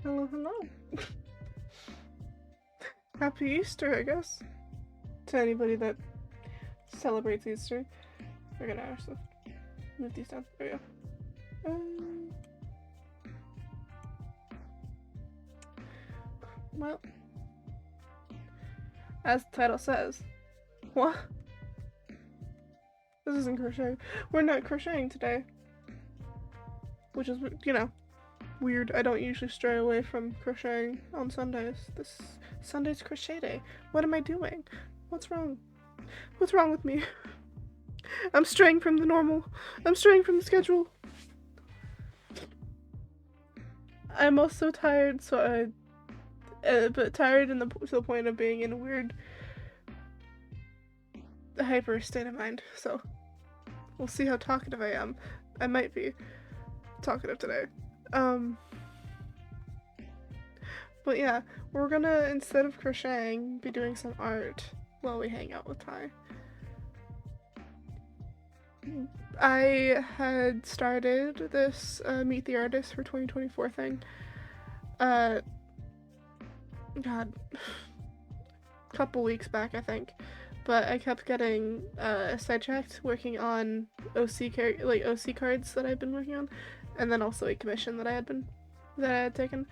Hello, hello. Happy Easter, I guess. To anybody that celebrates Easter. We're gonna actually move these down. There we go. Well, as the title says. What? This isn't crocheting. We're not crocheting today. Which is, you know, weird. I don't usually stray away from crocheting on Sundays. This Sunday's crochet day. What am I doing? What's wrong? What's wrong with me? I'm straying from the normal. I'm straying from the schedule. I'm also tired, so but tired to the point of being in a weird hyper state of mind. So we'll see how talkative I am. I might be talkative today. But yeah, we're gonna, instead of crocheting, be doing some art while we hang out with Ty. I had started this Meet the Artist for 2024 thing. God, a couple weeks back, I think. But I kept getting sidetracked working on OC cards that I've been working on, and then also a commission that I had taken.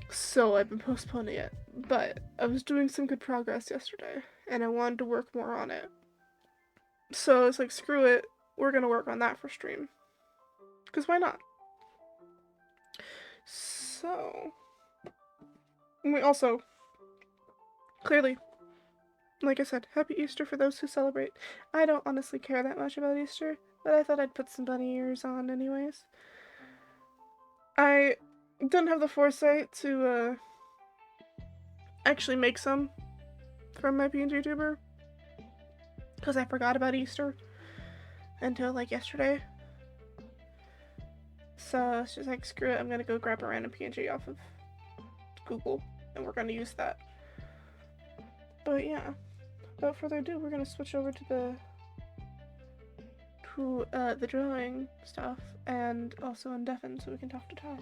So I've been postponing it, but I was doing some good progress yesterday, and I wanted to work more on it. So I was like, screw it, we're gonna work on that for stream. Because why not? So, we also, clearly, like I said, happy Easter for those who celebrate. I don't honestly care that much about Easter, but I thought I'd put some bunny ears on anyways. I didn't have the foresight to actually make some from my PNG tuber because I forgot about Easter until like yesterday. So it's just like, screw it, I'm gonna go grab a random PNG off of Google and we're gonna use that. But yeah, without further ado, we're gonna switch over to the drawing stuff and also on Deafen so we can talk to Ty.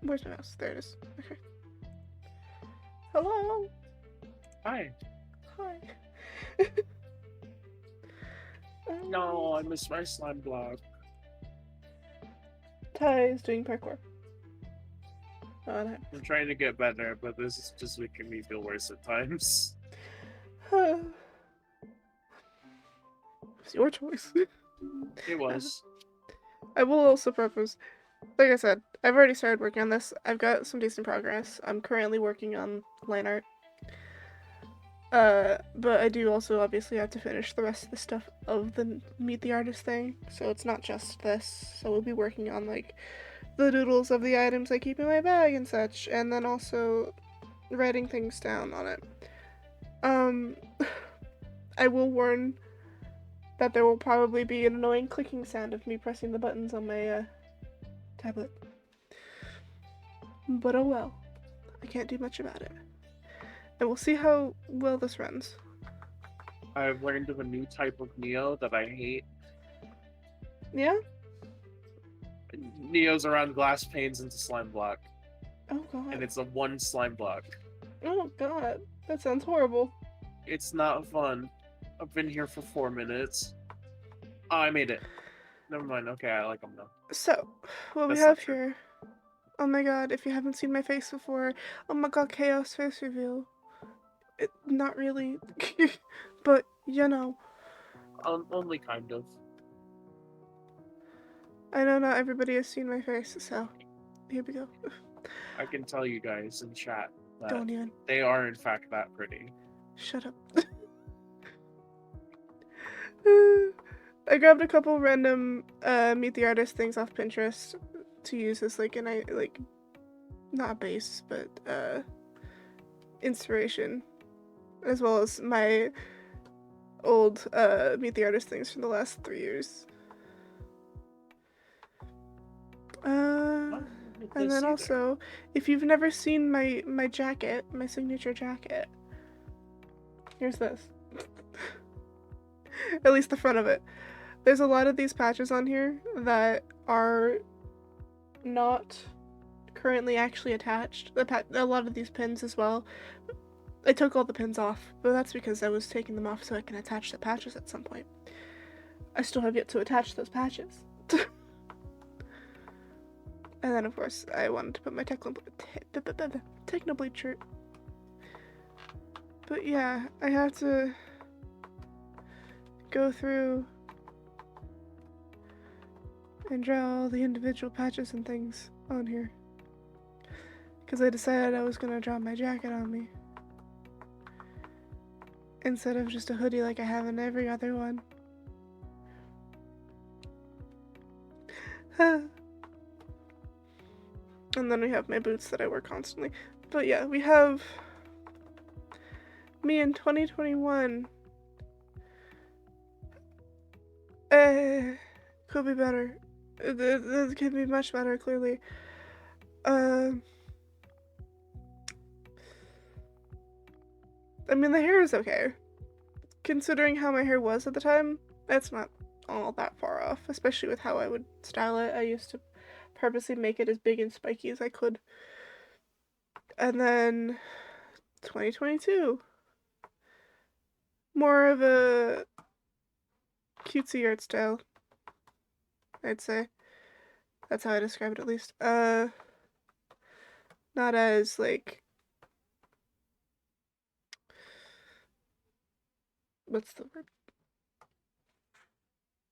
Where's my mouse? There it is. Okay. Hello. Hi. Hi. No, I missed my slime block. Ty is doing parkour. Oh, no. I'm trying to get better, but this is just making me feel worse at times. It's your choice. It was. I will also preface, like I said, I've already started working on this. I've got some decent progress. I'm currently working on line art. But I do also obviously have to finish the rest of the stuff of the Meet the Artist thing, so it's not just this. So we'll be working on like the doodles of the items I keep in my bag and such, and then also writing things down on it. I will warn that there will probably be an annoying clicking sound of me pressing the buttons on my tablet. But oh well, I can't do much about it. And we'll see how well this runs. I've learned of a new type of Neo that I hate. Yeah? Neo's around glass panes into slime block. Oh god. And it's a one slime block. Oh god. That sounds horrible. It's not fun. I've been here for 4 minutes. Oh, I made it. Never mind. Okay, I like them now. So, what we have here... Oh my god, if you haven't seen my face before... Oh my god, chaos face reveal. Not really. But, you know. Only kind of. I know not everybody has seen my face, so... Here we go. I can tell you guys in chat that Don't even. They are in fact that pretty. Shut up. I grabbed a couple random Meet the Artist things off Pinterest to use as like not a base, but inspiration, as well as my old Meet the Artist things from the last 3 years. And then also, if you've never seen my jacket, my signature jacket, here's this. At least the front of it. There's a lot of these patches on here that are not currently actually attached. A lot of these pins as well. I took all the pins off, but that's because I was taking them off so I can attach the patches at some point. I still have yet to attach those patches. And then, of course, I wanted to put my Technobleed shirt. But yeah, I have to go through and draw all the individual patches and things on here. Because I decided I was going to draw my jacket on me, instead of just a hoodie like I have in every other one. And then we have my boots that I wear constantly. But yeah, we have me in 2021. Could be better. It could be much better, clearly. I mean, the hair is okay. Considering how my hair was at the time, it's not all that far off, especially with how I would style it. I used to purposely make it as big and spiky as I could. And then 2022, more of a cutesy art style, I'd say. That's how I describe it, at least. Not as, like, what's the word?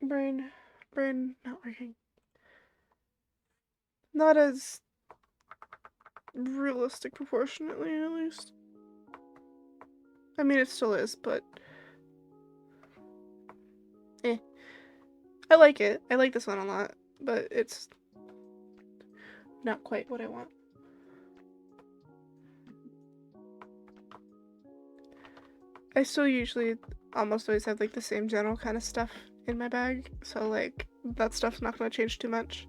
Brain not working. Not as realistic proportionately, at least. I mean, it still is, but I like it. I like this one a lot, but it's not quite what I want. I still usually almost always have like the same general kind of stuff in my bag, so like that stuff's not going to change too much.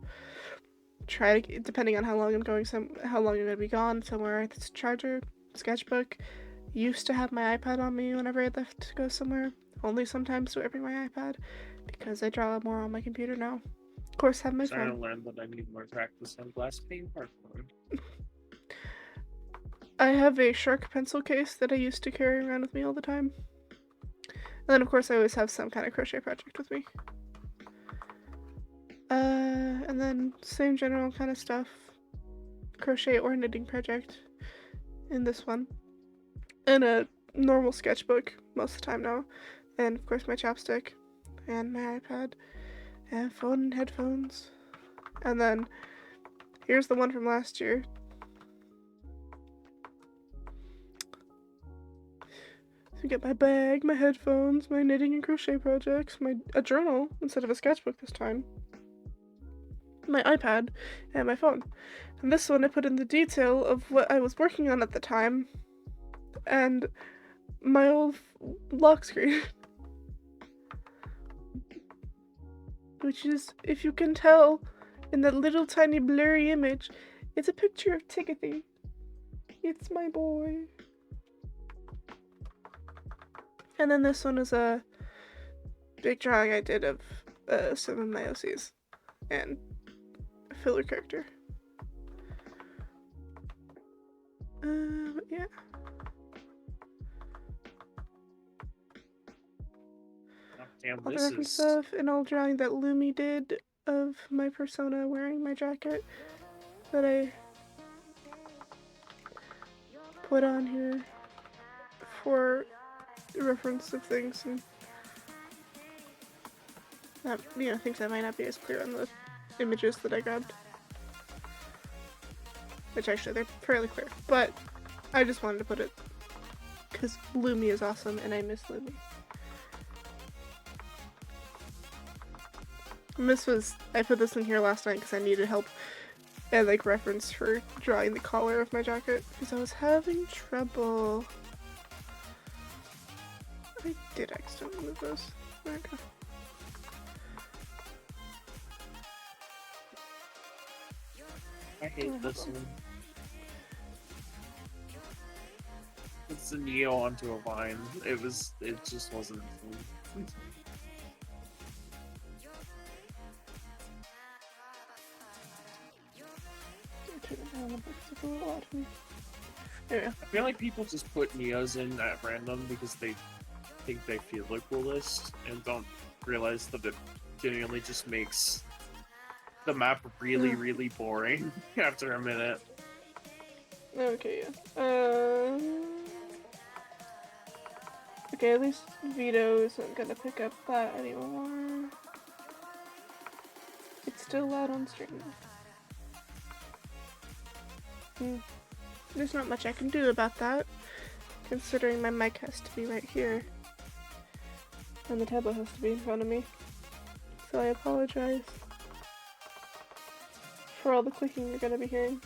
Try to, depending on how long I'm going, how long I'm going to be gone somewhere. It's charger, sketchbook. Used to have my iPad on me whenever I left to go somewhere. Only sometimes do I bring my iPad because I draw more on my computer now. Of course, have my phone. I learned that I need more practice on glass paint parkour. I have a Shark pencil case that I used to carry around with me all the time. And then, of course, I always have some kind of crochet project with me. And then same general kind of stuff. Crochet or knitting project in this one. And a normal sketchbook most of the time now. And, of course, my chapstick. And my iPad. And phone and headphones. And then, here's the one from last year. So get my bag, my headphones, my knitting and crochet projects, a journal instead of a sketchbook this time, my iPad, and my phone. And this one I put in the detail of what I was working on at the time, and my old lock screen. Which is, if you can tell, in that little tiny blurry image, it's a picture of Tickethy. It's my boy. And then this one is a big drawing I did of some of my OCs and a filler character. But yeah. Damn, All the reference stuff, an old drawing that Lumi did of my persona wearing my jacket that I put on here for reference of things and that, you know, things that might not be as clear on the images that I grabbed. Which actually they're fairly clear, but I just wanted to put it because Lumi is awesome and I miss Lumi. And I put this in here last night because I needed help and like reference for drawing the collar of my jacket because I was having trouble. I did accidentally move those. There we go. I hate this one. It's a Neo onto a vine. It just wasn't fun. turn it down a bit 'cause it's a little loud for me. There we go. I feel like people just put Neos in at random because they think they feel the coolest and don't realize that it genuinely just makes the map really, really boring after a minute. Okay, yeah. Okay, at least Vito isn't gonna pick up that anymore. It's still loud on stream. There's not much I can do about that, considering my mic has to be right here. And the tablet has to be in front of me. So I apologize for all the clicking you're gonna be hearing.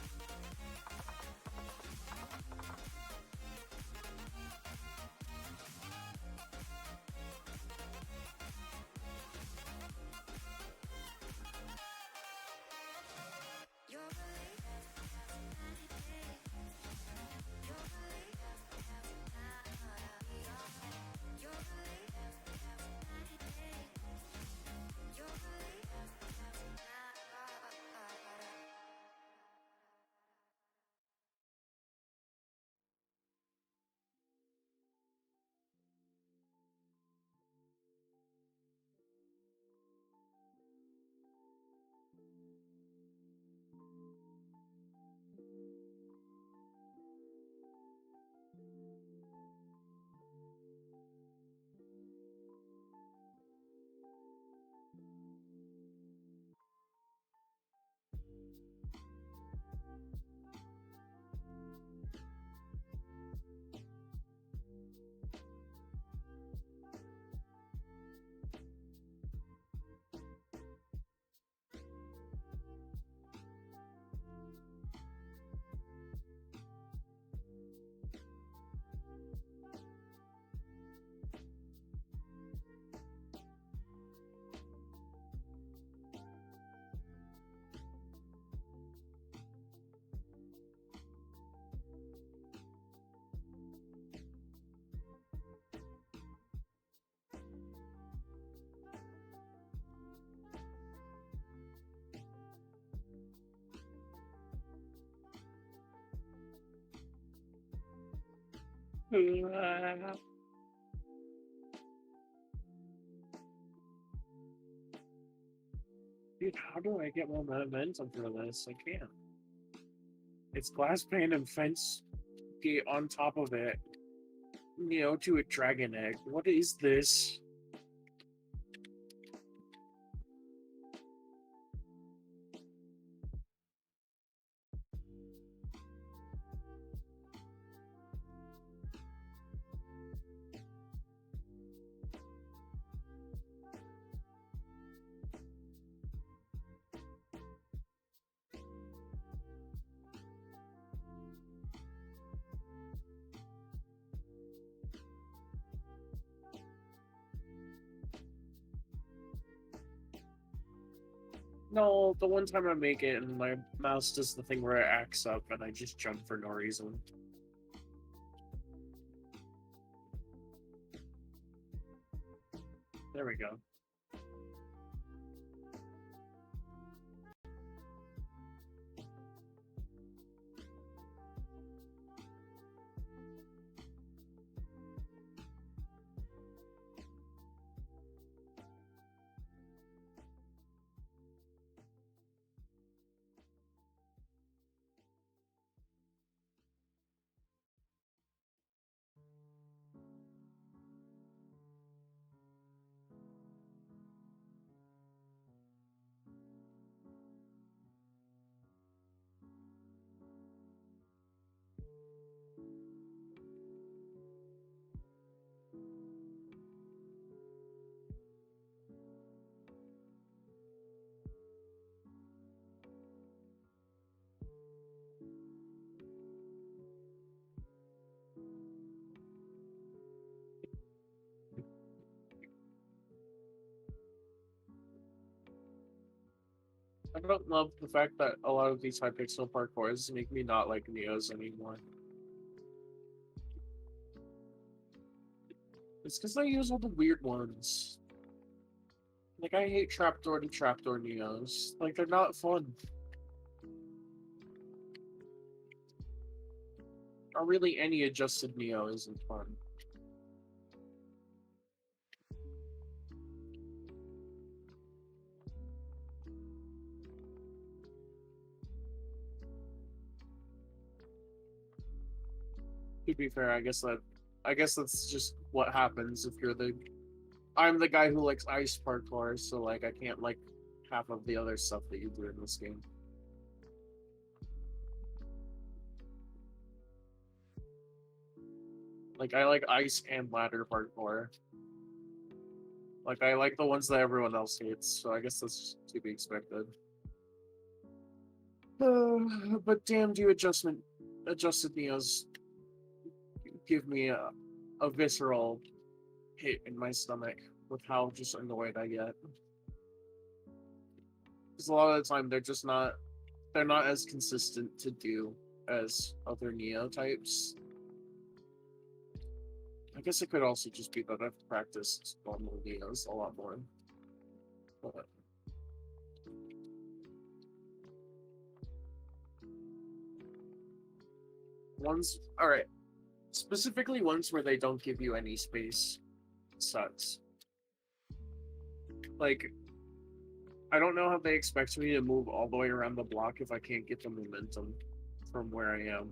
Dude, how do I get more momentum for this? I can't. It's glass pane and fence gate on top of it. To a dragon egg. What is this? No, the one time I make it and my mouse does the thing where it acts up and I just jump for no reason. There we go. I don't love the fact that a lot of these Hypixel parkours make me not like Neos anymore. It's because they use all the weird ones. Like, I hate trapdoor to trapdoor Neos. Like, they're not fun. or really any adjusted Neo isn't fun. To be fair, I guess that's just what happens if you're the. I'm the guy who likes ice parkour, so like I can't like half of the other stuff that you do in this game. Like I like ice and ladder parkour. Like I like the ones that everyone else hates, so I guess that's to be expected. But damn, do adjusted Neos give me a visceral hit in my stomach with how just annoyed I get. Because a lot of the time they're not as consistent to do as other Neo types. I guess it could also just be that I've practiced normal Neos a lot more. But ones, alright. Specifically ones where they don't give you any space sucks. Like, I don't know how they expect me to move all the way around the block if I can't get the momentum from where I am.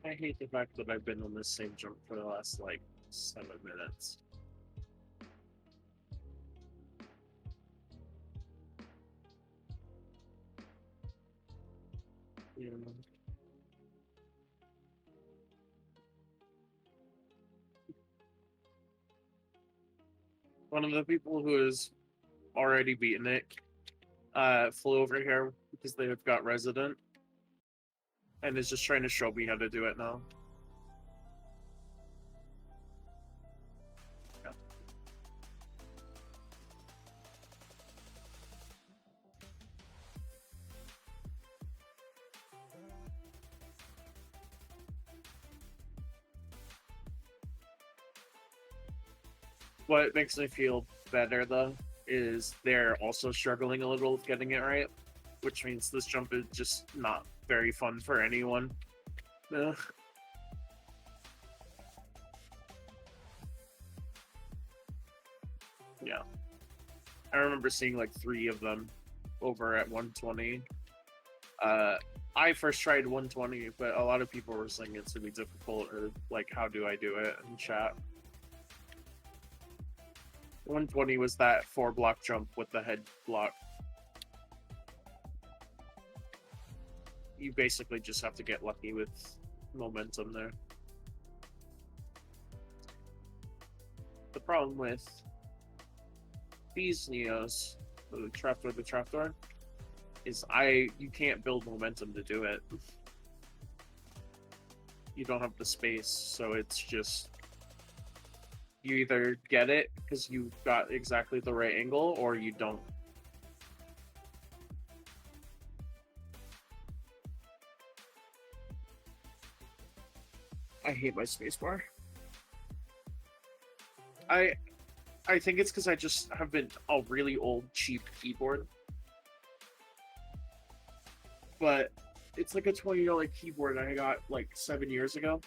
I hate the fact that I've been on this same jump for the last, like, 7 minutes. Yeah. One of the people who has already beaten it flew over here because they've got resident and is just trying to show me how to do it now. Yeah. What makes me feel better though is they're also struggling a little with getting it right, which means this jump is just not very fun for anyone. Ugh. Yeah. I remember seeing like 3 of them over at 120. I first tried 120, but a lot of people were saying it's really difficult, or like, how do I do it in chat? 120 was that 4-block jump with the head block. You basically just have to get lucky with momentum there. The problem with these Neos, the trapdoor, is you can't build momentum to do it. you don't have the space, so it's just you either get it because you got exactly the right angle, or you don't. I hate my spacebar. I think it's because I just have been a really old, cheap keyboard. But it's like a $20 keyboard I got like 7 years ago.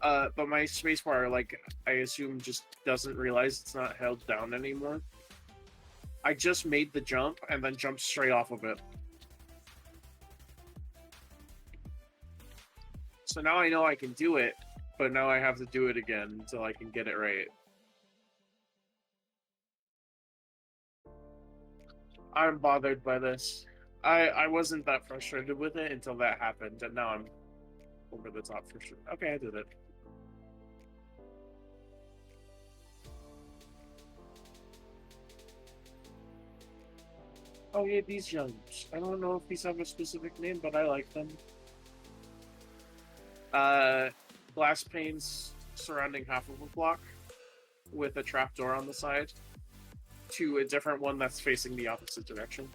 But my spacebar, like, I assume just doesn't realize it's not held down anymore. I just made the jump and then jumped straight off of it. So now I know I can do it, but now I have to do it again until I can get it right. I'm bothered by this. I wasn't that frustrated with it until that happened, and now I'm over the top for sure. Okay, I did it. Oh yeah, these gems. I don't know if these have a specific name, but I like them. Glass panes surrounding half of a block with a trapdoor on the side to a different one that's facing the opposite direction.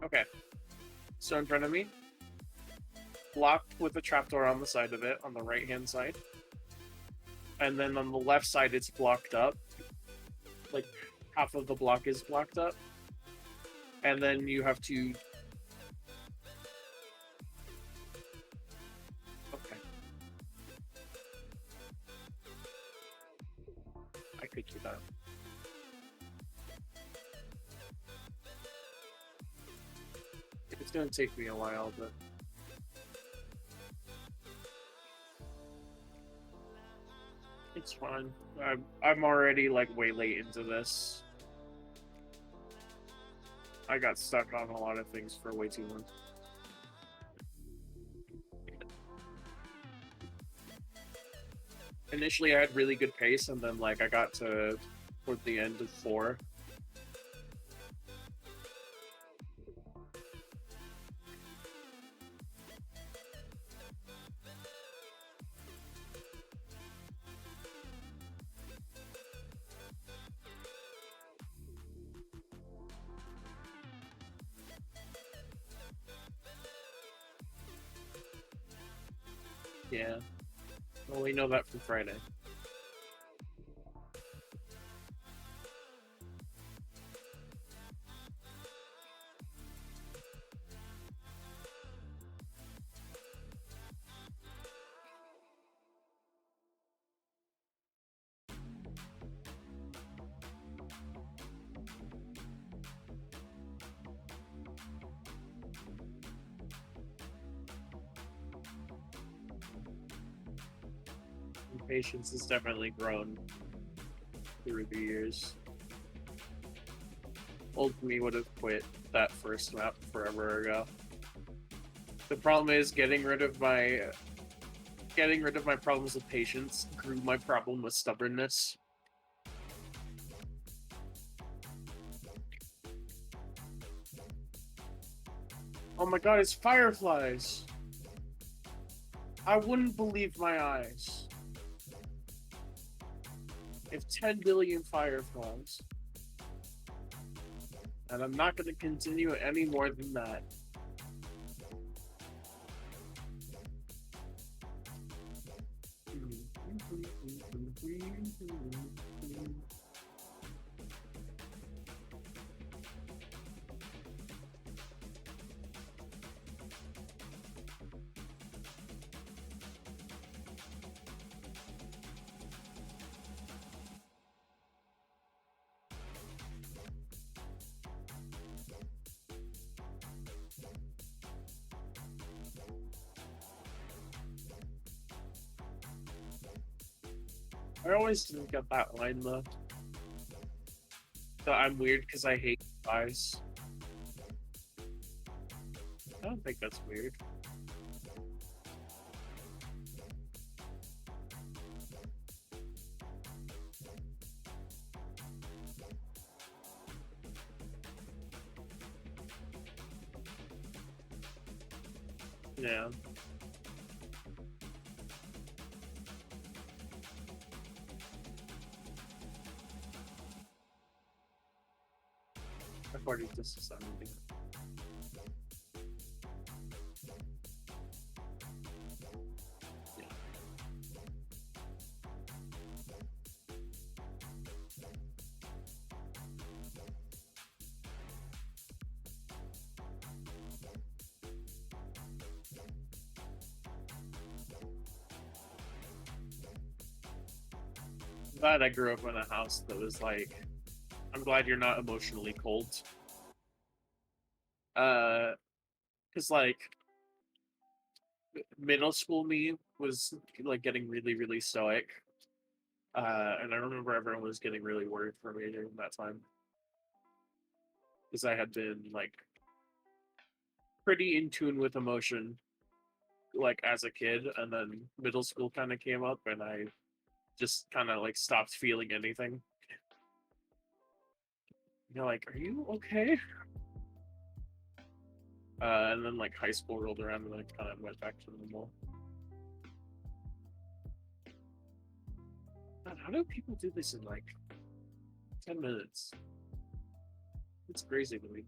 Okay. So in front of me, block with a trapdoor on the side of it, on the right-hand side. And then on the left side, it's blocked up. Like, half of the block is blocked up. And then you have to... Okay. I could do that. It's gonna take me a while, but... It's fine. I'm already, like, way late into this. I got stuck on a lot of things for way too long. Initially, I had really good pace, and then, like, I got to toward the end of 4. Yeah. Well, we know that from Friday. Patience has definitely grown through the years. Old me would have quit that first map forever ago. The problem is getting rid of my problems with patience grew my problem with stubbornness. Oh my god, it's fireflies! I wouldn't believe my eyes. If 10 billion fireflies. And I'm not going to continue any more than that. I always didn't get that line though. So I'm weird because I hate eyes. I don't think that's weird. Yeah. I've already disassembled it. Glad I grew up in a house that was like, I'm glad you're not emotionally cold. Cause like middle school me was like getting really, really stoic. And I remember everyone was getting really worried for me during that time. Because I had been like pretty in tune with emotion like as a kid, and then middle school kind of came up and I just kind of like stopped feeling anything. You're like, are you okay? And then like high school rolled around and I kind of went back to normal. God, how do people do this in like 10 minutes? It's crazy to me.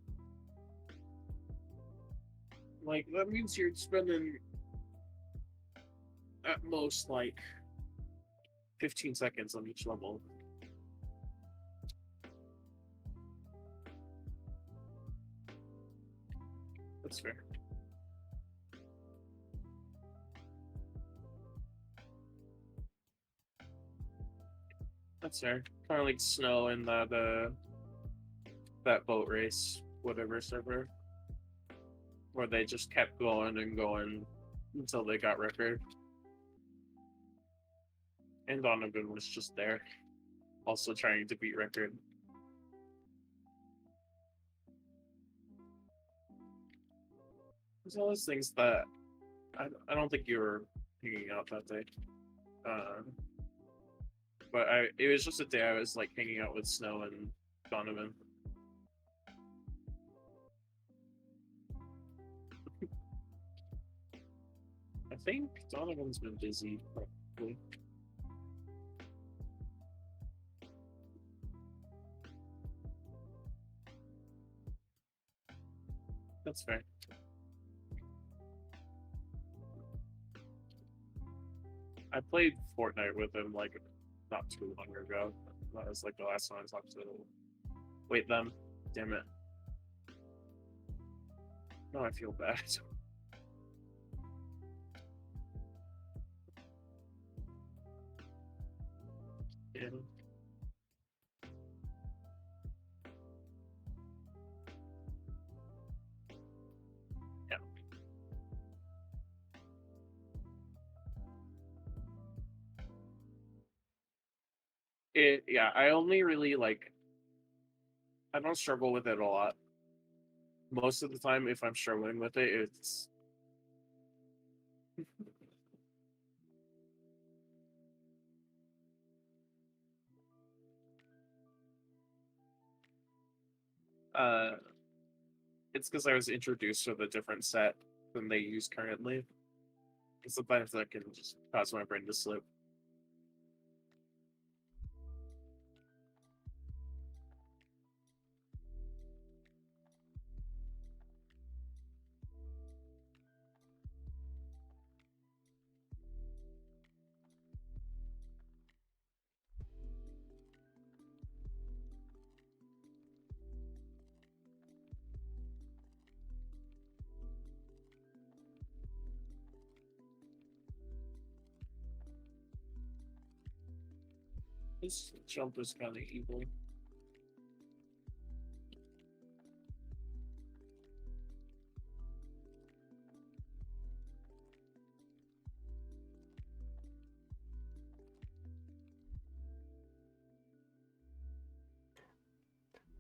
Like, that means you're spending at most like 15 seconds on each level. That's fair. That's fair. Kind of like snow in that boat race, whatever server, where they just kept going and going until they got record. And Donovan was just there, also trying to beat record. There's all those things that I don't think you were hanging out that day. But it was just a day I was like hanging out with Snow and Donovan. I think Donovan's been busy, probably. That's fair. I played Fortnite with him like not too long ago. That was like the last time I talked to him. Wait, them. Damn it. No, I feel bad. Yeah. Yeah. Yeah, I only really like I don't struggle with it a lot. Most of the time if I'm struggling with it, it's uh it's because I was introduced with a different set than they use currently. Sometimes that can just cause my brain to slip. This jump is kind of evil.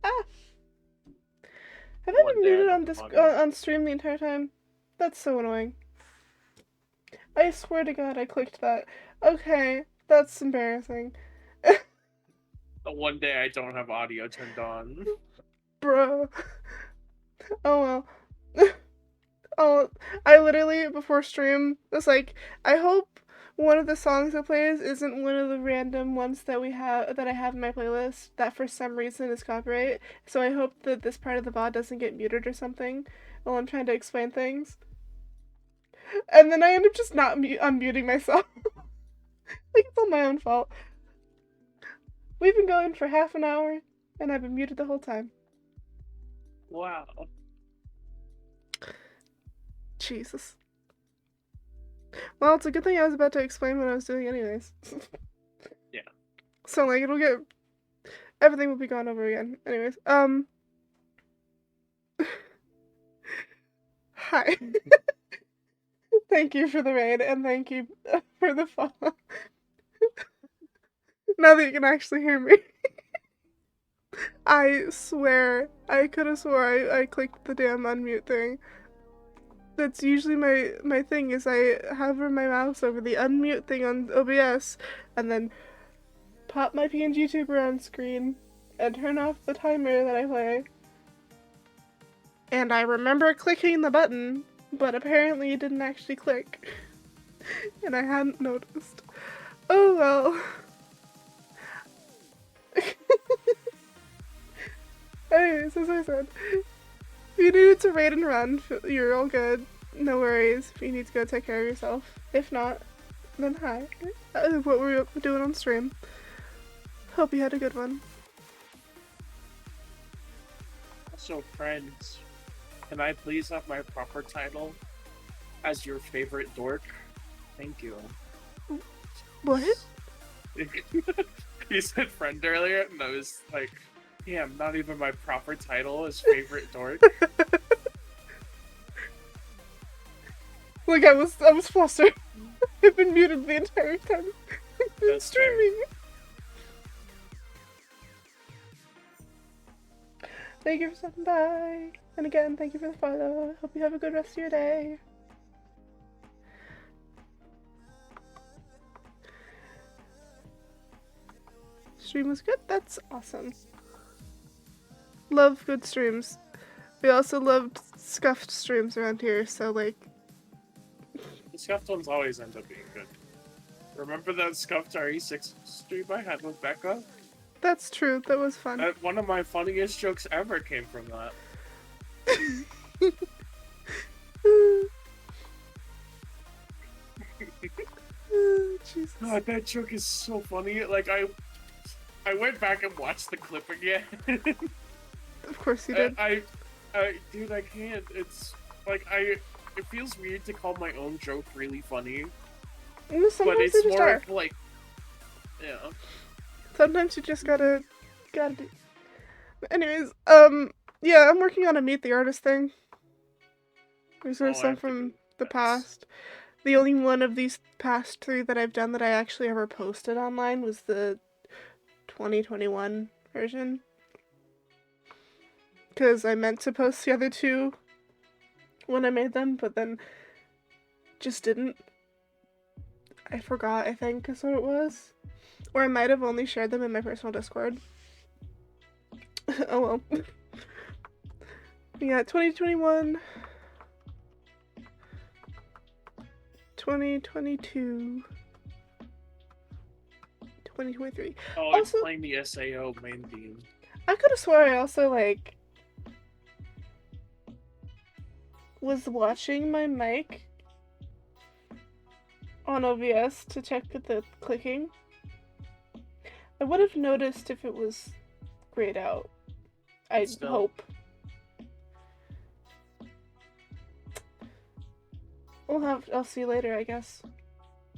Ah! Have I One been day I muted on don't this have audio. on stream the entire time? That's so annoying. I swear to God, I clicked that. Okay, that's embarrassing. The one day I don't have audio turned on. Bro. Oh well. Oh, I literally before stream was like, I hope one of the songs it plays isn't one of the random ones that I have in my playlist that for some reason is copyright. So I hope that this part of the VOD doesn't get muted or something while I'm trying to explain things. And then I end up just not unmuting myself. Like it's all my own fault. We've been going for half an hour and I've been muted the whole time. Wow. Jesus. Well, it's a good thing I was about to explain what I was doing anyways. Yeah. So like everything will be gone over again. Anyways, hi. Thank you for the raid and thank you for the follow. Now that you can actually hear me. I swear, I could have swore I clicked the damn unmute thing. That's usually my thing is I hover my mouse over the unmute thing on OBS and then pop my PNG tuber on screen and turn off the timer that I play. And I remember clicking the button, but apparently it didn't actually click. And I hadn't noticed. Oh well. Anyways, as I said, if you needed to raid and run, you're all good. No worries if you need to go take care of yourself. If not, then hi. That is what we're doing on stream. Hope you had a good one. So, friends, can I please have my proper title as your favorite dork? Thank you. What? You said friend earlier, and I was like, damn, not even my proper title is favorite dork. Like I was flustered. I've been muted the entire time. That's streaming. Thank you for stopping by. And again, thank you for the follow. Hope you have a good rest of your day. Stream was good? That's awesome. Love good streams. We also loved scuffed streams around here, so like... The scuffed ones always end up being good. Remember that scuffed RE6 stream I had with Becca? That's true, that was fun. One of my funniest jokes ever came from that. Jesus. God, that joke is so funny. Like, I went back and watched the clip again. Of course you did. Dude, I can't. It's like it feels weird to call my own joke really funny, but it's more of like, yeah. Sometimes you just gotta do. Anyways, yeah, I'm working on a Meet the Artist thing. These are some from the past. The only one of these past 3 that I've done that I actually ever posted online was the 2021 version. Because I meant to post the other 2 when I made them, but then just didn't. I forgot, I think, is what it was. Or I might have only shared them in my personal Discord. Oh well. We got 2021, 2022, 2023. Oh, also, it's playing the SAO main theme. I could have swore I also, like, was watching my mic on OBS to check the clicking. I would have noticed if it was grayed out. I hope. I'll see later, I guess.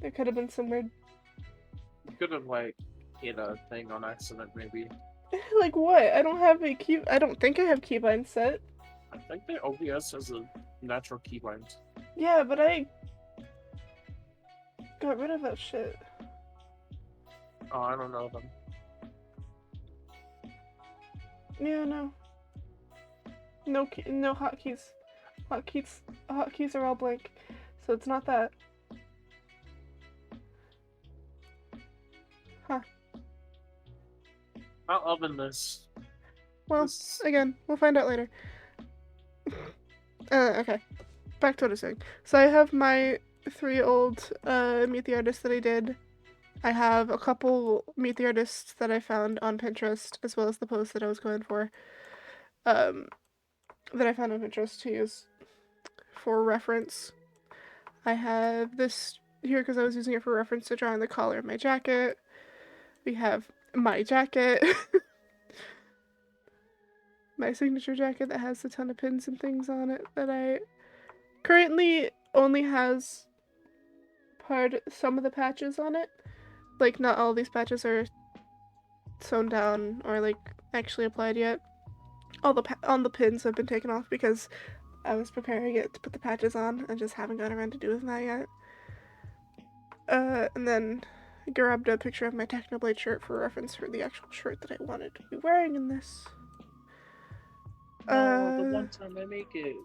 There could have been some weird... You could have, like, hit a thing on accident, maybe. Like what? I don't have a key... I don't think I have keybind set. I think the OBS has a natural keybind. Yeah, but I... got rid of that shit. Oh, I don't know them. Yeah, no. No hotkeys. Hotkeys are all blank. So it's not that. Huh. Not loving this. Well, again, we'll find out later. Okay. Bye. back to what I was saying. So I have my 3 old Meet the Artist that I did. I have a couple Meet the Artists that I found on Pinterest, as well as the post that I was going for, that I found on Pinterest to use for reference. I have this here because I was using it for reference to drawing the collar of my jacket. We have my jacket, my signature jacket that has a ton of pins and things on it that I currently only has some of the patches on it. Like, not all these patches are sewn down or like actually applied yet. All the pins have been taken off because I was preparing it to put the patches on and just haven't got around to doing that yet. And then I grabbed a picture of my Technoblade shirt for reference for the actual shirt that I wanted to be wearing in this. No, the one time I make it.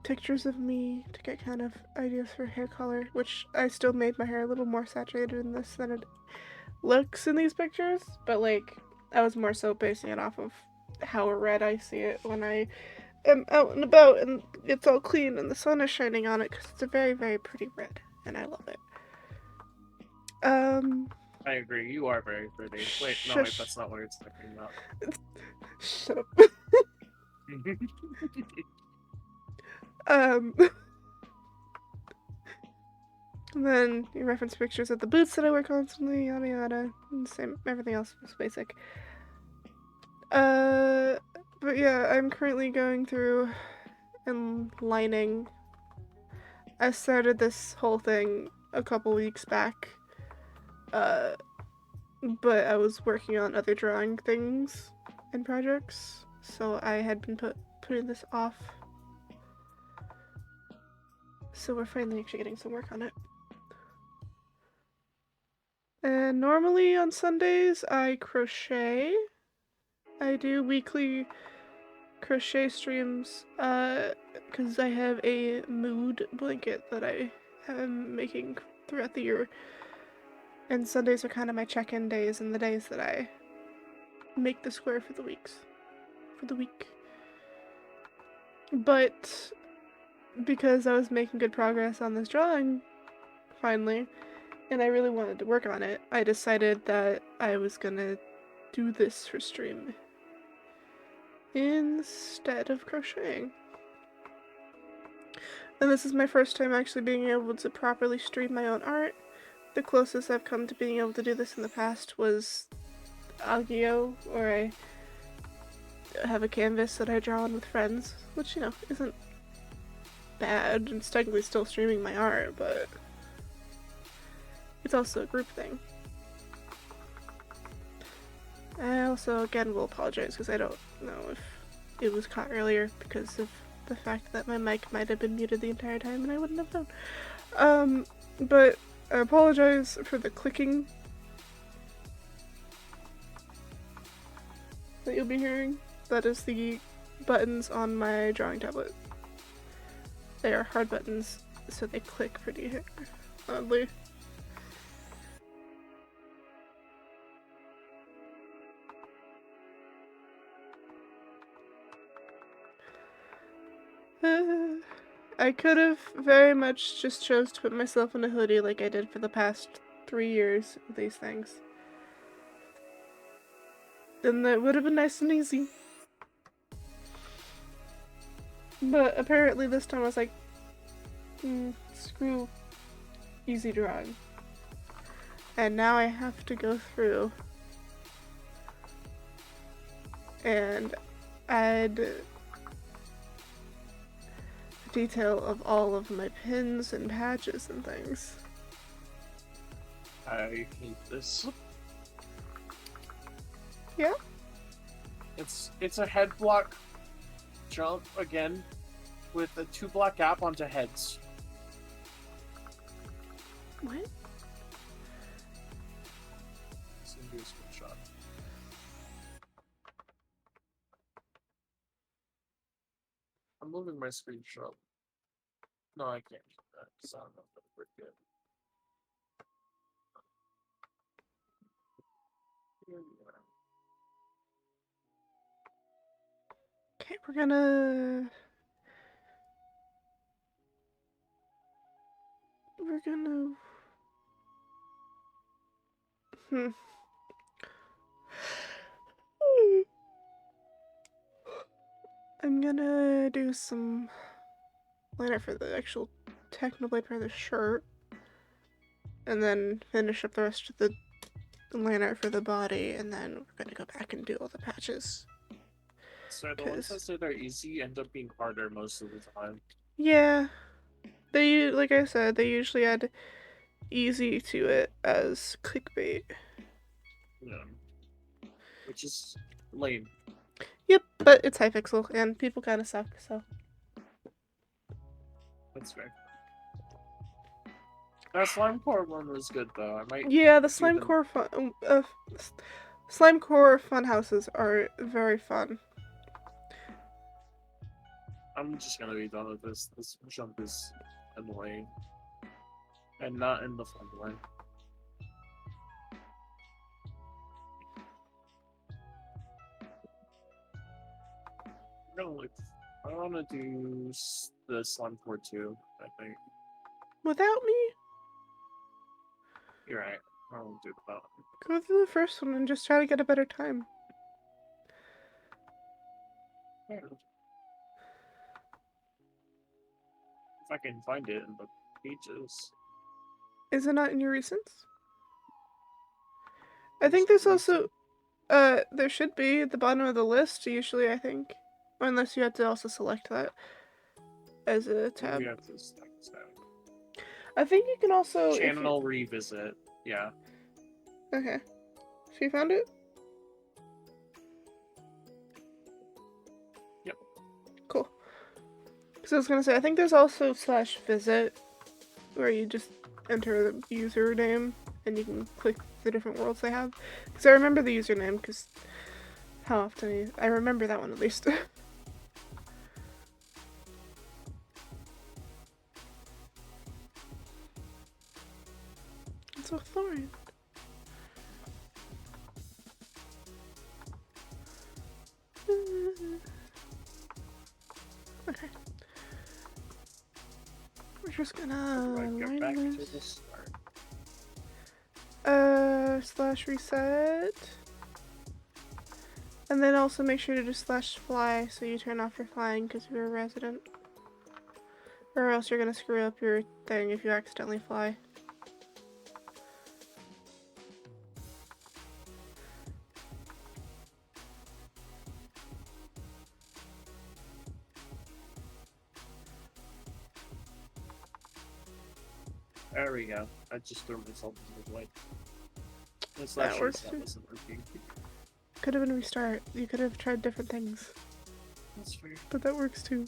Pictures of me to get kind of ideas for hair color, which I still made my hair a little more saturated in this than it looks in these pictures, but like I was more so basing it off of how red I see it when I am out and about and it's all clean and the sun is shining on it, because it's a very, very pretty red and I love it. I agree, you are very pretty. Wait, no, wait, that's not what you're talking about. Shut up. And then you reference pictures of the boots that I wear constantly, yada yada, and same everything else was basic. But yeah, I'm currently going through and lining. I started this whole thing a couple weeks back, but I was working on other drawing things and projects, so I had been putting this off. So we're finally actually getting some work on it. And normally on Sundays I crochet. I do weekly crochet streams, because I have a mood blanket that I am making throughout the year. And Sundays are kind of my check-in days and the days that I make the square for the week. But because I was making good progress on this drawing, finally, and I really wanted to work on it, I decided that I was gonna do this for stream instead of crocheting. And this is my first time actually being able to properly stream my own art. The closest I've come to being able to do this in the past was Agio, where I have a canvas that I draw on with friends, which, you know, isn't bad. It's technically still streaming my art, but it's also a group thing. I also, again, will apologize because I don't know if it was caught earlier because of the fact that my mic might have been muted the entire time and I wouldn't have known. But I apologize for the clicking that you'll be hearing. That is the buttons on my drawing tablet. They are hard buttons, so they click pretty oddly. I could have very much just chose to put myself in a hoodie like I did for the past 3 years of these things. Then that would have been nice and easy. But apparently this time I was like, screw easy drawing. And now I have to go through and add detail of all of my pins and patches and things. I hate this. Yeah? It's a head block jump again with a 2 block gap onto heads. What? Send you a screenshot. I'm moving my screenshot. No, I can't do that because I don't know if that'll work yet. Here we are. Okay, we're gonna gonna... I'm gonna do some liner for the actual Technoblade for the shirt. And then finish up the rest of the line art for the body, and then we're gonna go back and do all the patches. So the ones that say they're easy end up being harder most of the time. Yeah. They, like I said, they usually add easy to it as clickbait. Yeah. Which is lame. Yep, but it's Hypixel, and people kind of suck, so. That's fair. That Slimecore one was good though. I might. Yeah, the Slimecore Slimecore fun houses are very fun. I'm just gonna be done with this. This jump is annoying. And not in the fun way. No, I want to do the Slimecore too, I think. Without me? You're right. I won't do that. Go through the first one and just try to get a better time. Yeah. If I can find it in the pages. Is it not in your recents? I think there's also... there should be at the bottom of the list, usually, I think. Or unless you have to also select that as a tab. We have to select that. I think you can also... Channel revisit. Yeah. Okay. So you found it? Yep. Cool. Because I was going to say, I think there's also /visit, where you just enter the username, and you can click the different worlds they have. Because I remember the username, because how often I remember that one at least. It's a thorn. Okay. We're just gonna Get back line to the this. start. /reset. And then also make sure to do /fly so you turn off your flying because you're a resident. Or else you're gonna screw up your thing if you accidentally fly. There we go. I just threw myself into the light. This That works that too. wasn't working. Could have been restart. You could have tried different things. That's fair. But that works too.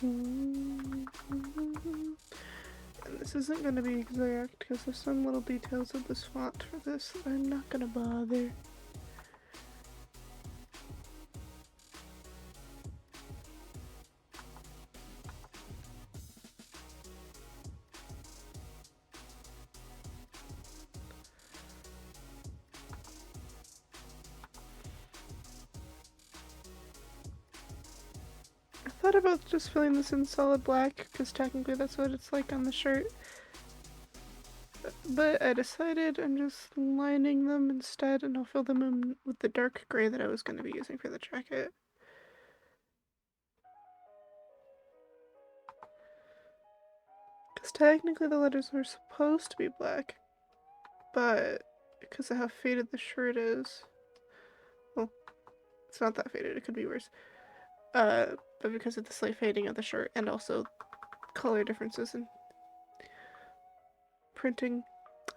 And this isn't going to be exact because there's some little details of this font for this that I'm not going to bother. I thought about just filling this in solid black because technically that's what it's like on the shirt. But I decided I'm just lining them instead, and I'll fill them in with the dark gray that I was going to be using for the jacket. Because technically the letters were supposed to be black, but because of how faded the shirt is, well, it's not that faded, it could be worse. But because of the slight fading of the shirt and also color differences in printing,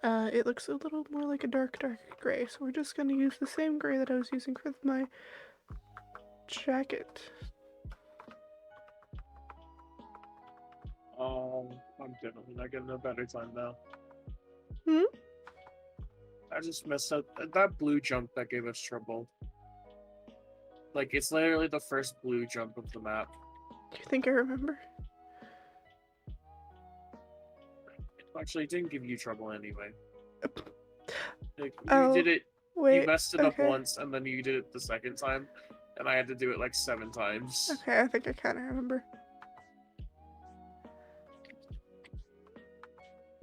it looks a little more like a dark gray. So we're just gonna use the same gray that I was using for my jacket. I'm definitely not getting a better time now. Hmm? I just messed up. That blue jump that gave us trouble. Like, it's literally the first blue jump of the map. Do you think I remember? Actually, it didn't give you trouble anyway. Like, Oh, you did it. wait. You messed it up Okay. once, and then you did it the second time, and I had to do it like 7 times. Okay, I think I kind of remember.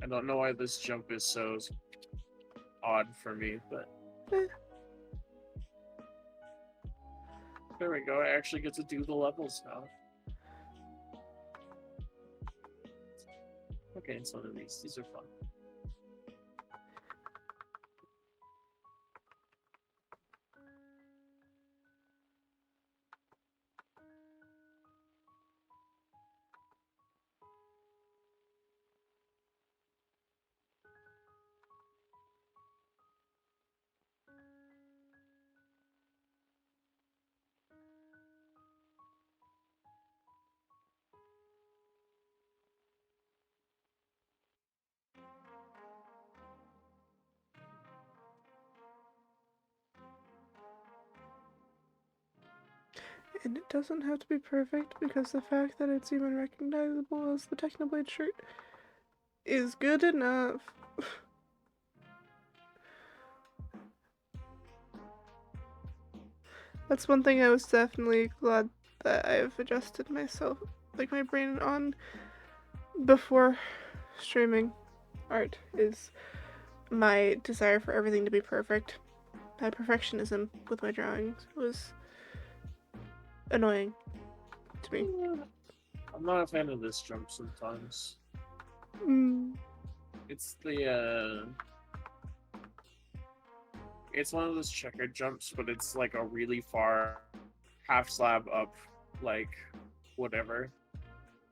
I don't know why this jump is so odd for me, but there we go. I actually get to do the levels now. Okay, it's one of these. These are fun. And it doesn't have to be perfect because the fact that it's even recognizable as the Technoblade shirt is good enough. That's one thing I was definitely glad that I've adjusted myself, like my brain on before streaming art, is my desire for everything to be perfect. My perfectionism with my drawings was annoying to me. I'm not a fan of this jump sometimes. It's the it's one of those checkered jumps, but it's like a really far half slab up, like whatever,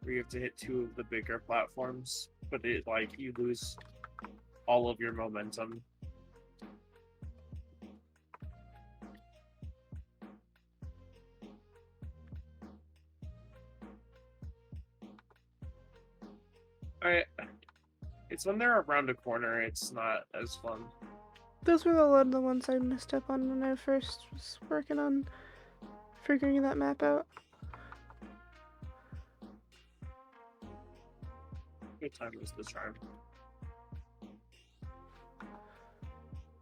where you have to hit 2 of the bigger platforms, but it like you lose all of your momentum. Alright. It's when they're around a corner, it's not as fun. Those were a lot of the ones I messed up on when I first was working on figuring that map out. Good time was the charm.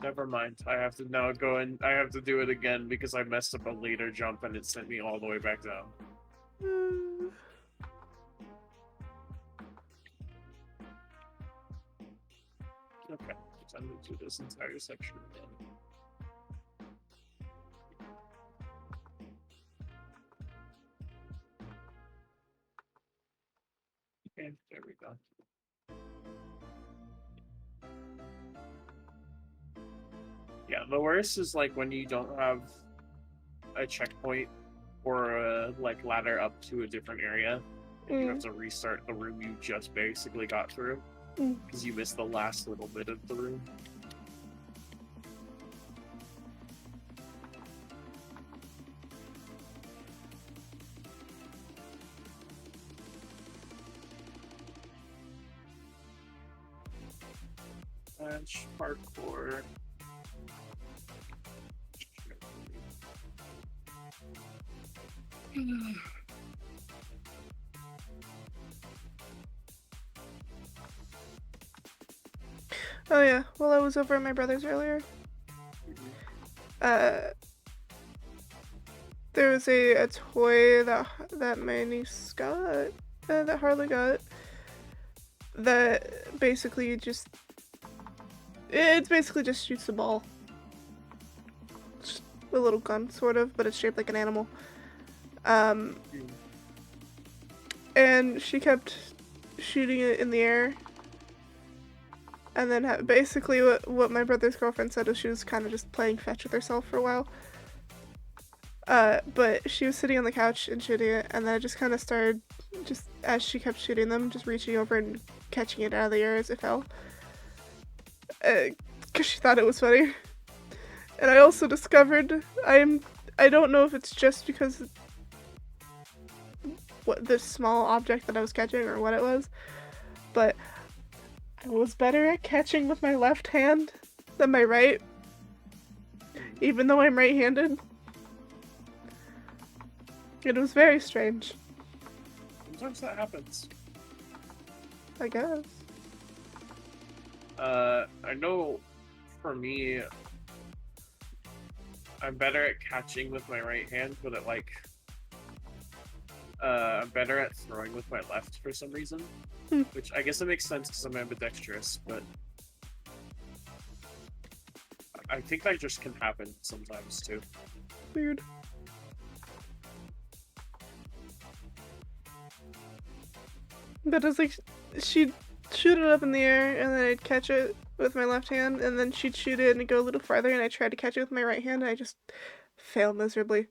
Never mind. I have to now go and I have to do it again because I messed up a later jump and it sent me all the way back down. Okay, time to do this entire section again. Okay, there we go. Yeah, the worst is like when you don't have a checkpoint or a like ladder up to a different area, and you have to restart the room you just basically got through because you missed the last little bit of the room. Bench parkour. Oh yeah, while I was over at my brother's earlier, there was a toy that my niece got, that Harley got, that basically just, it basically just shoots the ball. Just a little gun, sort of, but it's shaped like an animal. And she kept shooting it in the air. And then basically what my brother's girlfriend said was she was kind of just playing fetch with herself for a while. But she was sitting on the couch and shooting it, and then I just kind of started, just as she kept shooting them, just reaching over and catching it out of the air as it fell. Because she thought it was funny. And I also discovered, I don't know if it's just because what this small object that I was catching or what it was, but I was better at catching with my left hand than my right, even though I'm right-handed. It was very strange. Sometimes that happens. I guess. I know for me, I'm better at catching with my right hand, but I'm better at throwing with my left for some reason. Which I guess it makes sense because I'm ambidextrous, but I think that just can happen sometimes too. Weird. But it's like she'd shoot it up in the air and then I'd catch it with my left hand and then she'd shoot it and go a little farther and I tried to catch it with my right hand and I just failed miserably.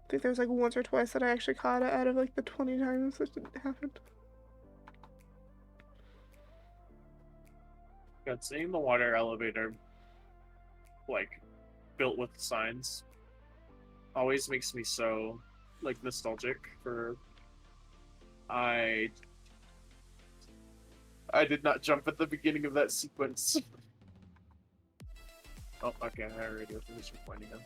I think there was like once or twice that I actually caught it out of like the 20 times that it happened. God, seeing the water elevator, like, built with signs, always makes me so, like, nostalgic for... I did not jump at the beginning of that sequence. Oh, okay, I already finished pointing him.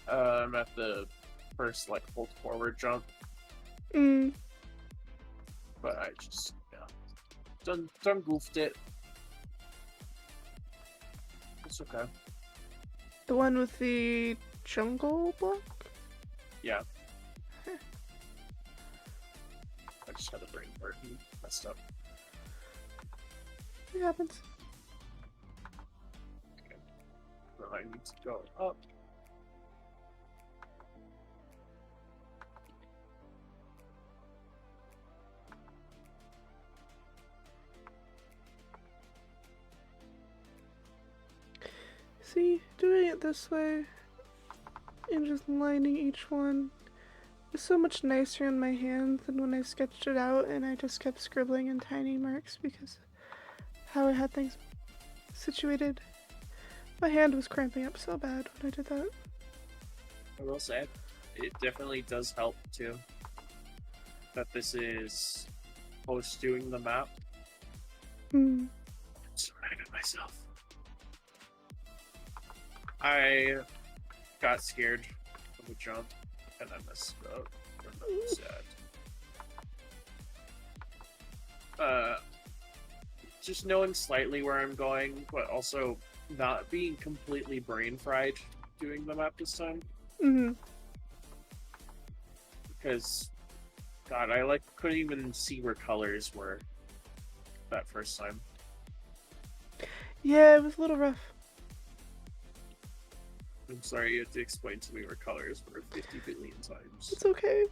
I'm at the first, like, hold forward jump. But I just, yeah. Done goofed it. It's okay. The one with the jungle block? Yeah. I just had a brain fart and messed up. It happens. Okay. So I need to go up. See, doing it this way and just lining each one is so much nicer in my hand than when I sketched it out and I just kept scribbling in tiny marks because how I had things situated. My hand was cramping up so bad when I did that. I will say, it definitely does help too. That this is post doing the map. I'm so mad at myself. I got scared of a jump and I messed up. And that was sad. Just knowing slightly where I'm going, but also not being completely brain fried doing the map this time. Because, God, I couldn't even see where colors were that first time. Yeah, it was a little rough. I'm sorry you had to explain to me where colors were 50 billion times. It's okay.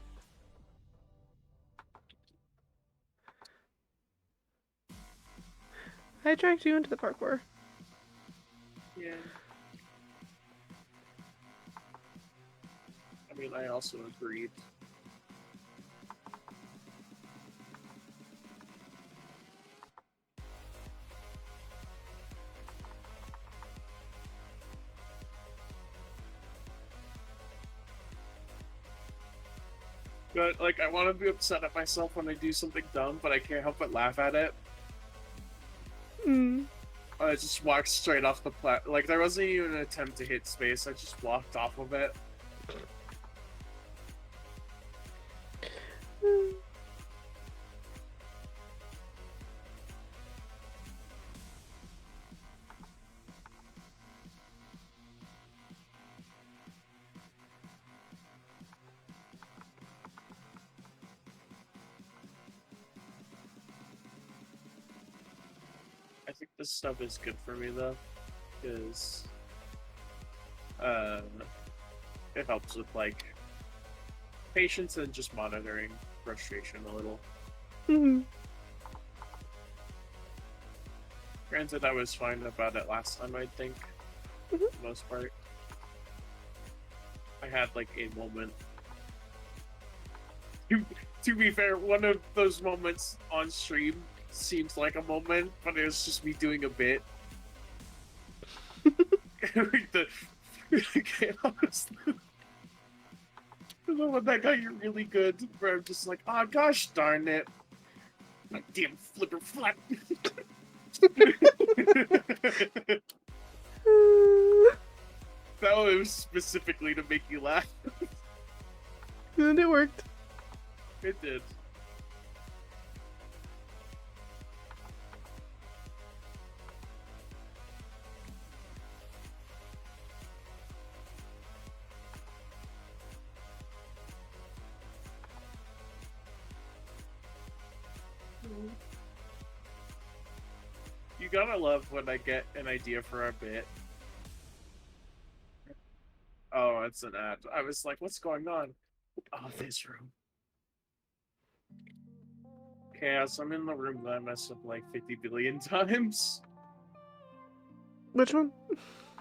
I dragged you into the parkour. Yeah. I mean, I also agreed. But, like, I want to be upset at myself when I do something dumb, but I can't help but laugh at it. I just walked straight off the like, there wasn't even an attempt to hit space, I just walked off of it. I think this stuff is good for me though, because it helps with like patience and just monitoring frustration a little. Granted, I was fine about it last time, I think, for the most part. I had like a moment. To be fair, one of those moments on stream seems like a moment, but it was just me doing a bit. Okay, honestly. When that got you really good, where I'm just like, oh gosh darn it. My damn flipper flap. That was specifically to make you laugh. And it worked. It did. You gotta love when I get an idea for a bit. Oh, it's an ad. I was like, what's going on? Oh, this room. Chaos, I'm in the room that I messed up like 50 billion times. Which one?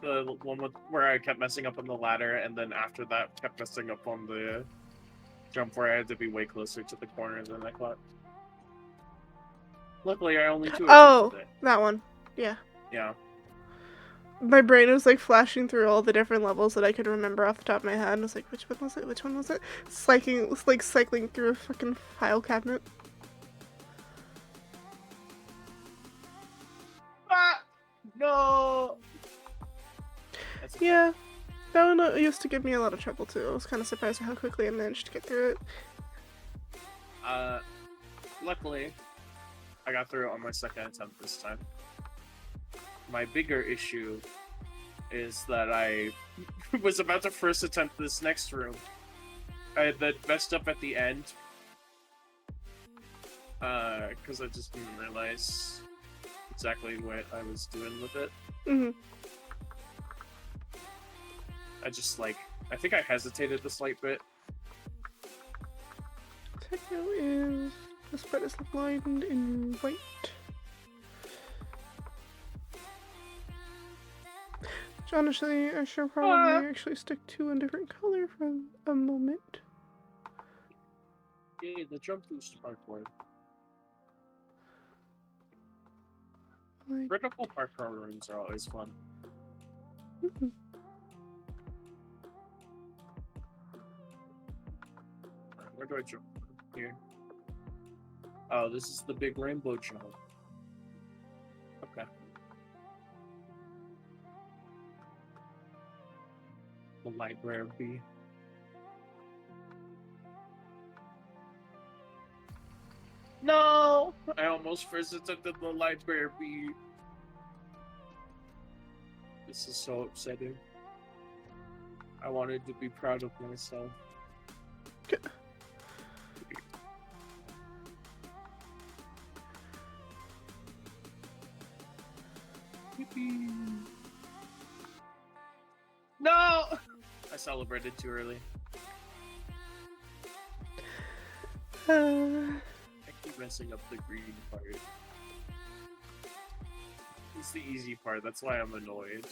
The one where I kept messing up on the ladder, and then after that, kept messing up on the jump where I had to be way closer to the corner than I thought. Luckily, I only attempted it. That one. Yeah. Yeah. My brain was like flashing through all the different levels that I could remember off the top of my head. And I was like, which one was it? Which one was it? Cycling through a fucking file cabinet. Ah! No! Yeah. That one used to give me a lot of trouble too. I was kind of surprised at how quickly I managed to get through it. Luckily, I got through it on my second attempt this time. My bigger issue is that I was about to first attempt this next room. I had that messed up at the end. Because I just didn't realize exactly what I was doing with it. Mm-hmm. I just, like, I think I hesitated a slight bit. Techno is... The spread is lined in white. Which honestly, I should probably actually stick to a different color for a moment. Yeah, the jump boost parkour. Vertical parkour rooms are always fun. Mm-hmm. Where do I jump? Here. Oh, this is the big rainbow jump. Okay. The library. No! I almost first attempted the library. This is so upsetting. I wanted to be proud of myself. No! I celebrated too early. I keep messing up the green part. It's the easy part, that's why I'm annoyed.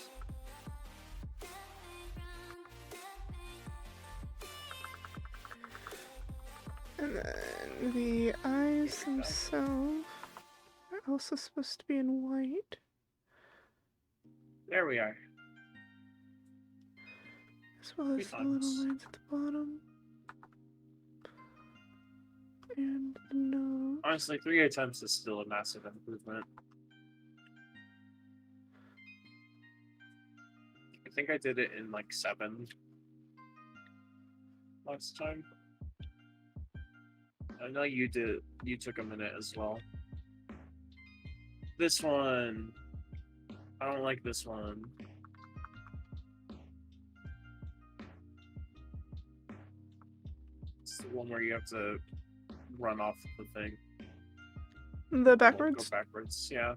And then the eyes themselves are also supposed to be in white. There we are. As well as the little lines at the bottom. And the nose. Honestly, 3 attempts is still a massive improvement. I think I did it in like 7 last time. I know you did. You took a minute as well. This one. I don't like this one. It's the one where you have to run off the thing. The backwards? Go backwards, yeah.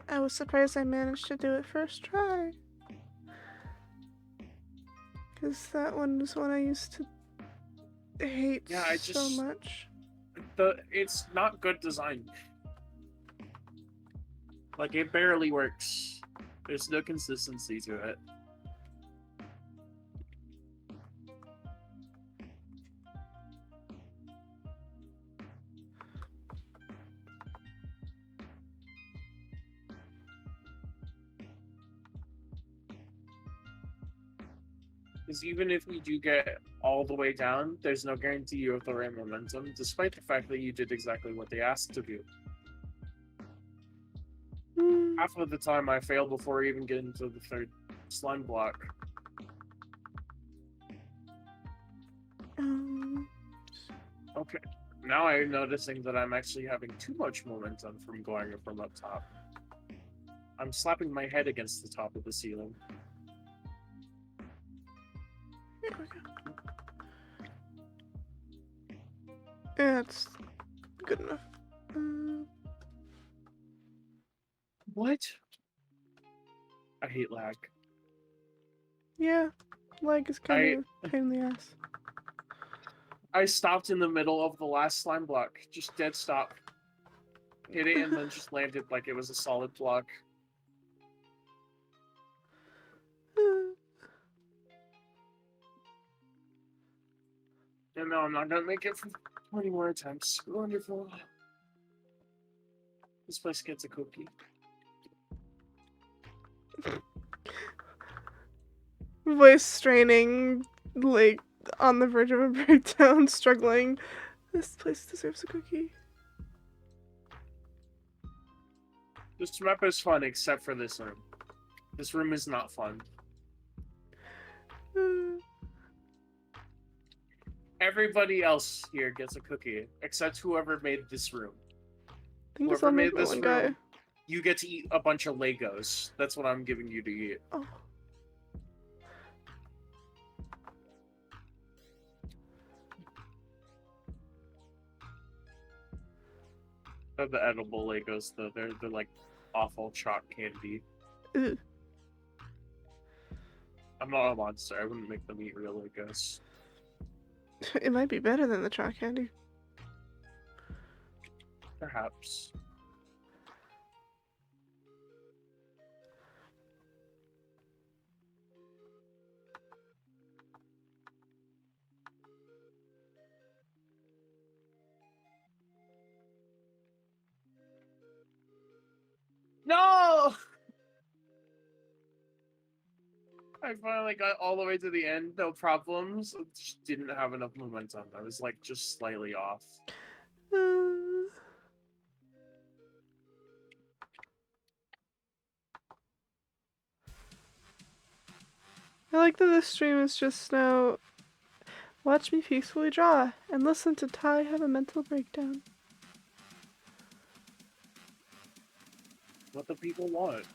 I was surprised I managed to do it first try. Because that one was one I used to hate so much. It's not good design. Like, it barely works. There's no consistency to it. Because even if you do get all the way down, there's no guarantee you have the right momentum, despite the fact that you did exactly what they asked of you. Half of the time I fail before even getting to the third slime block. Okay, now I'm noticing that I'm actually having too much momentum from going from up top. I'm slapping my head against the top of the ceiling. Yeah, it's good enough. What? I hate lag. Yeah, lag is kind of a pain in the ass. I stopped in the middle of the last slime block. Just dead stop. Hit it and then just landed like it was a solid block. And no, I'm not gonna make it for 20 more attempts. Wonderful. This place gets a cookie. Voice straining, like, on the verge of a breakdown, struggling. This place deserves a cookie. This map is fun except for this room. This room is not fun. Everybody else here gets a cookie, except whoever made this room. Whoever made this room, guy. You get to eat a bunch of Legos. That's what I'm giving you to eat. Oh. They're the edible Legos, though. They're like awful chalk candy. Ew. I'm not a monster. I wouldn't make them eat real Legos. It might be better than the chalk candy. Perhaps. No! I finally got all the way to the end, no problems. I just didn't have enough momentum. I was like just slightly off. I like that this stream is just now watch me peacefully draw and listen to Ty have a mental breakdown. What the people want.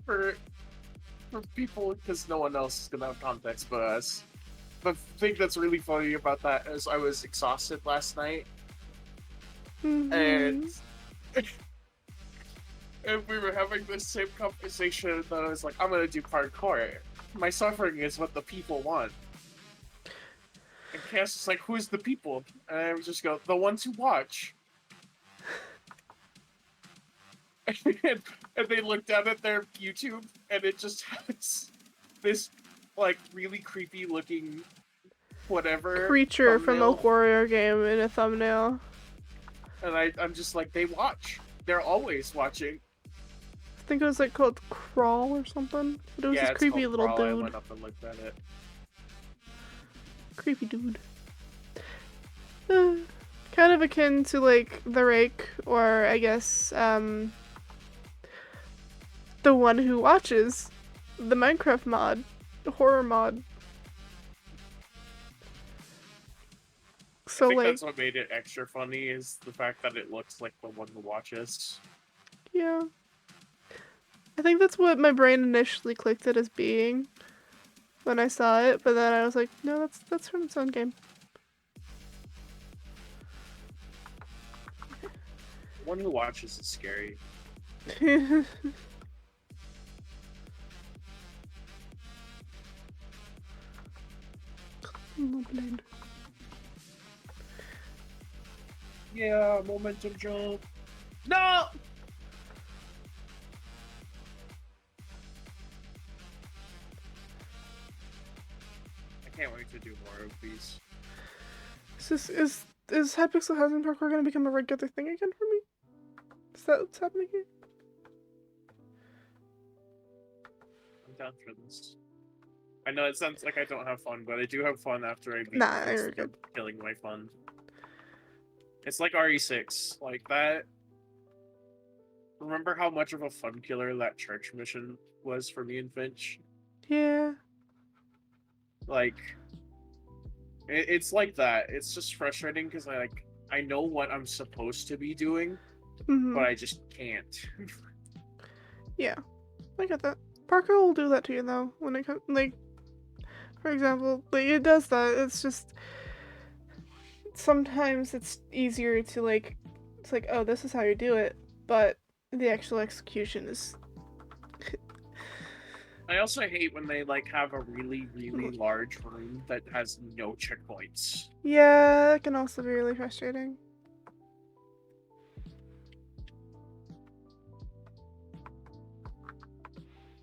For people, because no one else is gonna have context but us. The thing that's really funny about that is I was exhausted last night, and we were having this same conversation that I was like, I'm gonna do parkour. My suffering is what the people want. And Cass is like, who's the people? And I would just go, the ones who watch. And they look down at their YouTube, and it just has this, like, really creepy looking whatever creature thumbnail. from a warrior game in a thumbnail. And I'm just like, they watch. They're always watching. I think it was like called Crawl or something. But it was this creepy little Crawl. dude. I went up and looked at it. Creepy dude. Kind of akin to like the Rake, or I guess the one who watches the Minecraft mod, the horror mod. So I think like that's what made it extra funny, is the fact that it looks like the one who watches. Yeah. I think that's what my brain initially clicked it as being when I saw it, but then I was like, no, that's from its own game. The one who watches is scary. Yeah, momentum jump. No! I can't wait to do more of these. Is Hypixel housing parkour gonna become a regular thing again for me? Is that what's happening here? I'm down for this. I know it sounds like I don't have fun, but I do have fun after I beat Nah, the first you're thing good. of killing my fun. It's like RE6, like that. Remember how much of a fun killer that church mission was for me and Finch? Yeah. Like, it's like that. It's just frustrating because I know what I'm supposed to be doing, but I just can't. Yeah, I get that. Parkour will do that to you though when it comes, like, for example, like it does that. It's just sometimes it's easier to like, it's like, oh, this is how you do it, but the actual execution is. I also hate when they like have a really, really large room that has no checkpoints. Yeah, that can also be really frustrating.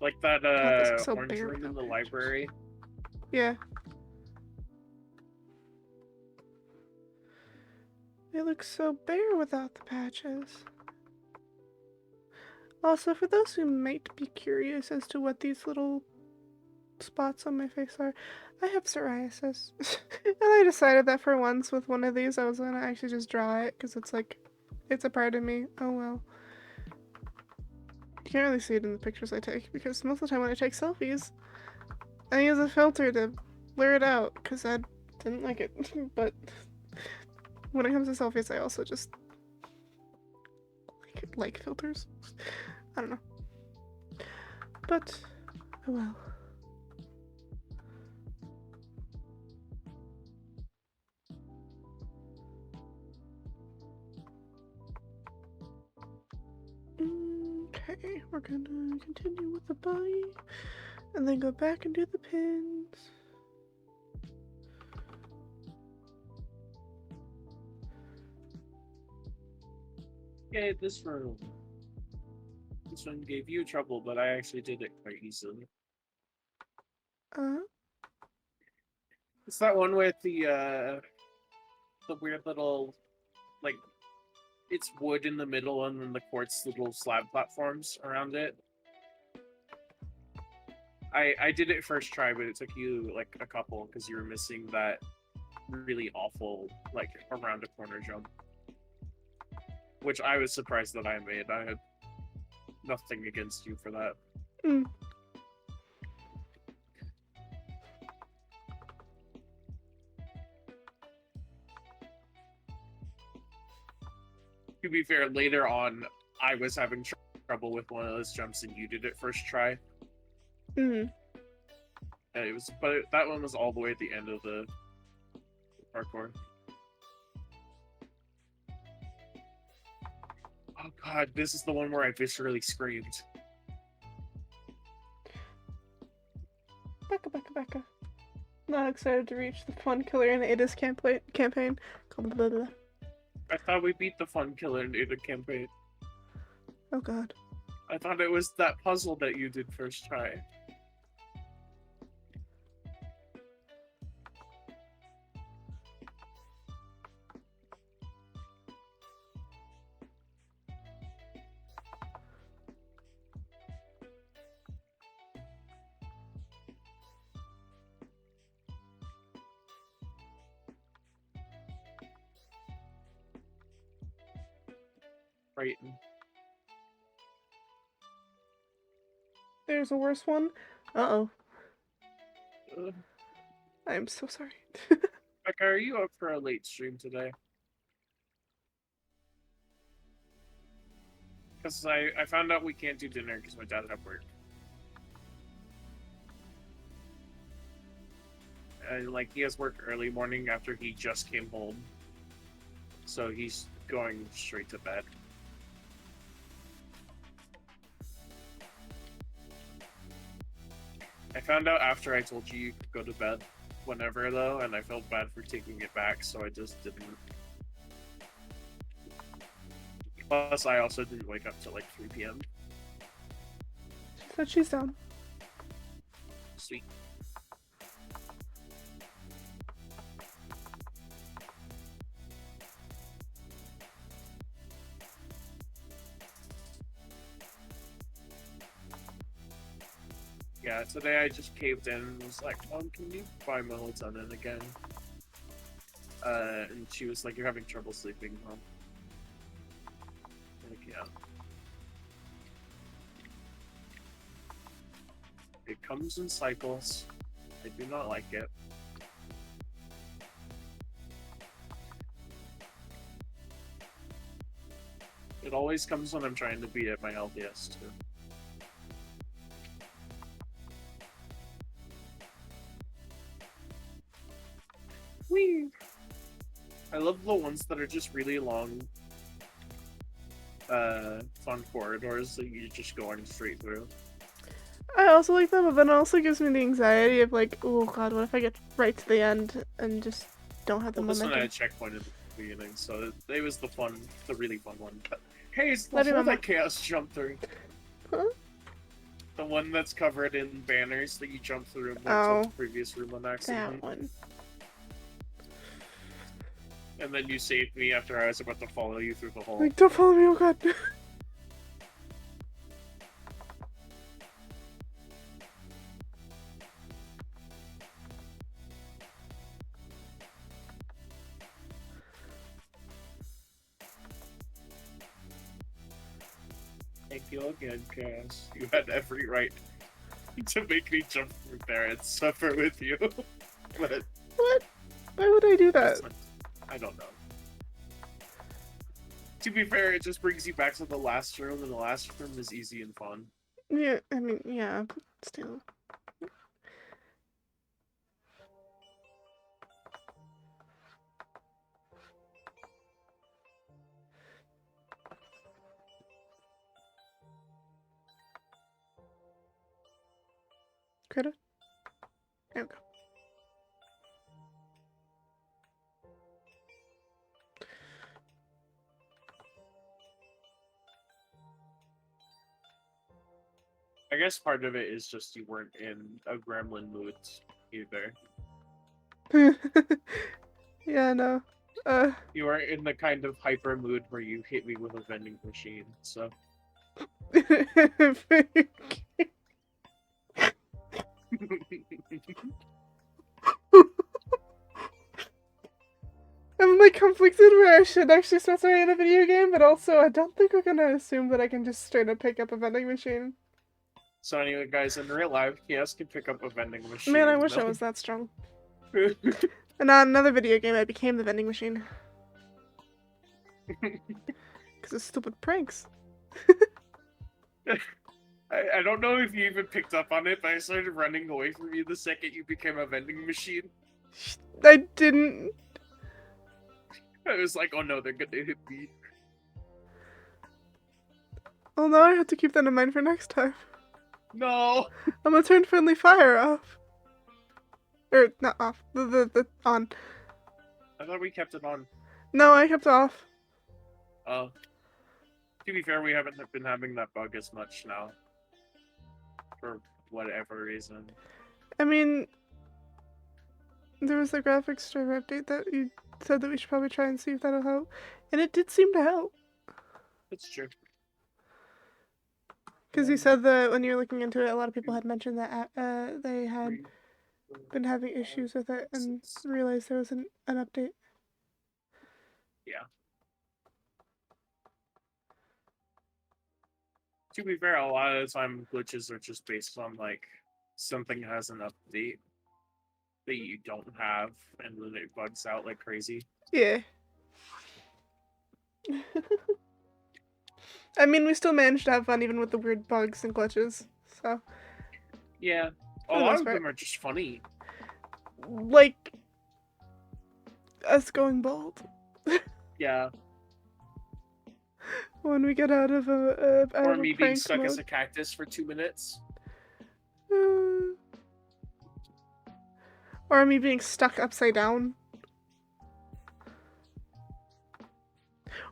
Like that God, this looks so orange bare room in without the patches. library. Yeah. It looks so bare without the patches. Also, for those who might be curious as to what these little spots on my face are, I have psoriasis. And I decided that for once with one of these I was gonna actually just draw it because it's like, it's a part of me. Oh well. You can't really see it in the pictures I take because most of the time when I take selfies, I use a filter to blur it out because I didn't like it. But when it comes to selfies, I also just like filters. I don't know. But, oh well. Okay, we're gonna continue with the body and then go back and do the pins. Okay, this one gave you trouble, but I actually did it quite easily. It's that one with the weird little, like, it's wood in the middle and then the quartz little slab platforms around it. I did it first try, but it took you like a couple because you were missing that really awful like around a corner jump, which I was surprised that I made. I had nothing against you for that. To be fair, later on, I was having trouble with one of those jumps, and you did it first try. And it was, but that one was all the way at the end of the parkour. Oh god, this is the one where I viscerally screamed. Becca. Not excited to reach the fun killer in Ada's campaign. I thought we beat the fun killer in Ada campaign. Oh god. I thought it was that puzzle that you did first try. Right. There's a worse one. Uh-oh. I am so sorry. Becca, are you up for a late stream today? Because I found out we can't do dinner because my dad had work. Like, he has work early morning after he just came home. So he's going straight to bed. I found out after I told you could go to bed whenever, though, and I felt bad for taking it back, so I just didn't. Plus, I also didn't wake up till like 3 p.m. She said she's down. Sweet. Yeah, today I just caved in and was like, Mom, can you buy melatonin again? And she was like, you're having trouble sleeping, Mom. Like, yeah. It comes in cycles. I do not like it. It always comes when I'm trying to be at my healthiest, too. Whee! I love the ones that are just really long, fun corridors that you're just going straight through. I also like them, but then it also gives me the anxiety of like, oh god, what if I get right to the end and just don't have the Well, this one momentum? had a checkpoint at the beginning, so it was the really fun one. But, hey, it's the Love you, one Mama. that Chaos jumped through. Huh? The one that's covered in banners that you jump through and went to the previous room on accident. That one. And then you saved me after I was about to follow you through the hole. Like, don't follow me, oh god. Thank you again, Cass. You had every right to make me jump through there and suffer with you. But What? Why would I do that? I don't know. To be fair, it just brings you back to the last room, and the last room is easy and fun. Yeah, I mean, yeah, but still. Critter? There we go. I guess part of it is just you weren't in a gremlin mood either. Yeah, no. You were in the kind of hyper mood where you hit me with a vending machine, so. I'm like conflicted where I should actually specify in a video game, but also I don't think we're gonna assume that I can just straight up pick up a vending machine. So anyway, guys, in real life, Kias can pick up a vending machine. Man, I wish I was that strong. And on another video game, I became the vending machine. Because of stupid pranks. I don't know if you even picked up on it, but I started running away from you the second you became a vending machine. I didn't. I was like, oh no, they're gonna hit me. Oh no, I have to keep that in mind for next time. No! I'm gonna turn friendly fire off. Or, not off. The on. I thought we kept it on. No, I kept it off. Oh. To be fair, we haven't been having that bug as much now. For whatever reason. I mean, there was a graphics driver update that you said that we should probably try and see if that'll help. And it did seem to help. It's true. Because you said that when you were looking into it, a lot of people had mentioned that they had been having issues with it and realized there was an update. Yeah. To be fair, a lot of the time glitches are just based on like something has an update that you don't have and then it bugs out like crazy. Yeah. I mean, we still managed to have fun even with the weird bugs and glitches, so. Yeah. A lot of them are just funny. Like, us going bald. Yeah. When we get out of a or me being stuck mode. as a cactus for 2 minutes. Or me being stuck upside down.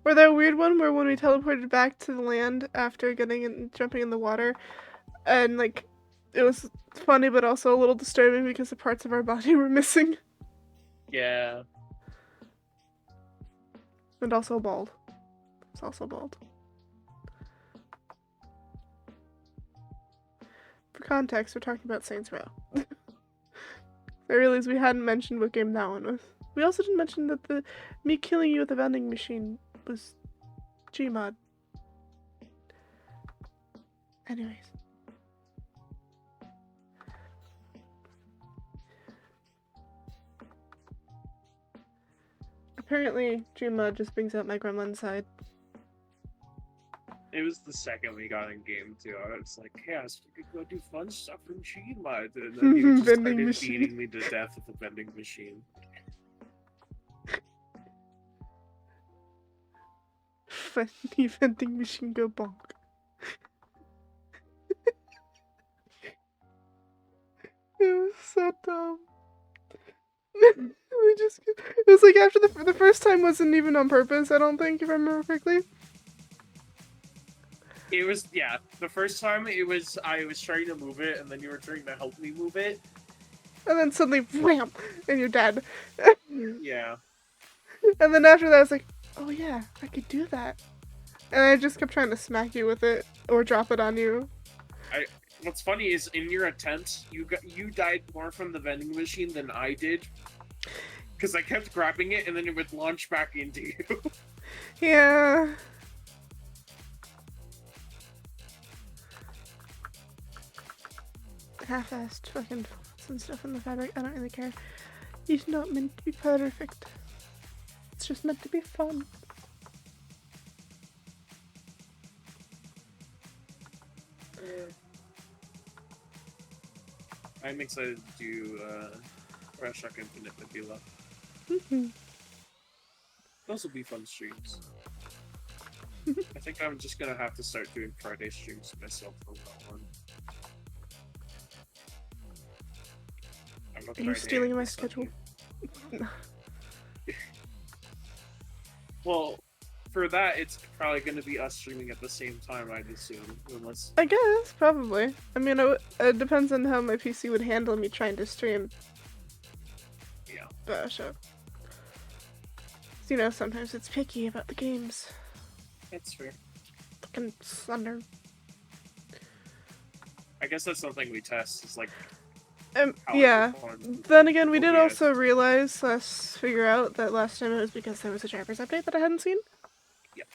Or that weird one where when we teleported back to the land after jumping in the water, and like, it was funny but also a little disturbing because the parts of our body were missing. Yeah. And also bald. It's also bald. For context, we're talking about Saints Row. I realized we hadn't mentioned what game that one was. We also didn't mention that me killing you with a vending machine was Gmod. Anyways. Apparently, Gmod just brings out my gremlin side. It was the second we got in game too. I was like, yes, we could go do fun stuff from Gmod. And then you just Vending started machine. beating me to death with a vending machine. Funny vending machine go bonk. It was so dumb. It was like after the first time wasn't even on purpose, I don't think, if I remember correctly. It was, yeah, the first time I was trying to move it and then you were trying to help me move it. And then suddenly, wham, and you're dead. Yeah. And then after that, I was like, oh yeah, I could do that. And I just kept trying to smack you with it or drop it on you. What's funny is in your attempt, you died more from the vending machine than I did. Because I kept grabbing it and then it would launch back into you. Yeah. Half-assed fucking and stuff in the fabric. I don't really care. It's not meant to be perfect. It's just meant to be fun. I'm excited to do Bioshock Infinite with Bila. Those will be fun streams. I think I'm just gonna have to start doing Friday streams myself for that one. Are you stealing my schedule? Well, for that, it's probably going to be us streaming at the same time, I'd assume, unless... I guess, probably. I mean, it depends on how my PC would handle me trying to stream. Yeah. Bioshock. You know, sometimes it's picky about the games. That's fair. Fucking Slender. I guess that's something we test, is like... Yeah. Then again, we did also figure out that last time it was because there was a drivers update that I hadn't seen. Yep.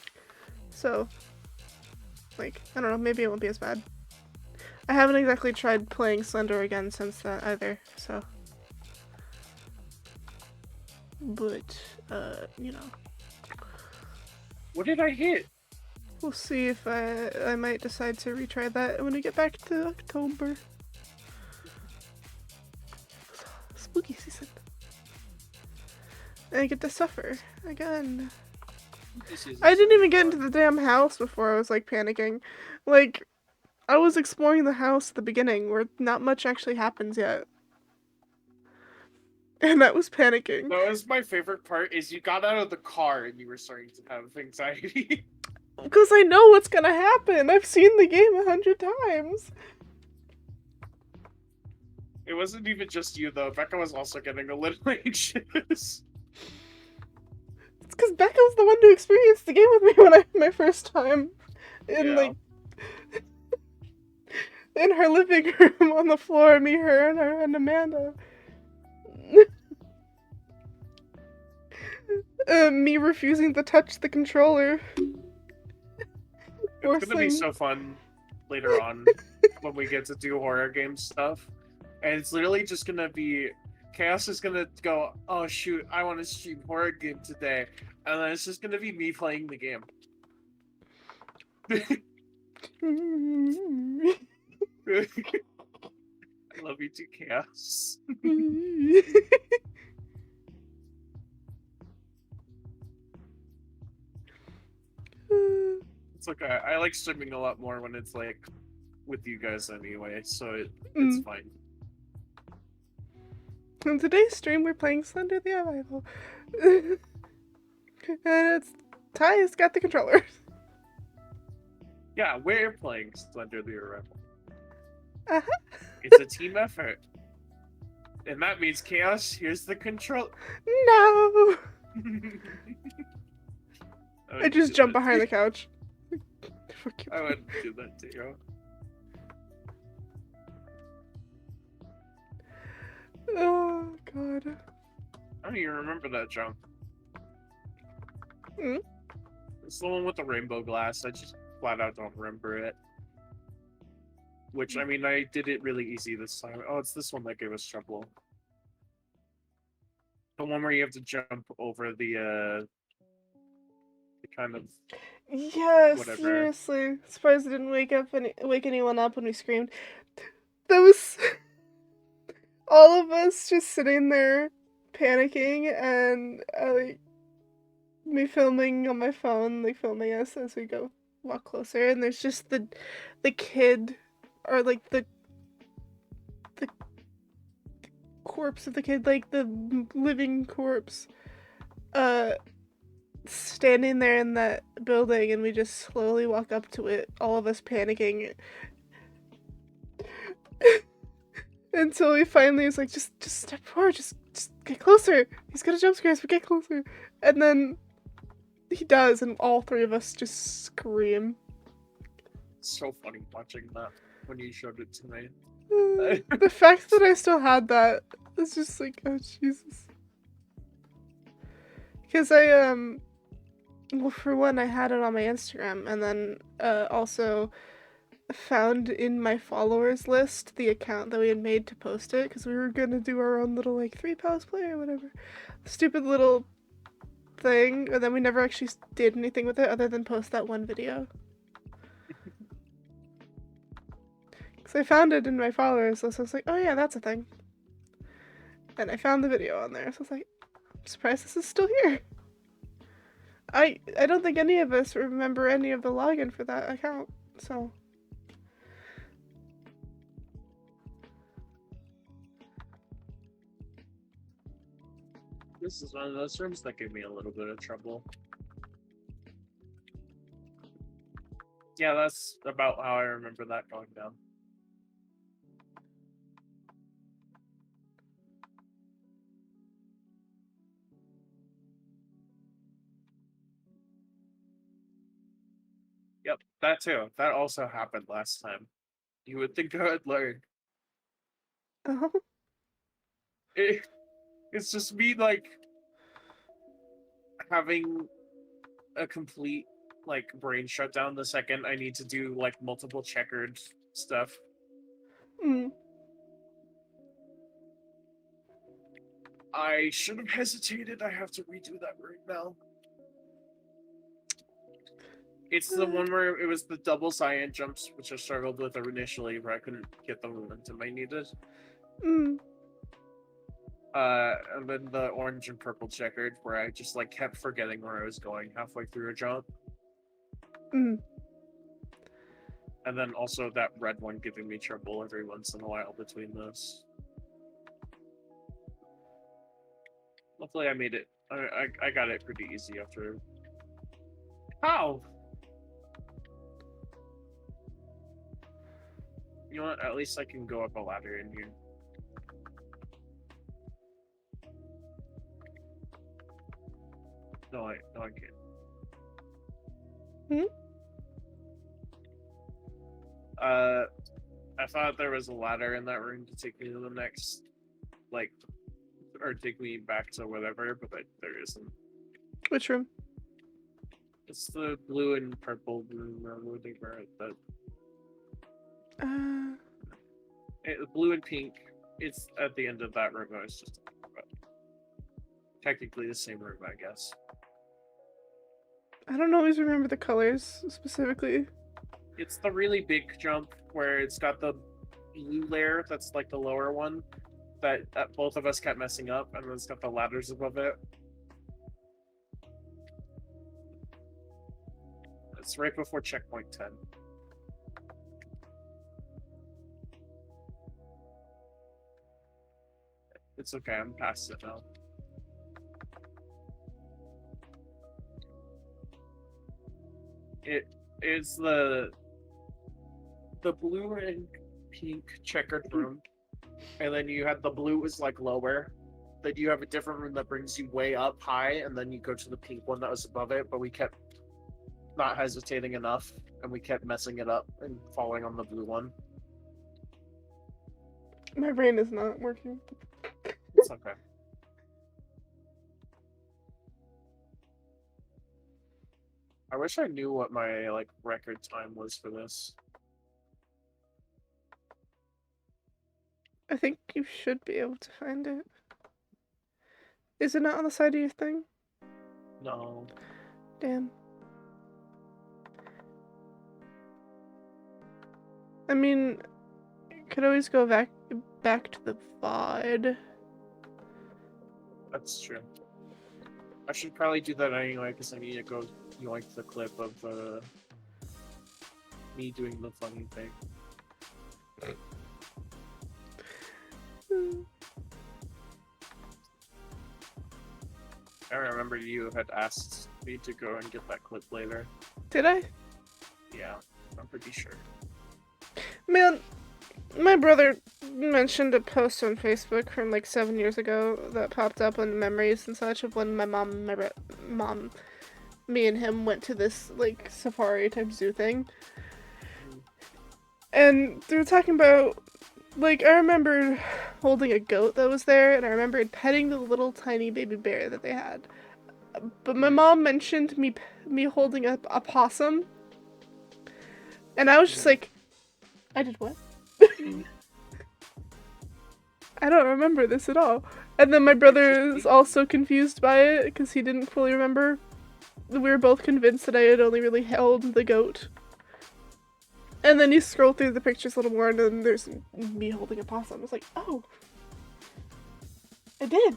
So, like, I don't know, maybe it won't be as bad. I haven't exactly tried playing Slender again since that either, so. But, you know. What did I hit? We'll see if I might decide to retry that when we get back to October. Spooky season. And I get to suffer again. I didn't even get into the damn house before I was like panicking. Like, I was exploring the house at the beginning where not much actually happens yet. And that was panicking. That was my favorite part, is you got out of the car and you were starting to have anxiety. Because I know what's gonna happen. I've seen the game 100 times. It wasn't even just you, though. Becca was also getting a little anxious. It's because Becca was the one who experienced the game with me my first time. Like, in her living room on the floor, me, her, and Amanda. Me refusing to touch the controller. It's gonna be so fun later on when we get to do horror game stuff. And it's literally just gonna be... Chaos is gonna go, oh shoot, I want to stream horror game today. And then it's just gonna be me playing the game. I love you too, Chaos. It's like I like streaming a lot more when it's like with you guys anyway, so it's fine. In today's stream, we're playing Slender the Arrival. And Ty's got the controller. Yeah, we're playing Slender the Arrival. Uh-huh. It's a team effort. And that means Chaos, here's the control. No! I just jump behind the couch. I wouldn't do that to you. Oh god. I don't even remember that jump. Mm? It's the one with the rainbow glass. I just flat out don't remember it. Which, I mean, I did it really easy this time. Oh, it's this one that gave us trouble. The one where you have to jump over the kind of Yeah, whatever. seriously. Surprised it didn't wake anyone up when we screamed. That was all of us just sitting there panicking, and like me filming on my phone, like filming us as we go walk closer, and there's just the kid, or like the corpse of the kid, like the living corpse, standing there in that building, and we just slowly walk up to it, all of us panicking. Until we finally was like, just step forward, just get closer. He's gonna jump scare us, but get closer. And then he does, and all three of us just scream. It's so funny watching that when you showed it to me. The fact that I still had that is just like, oh Jesus. Because well, for one, I had it on my Instagram, and then also found in my followers list the account that we had made to post it, because we were gonna do our own little like 3 pals play or whatever stupid little thing, and then we never actually did anything with it other than post that one video. Because I found it in my followers list, so I was like, oh yeah, that's a thing. And I found the video on there, so I was like, I'm surprised this is still here. I don't think any of us remember any of the login for that account, so. This is one of those rooms that gave me a little bit of trouble. Yeah, that's about how I remember that going down. Yep, that too. That also happened last time. You would think I would learn. Oh. It's just me, like, having a complete, like, brain shutdown the second I need to do, like, multiple checkered stuff. Mm. I should have hesitated. I have to redo that right now. It's the one where it was the double cyan jumps, which I struggled with initially, where I couldn't get the momentum I needed. Mm. And then the orange and purple checkered, where I just like kept forgetting where I was going halfway through a jump. Mm. And then also that red one giving me trouble every once in a while between those. Luckily I made it. I got it pretty easy after. How? You know what? At least I can go up a ladder in here. No, I can't. Hmm? I thought there was a ladder in that room to take me to the next, like, or take me back to whatever, but there isn't. Which room? It's the blue and purple room, or whatever. Blue and pink. It's at the end of that room I was just talking about. Technically the same room, I guess. I don't always remember the colors specifically. It's the really big jump where it's got the blue layer that's like the lower one that both of us kept messing up, and then it's got the ladders above it. It's right before checkpoint 10. It's okay, I'm past it now. It is the blue and pink checkered room, and then you have the blue is like lower. Then you have a different room that brings you way up high, and then you go to the pink one that was above it, but we kept not hesitating enough, and we kept messing it up and falling on the blue one. My brain is not working. It's okay. I wish I knew what my like record time was for this. I think you should be able to find it. Is it not on the side of your thing? No. Damn. I mean, could always go back to the VOD. That's true. I should probably do that anyway, because I need to go yoink the clip of me doing the funny thing. I remember you had asked me to go and get that clip later. Did I? Yeah, I'm pretty sure. Man, my brother mentioned a post on Facebook from like 7 years ago that popped up on memories and such of when my mom, me and him went to this like safari type zoo thing. And they were talking about, like, I remembered holding a goat that was there, and I remembered petting the little tiny baby bear that they had. But my mom mentioned me holding a possum, and I was just like, I did what? I don't remember this at all. And then my brother is also confused by it, because he didn't fully remember. We were both convinced that I had only really held the goat. And then you scroll through the pictures a little more, and then there's me holding a possum. I was like, oh. I did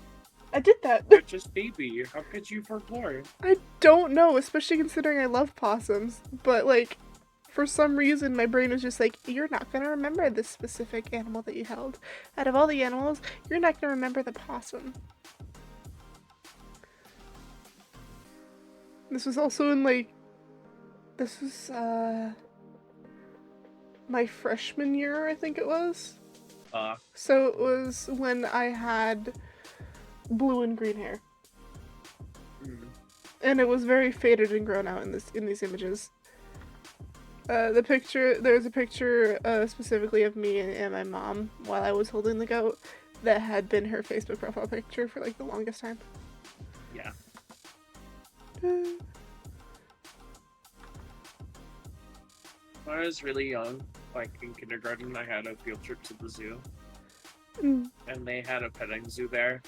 that. You're just baby. How could you forget? I don't know, especially considering I love possums. But, like, for some reason, my brain was just like, you're not gonna remember this specific animal that you held. Out of all the animals, you're not gonna remember the possum. This was also in, like, this was, my freshman year, I think it was. So it was when I had blue and green hair. And it was very faded and grown out in these images. There's a picture specifically of me and my mom while I was holding the goat that had been her Facebook profile picture for like the longest time. Yeah. When I was really young, like in kindergarten, I had a field trip to the zoo. And they had a petting zoo there.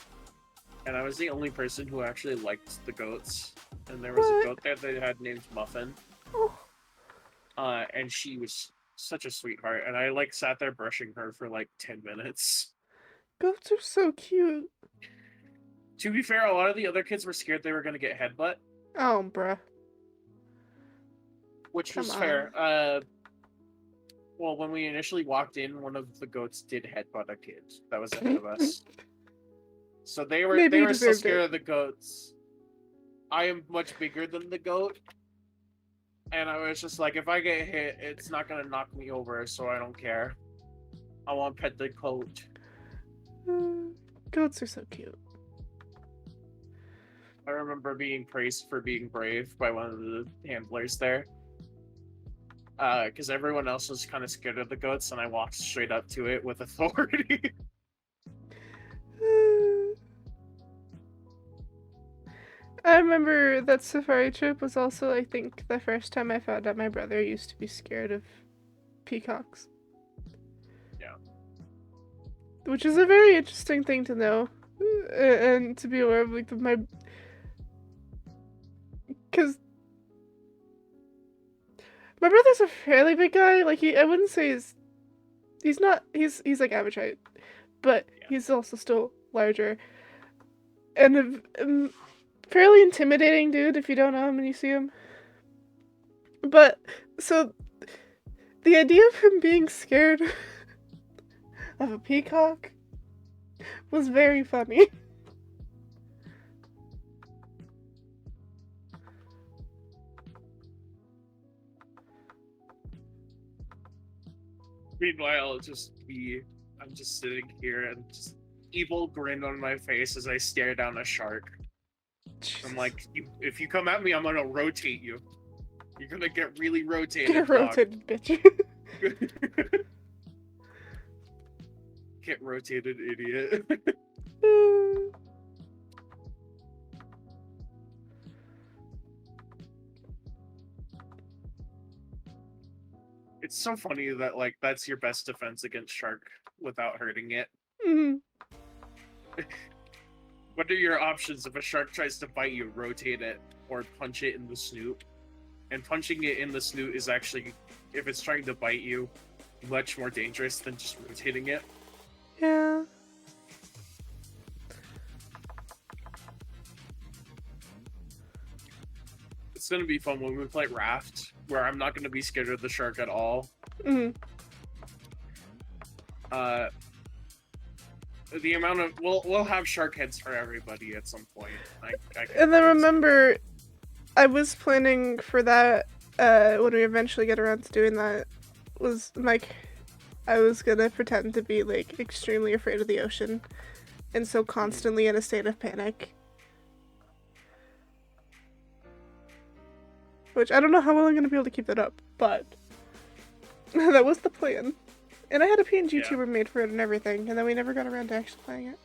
And I was the only person who actually liked the goats. And there was a goat there they had named Muffin. Oh. And she was such a sweetheart. And I like sat there brushing her for like 10 minutes. Goats are so cute. To be fair, a lot of the other kids were scared they were going to get headbutt. Oh, bruh. Which was Come fair. Well, when we initially walked in, one of the goats did headbutt a kid that was ahead of us. So they were so scared of the goats. I am much bigger than the goat. And I was just like, if I get hit, it's not gonna knock me over, so I don't care. I want to pet the goat. Goats are so cute. I remember being praised for being brave by one of the handlers there. Because everyone else was kind of scared of the goats, and I walked straight up to it with authority. I remember that safari trip was also, I think, the first time I found out my brother used to be scared of peacocks. Yeah. Which is a very interesting thing to know. And to be aware of, like, because my brother's a fairly big guy. Like, I wouldn't say he's like average height, but he's also still larger. And a fairly intimidating dude if you don't know him and you see him. But, so, the idea of him being scared of a peacock was very funny. Meanwhile, I'm just sitting here and just evil grin on my face as I stare down a shark. Jesus. I'm like, if you come at me, I'm gonna rotate you. You're gonna get really rotated. Get rotated, bitch. Get rotated, idiot. It's so funny that like that's your best defense against shark without hurting it. Mhm. What are your options if a shark tries to bite you? Rotate it or punch it in the snoot. And punching it in the snoot is actually, if it's trying to bite you, much more dangerous than just rotating it. Yeah. It's gonna be fun when we play Raft, where I'm not gonna be scared of the shark at all. Mhm. The amount of we'll have shark heads for everybody at some point. I And then remember, I was planning for that when we eventually get around to doing that. Was like, I was gonna pretend to be like extremely afraid of the ocean, and so constantly in a state of panic. Which I don't know how well I'm gonna be able to keep that up, but that was the plan. And I had a PNG tuber made for it and everything, and then we never got around to actually playing it.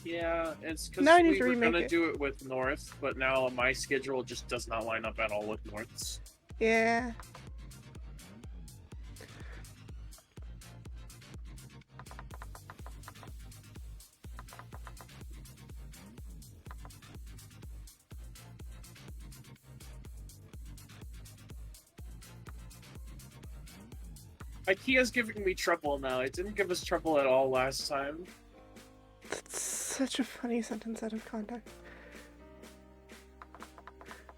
Yeah, it's because we were gonna do it with North, but now my schedule just does not line up at all with North's. Yeah. IKEA's giving me trouble now. It didn't give us trouble at all last time. That's such a funny sentence out of context.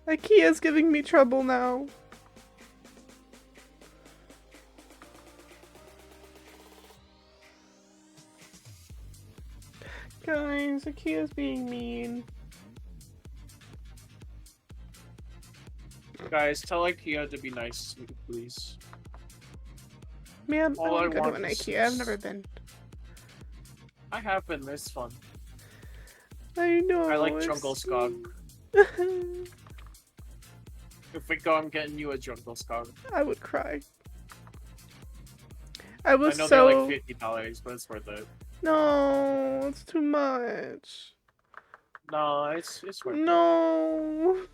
IKEA's giving me trouble now. Guys, IKEA's being mean. Guys, tell IKEA to be nice to me, please. Man, I want to go to an IKEA. I've never been. I have been. It's fun. I know. I like Jungle Skog. If we go, I'm getting you a Jungle Skog. I would cry. I know they're like $50, but it's worth it. No, it's too much. No, it's worth it. No.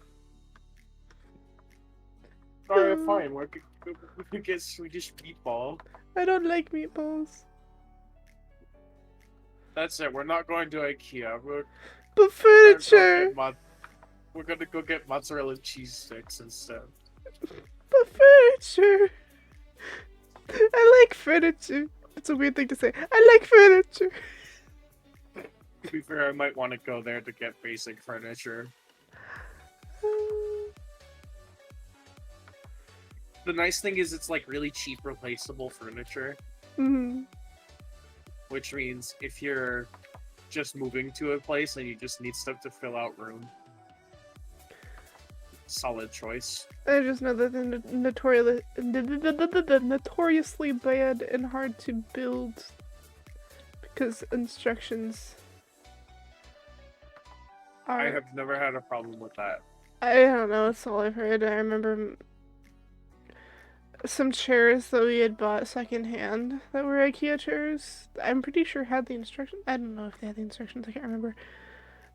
Alright, fine. We could get Swedish meatball. I don't like meatballs. That's it. We're not going to IKEA. But furniture. We're gonna go get mozzarella cheese sticks instead. But furniture. I like furniture. It's a weird thing to say. I like furniture. To be fair, I might want to go there to get basic furniture. The nice thing is it's like really cheap replaceable furniture. Mm-hmm. Which means if you're just moving to a place and you just need stuff to fill out room, solid choice. I just know that they're notoriously bad and hard to build because instructions are... I have never had a problem with that. I don't know, it's all I've heard. I remember some chairs that we had bought secondhand that were IKEA chairs. I'm pretty sure had the instructions. I don't know if they had the instructions, I can't remember.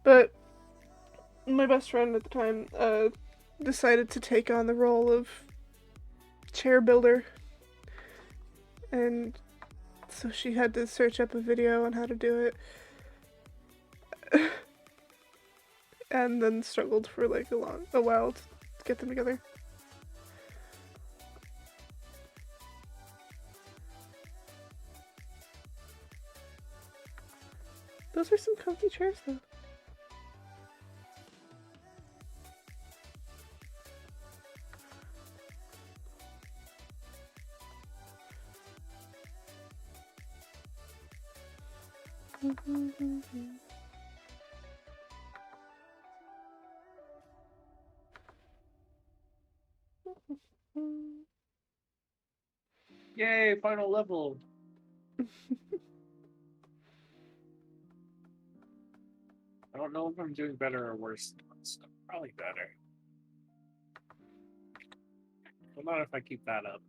But my best friend at the time decided to take on the role of chair builder. And so she had to search up a video on how to do it. And then struggled for like a while to get them together. Those are some comfy chairs though. Yay, final level! I don't know if I'm doing better or worse than once. Probably better. But not if I keep that up.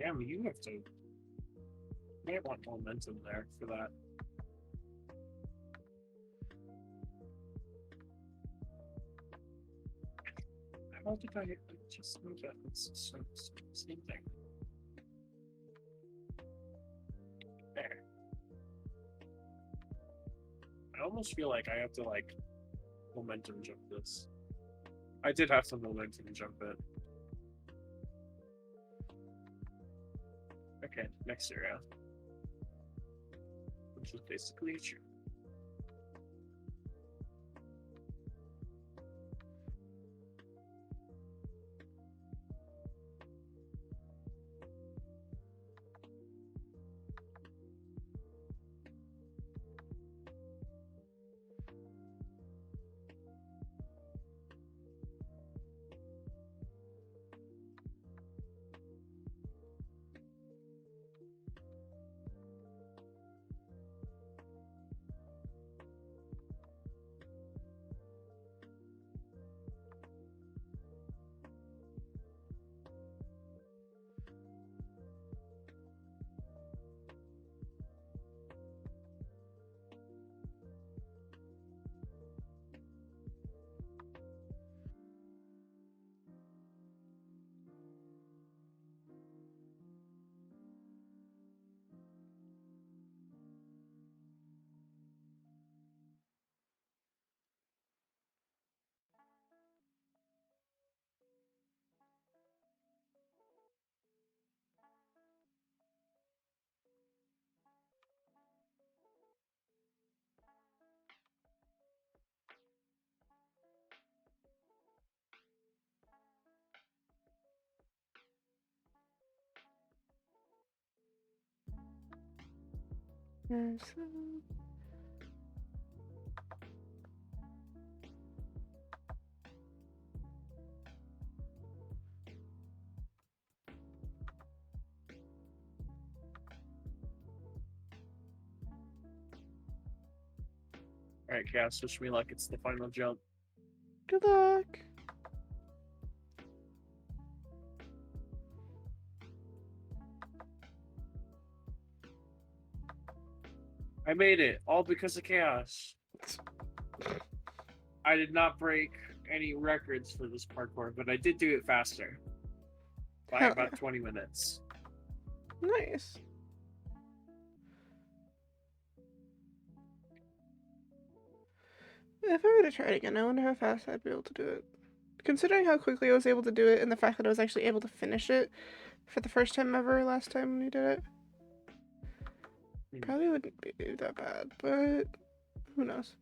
Damn, you have to. You might want momentum there for that. How did I just move that? It's so same thing. There. I almost feel like I have to like momentum jump this. I did have to momentum jump it. Okay, next area. Which is basically true. And so... Alright, Chaos, wish me luck. It's the final jump. Good luck. I made it, all because of Chaos. I did not break any records for this parkour, but I did do it faster. By Hell about yeah. 20 minutes. Nice. If I were to try it again, I wonder how fast I'd be able to do it. Considering how quickly I was able to do it and the fact that I was actually able to finish it for the first time ever last time we did it, probably wouldn't be that bad, but who knows.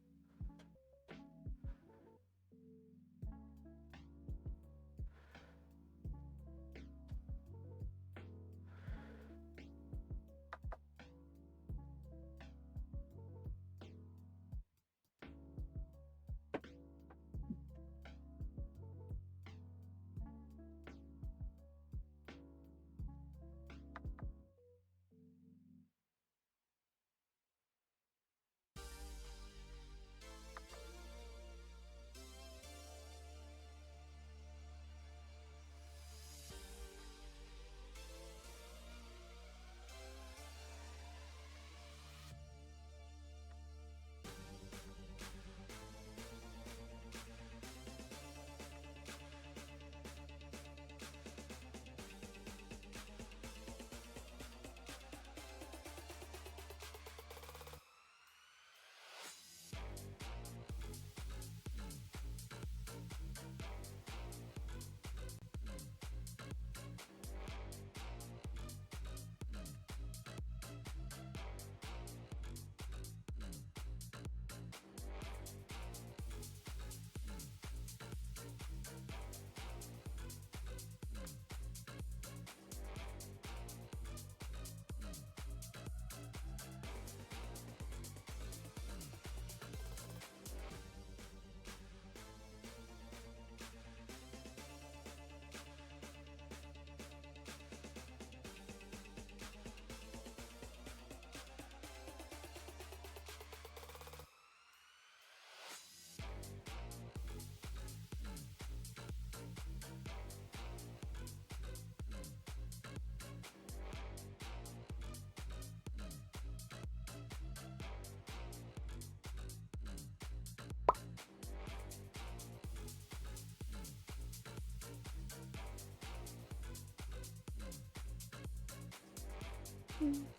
Mm.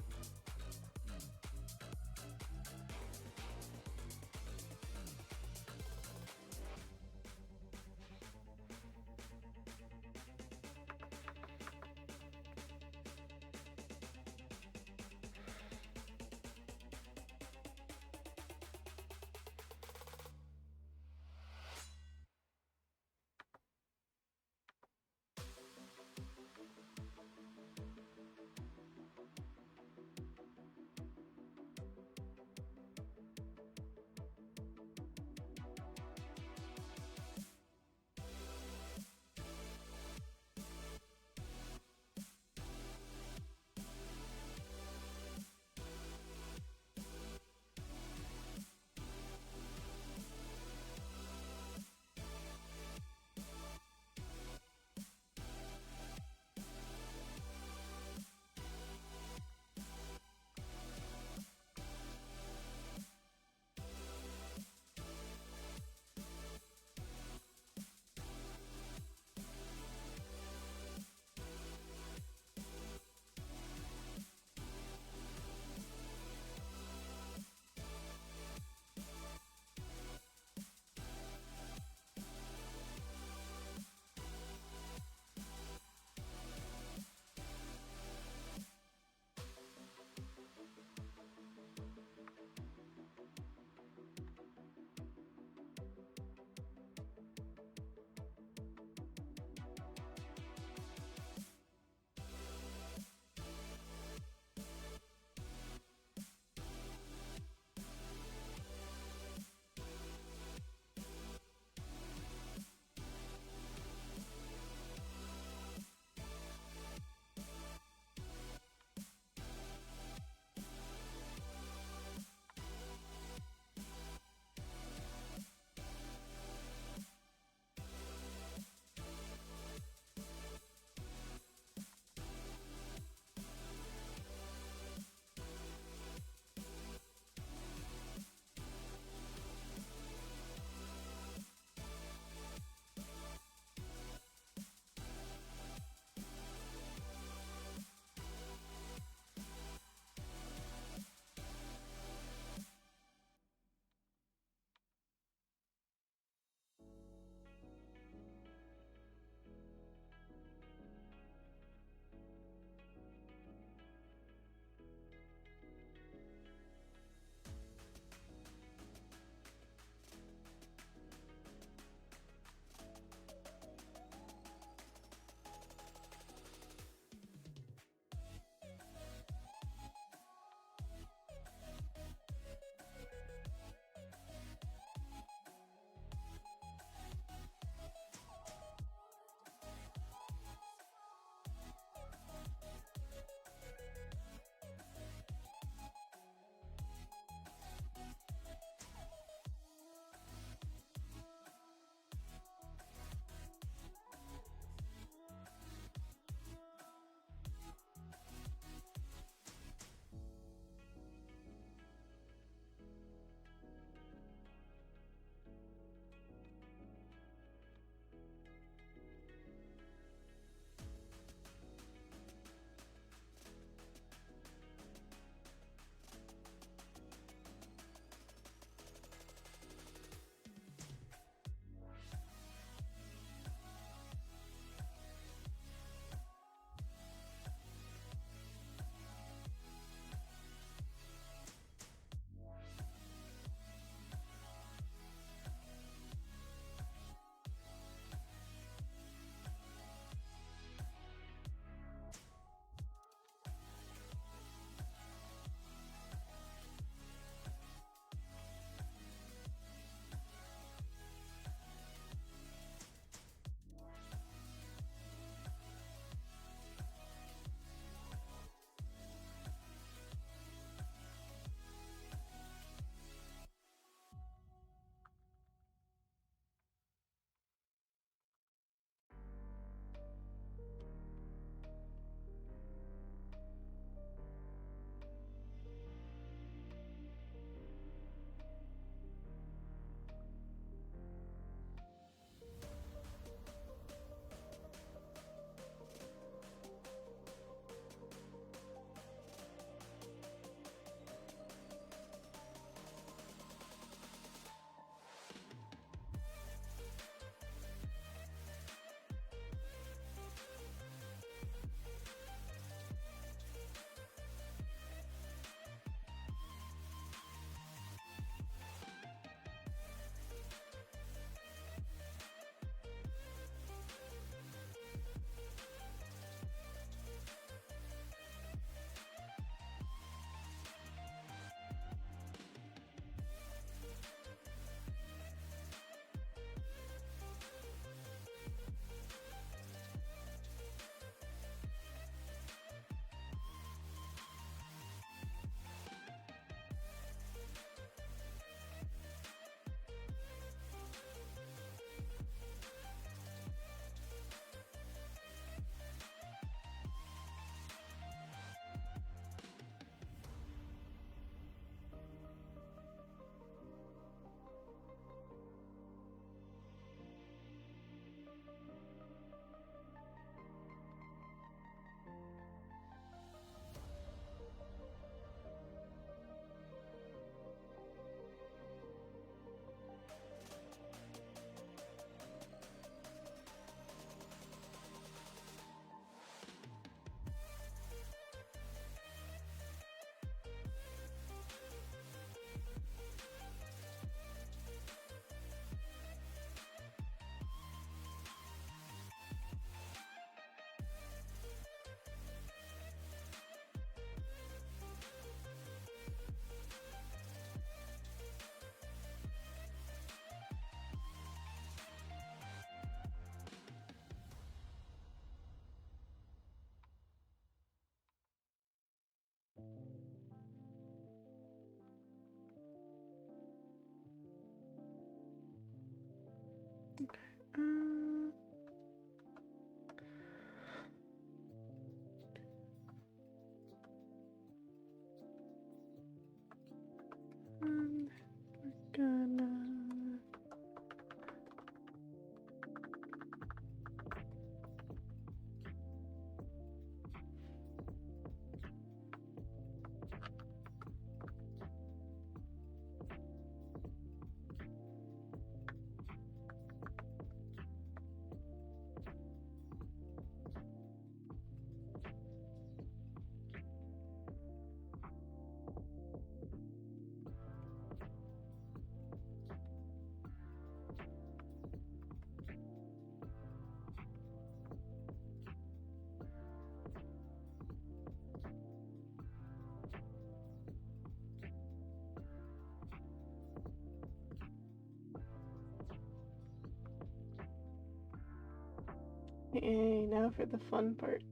Hey, now for the fun part.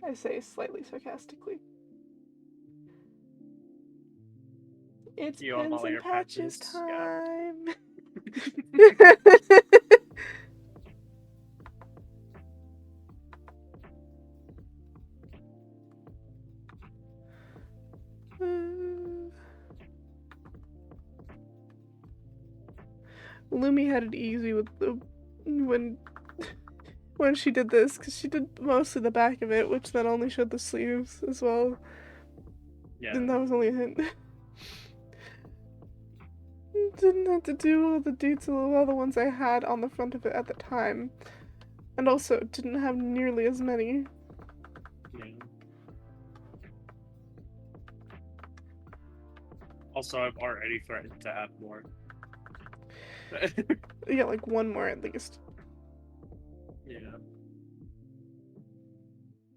I say slightly sarcastically. It's You on pens all and your patches patches? Yeah. time. Lumi had it easy with the when she did this, because she did mostly the back of it, which then only showed the sleeves as well. Yeah. And that was only a hint. Didn't have to do all the detail of all the ones I had on the front of it at the time. And also didn't have nearly as many. Yeah. Also, I've already threatened to add more. Yeah, like one more at least. Yeah.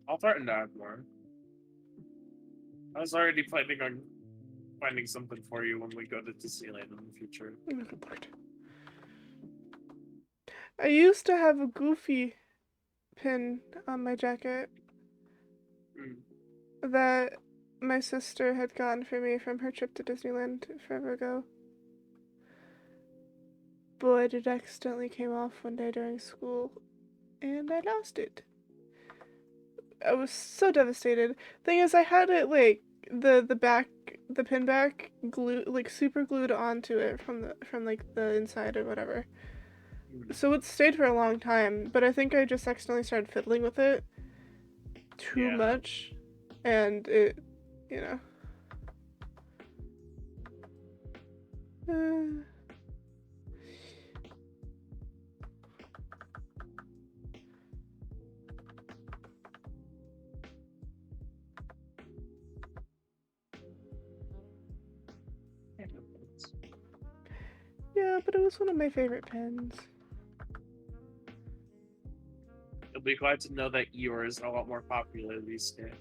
I'll threaten to add more. I was already planning on finding something for you when we go to Disneyland in the future. Oh, good lord. I used to have a Goofy pin on my jacket that my sister had gotten for me from her trip to Disneyland forever ago. But it accidentally came off one day during school, and I lost it. I was so devastated. Thing is, I had it like the pin back glued, like super glued onto it from like the inside or whatever. So it stayed for a long time, but I think I just accidentally started fiddling with it too much, and it, you know. Yeah, but it was one of my favorite pens. You'll be glad to know that yours are a lot more popular these days.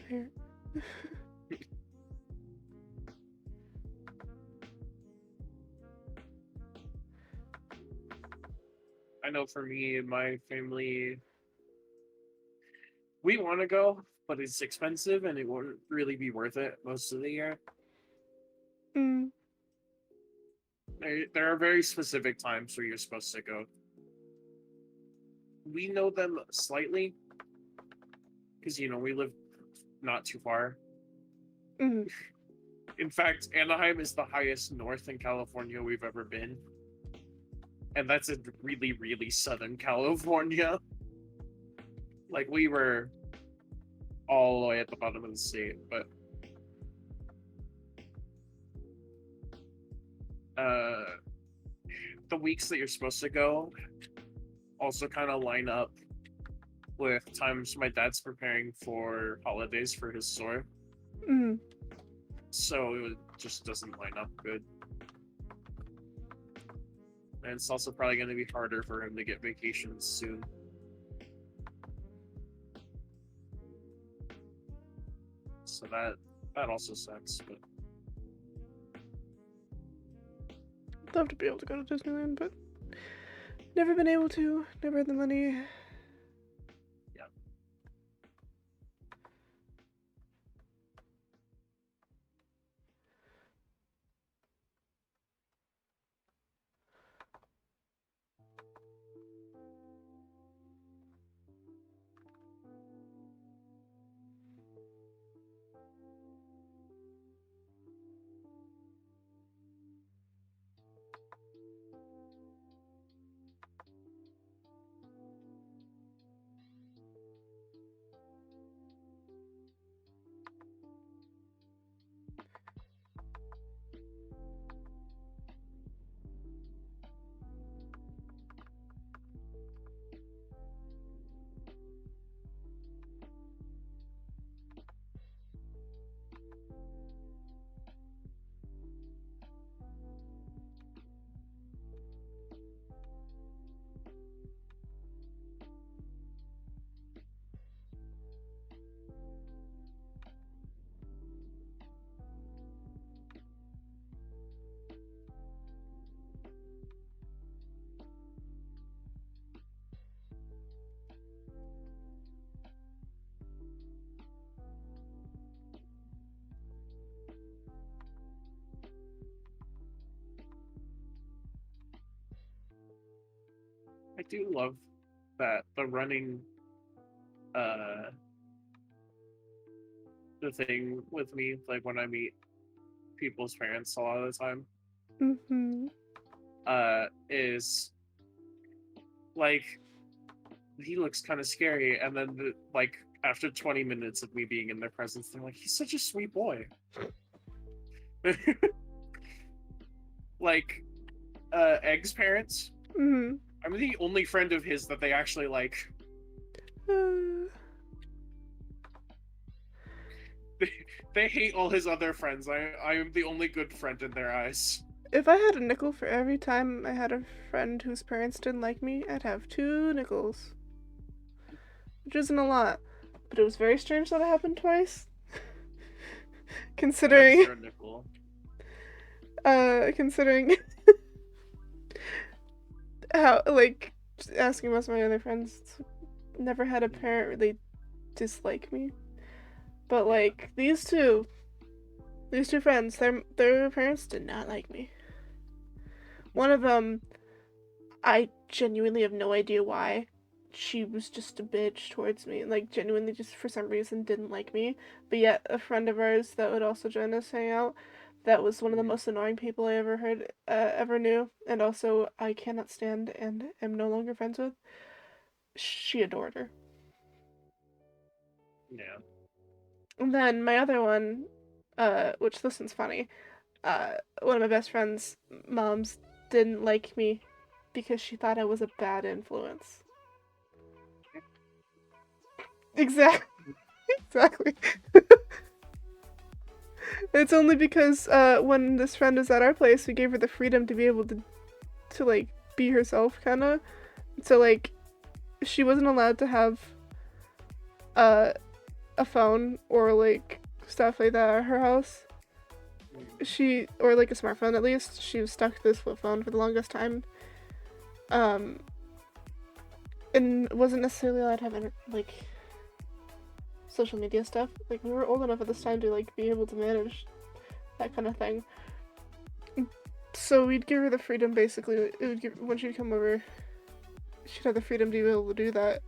Fair. I know for me and my family, we want to go, but it's expensive and it won't really be worth it most of the year. Mm. There are very specific times where you're supposed to go. We know them slightly because, you know, we live not too far. Mm. In fact, Anaheim is the highest north in California we've ever been. And that's in really, really southern California. Like, we were all the way at the bottom of the state, but the weeks that you're supposed to go also kind of line up with times my dad's preparing for holidays for his store. Mm. So it just doesn't line up good. And it's also probably going to be harder for him to get vacations soon. So that also sucks, but I'd love to be able to go to Disneyland, but never been able to. Never had the money. yeah. do love that the running the thing with me, like when I meet people's parents a lot of the time, Mm-hmm. is like he looks kind of scary, and then like after 20 minutes of me being in their presence, they're like, he's such a sweet boy. Like Egg's parents, Mm-hmm. I'm the only friend of his that they actually like. They hate all his other friends. I am the only good friend in their eyes. If I had a nickel for every time I had a friend whose parents didn't like me, I'd have 2 nickels. Which isn't a lot. But it was very strange that it happened twice. Considering nickel. Considering how, like, asking most of my other friends, never had a parent really dislike me. But like these two friends, their parents did not like me. One of them, I genuinely have no idea why. She was just a bitch towards me, like genuinely just for some reason didn't like me. But yet a friend of ours that would also join us hang out, that was one of the most annoying people I ever knew, and also I cannot stand and am no longer friends with. She adored her. Yeah. And then my other one, which this one's funny, one of my best friend's moms didn't like me because she thought I was a bad influence. Exactly. Exactly. It's only because when this friend was at our place, we gave her the freedom to be able to like be herself, kind of. So like, she wasn't allowed to have a phone or like stuff like that at her house. Or like a smartphone at least. She was stuck to this flip phone for the longest time. And wasn't necessarily allowed to have like social media stuff. Like, we were old enough at this time to like be able to manage that kind of thing. So we'd give her the freedom, basically. When she'd come over, she'd have the freedom to be able to do that.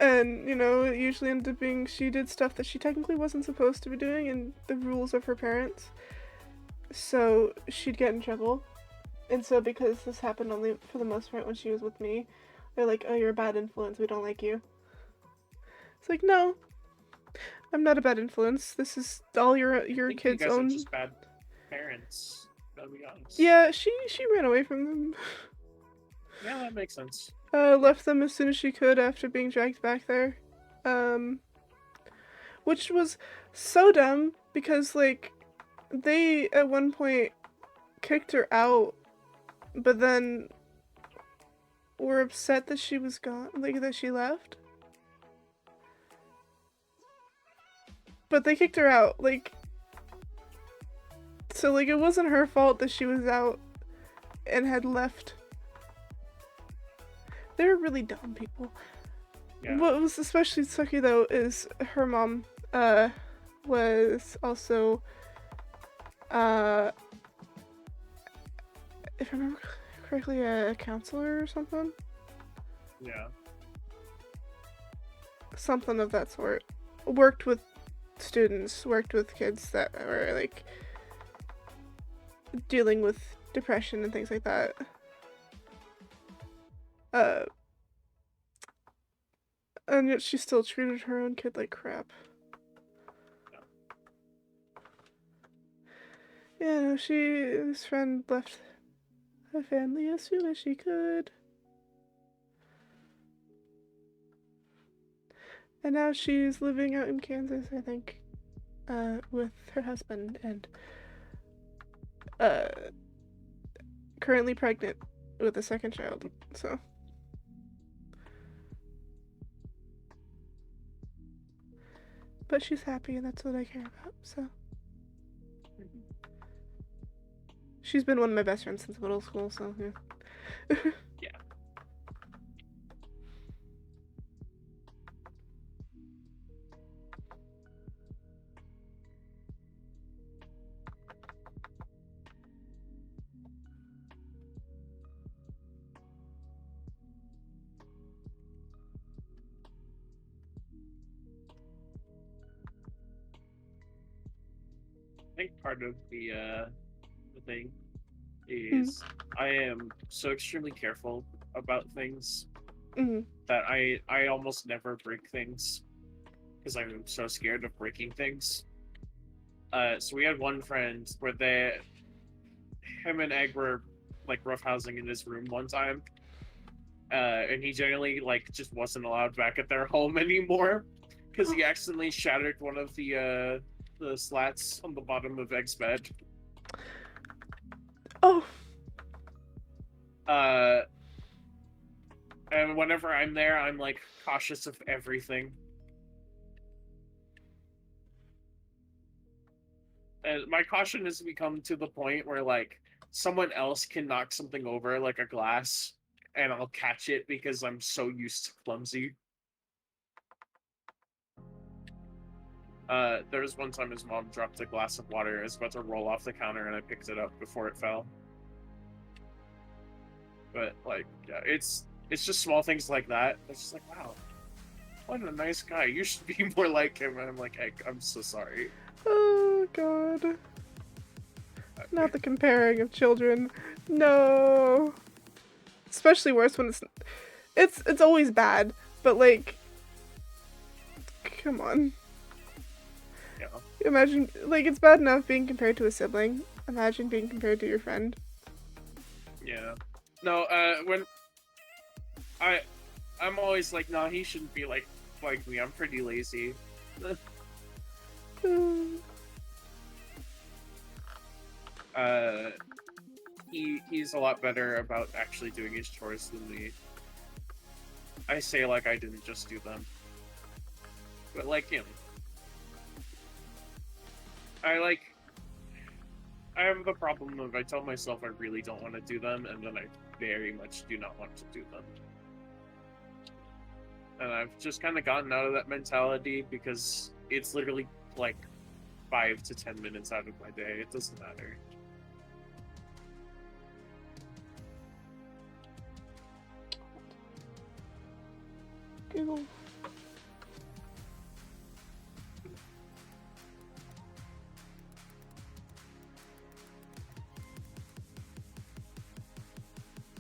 And, you know, it usually ended up being she did stuff that she technically wasn't supposed to be doing in the rules of her parents. So she'd get in trouble. And so because this happened only for the most part when she was with me, they're like, oh, you're a bad influence, we don't like you. It's like, no, I'm not a bad influence. This is all your kids' you guys own. Are just bad parents. Gotta be honest. Yeah, she ran away from them. Yeah, that makes sense. Left them as soon as she could after being dragged back there. Which was so dumb because like they at one point kicked her out, but then were upset that she was gone, like that she left. But they kicked her out, like, so like it wasn't her fault that she was out and had left. They were really dumb people. Yeah. What was especially sucky though is her mom was also if I remember correctly, a counselor or something. Yeah. Something of that sort. Worked with students, worked with kids that were like dealing with depression and things like that. And yet she still treated her own kid like crap. Yeah, no, this friend left her family as soon as she could. And now she's living out in Kansas, I think, with her husband and currently pregnant with a second child, so. But she's happy and that's what I care about, so. She's been one of my best friends since middle school, so yeah. Yeah. think part of the thing Mm. is I am so extremely careful about things Mm. that I almost never break things because I'm so scared of breaking things. So we had one friend where him and Egg were like roughhousing in his room one time, and he generally like just wasn't allowed back at their home anymore because he accidentally shattered one of the slats on the bottom of Egg's bed. Oh. And whenever I'm there, I'm like cautious of everything. And my caution has become to the point where like someone else can knock something over, like a glass, and I'll catch it because I'm so used to clumsy. There was one time his mom dropped a glass of water. It was about to roll off the counter, and I picked it up before it fell. But like, yeah, it's just small things like that. It's just like, wow, what a nice guy. You should be more like him. And I'm like, hey, I'm so sorry. Oh god. Not the comparing of children. No. Especially worse when it's always bad, but like, come on. Yeah. Imagine, like, it's bad enough being compared to a sibling. Imagine being compared to your friend. Yeah. No, when I'm always like, nah, he shouldn't be like me. I'm pretty lazy. He's a lot better about actually doing his chores than me. I say like I didn't just do them, but like him, I have the problem of I tell myself I really don't want to do them, and then I very much do not want to do them. And I've just kind of gotten out of that mentality because it's literally like 5 to 10 minutes out of my day. It doesn't matter. Google.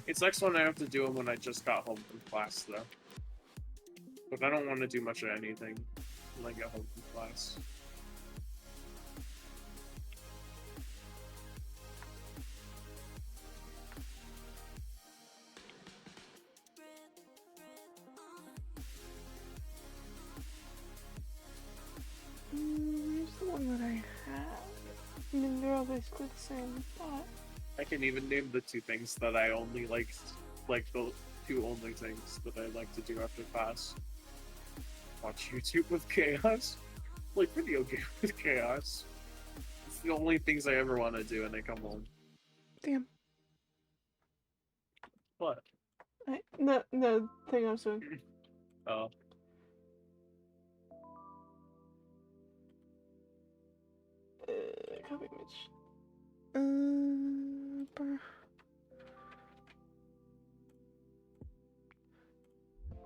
It sucks when I have to do them when I just got home from class, though. But I don't want to do much of anything when I get home from class. Here's the one that I have. I mean, they're all basically the same, but... I can even name the 2 things that I only like the 2 only things that I like to do after class. Watch YouTube with chaos. Play video game with chaos. It's the only things I ever want to do when I come home. Damn. What? No thing I was doing. Oh. Copy image.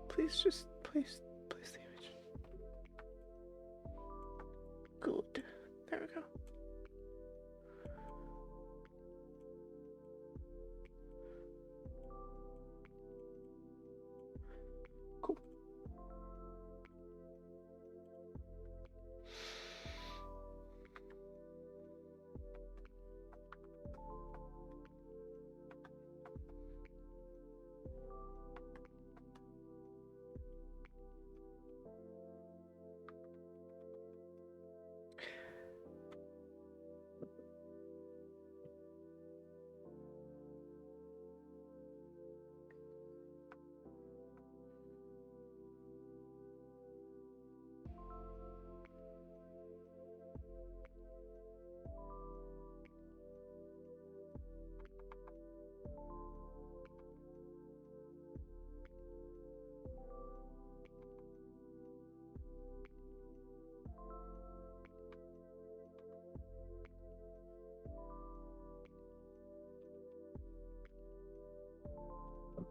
Please just place the image. Good. There we go. Cool.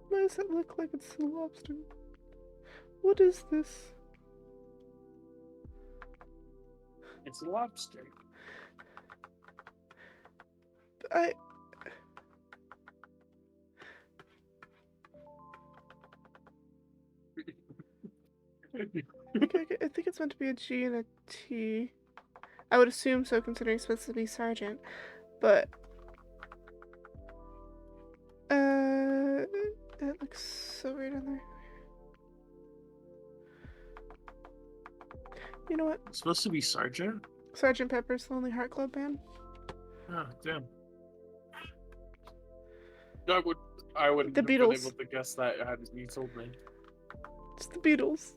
Why does it look like it's a lobster? What is this? It's a lobster. I think it's meant to be a G and a T. I would assume so, considering it's supposed to be sergeant. But it looks so weird on there. You know what? It's supposed to be sergeant. Sergeant Pepper's Lonely Heart Club Band. Oh damn. I wouldn't The have been Beatles. able to guess that had you told me. It's the Beatles.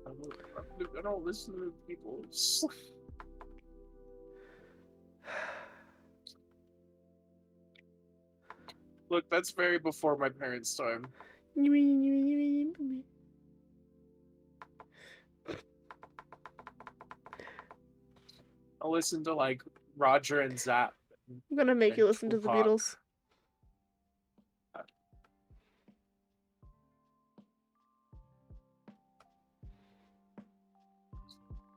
I don't listen to the Beatles. Look, that's very before my parents' time. I listen to like Roger and Zapp. I'm gonna make you listen to the Tupac. Beatles.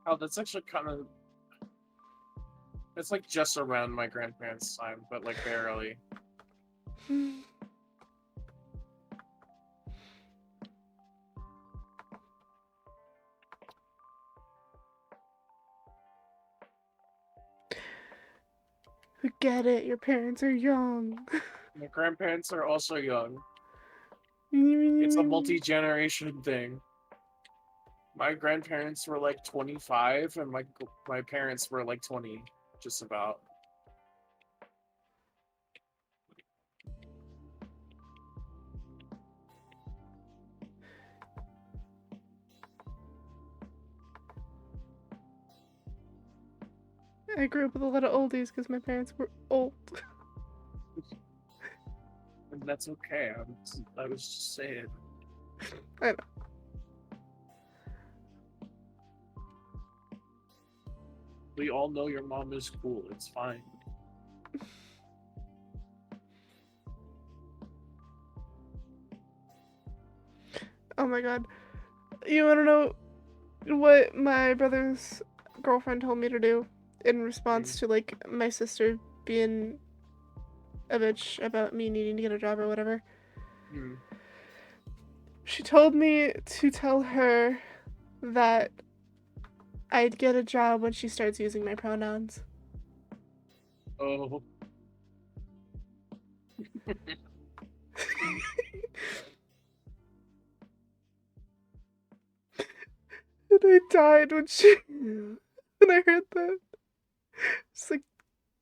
Oh, that's actually kind of. It's like just around my grandparents' time, but like barely. Forget it, your parents are young. My grandparents are also young. It's a Mm. multi-generation thing. My grandparents were like 25, and my parents were like 20, just about. I grew up with a lot of oldies because my parents were old. And that's okay. I was just saying. I know. We all know your mom is cool. It's fine. Oh my god. You wanna know what my brother's girlfriend told me to do in response to like my sister being a bitch about me needing to get a job or whatever? She told me to tell her that I'd get a job when she starts using my pronouns. Oh. And I died when I heard that. It's like,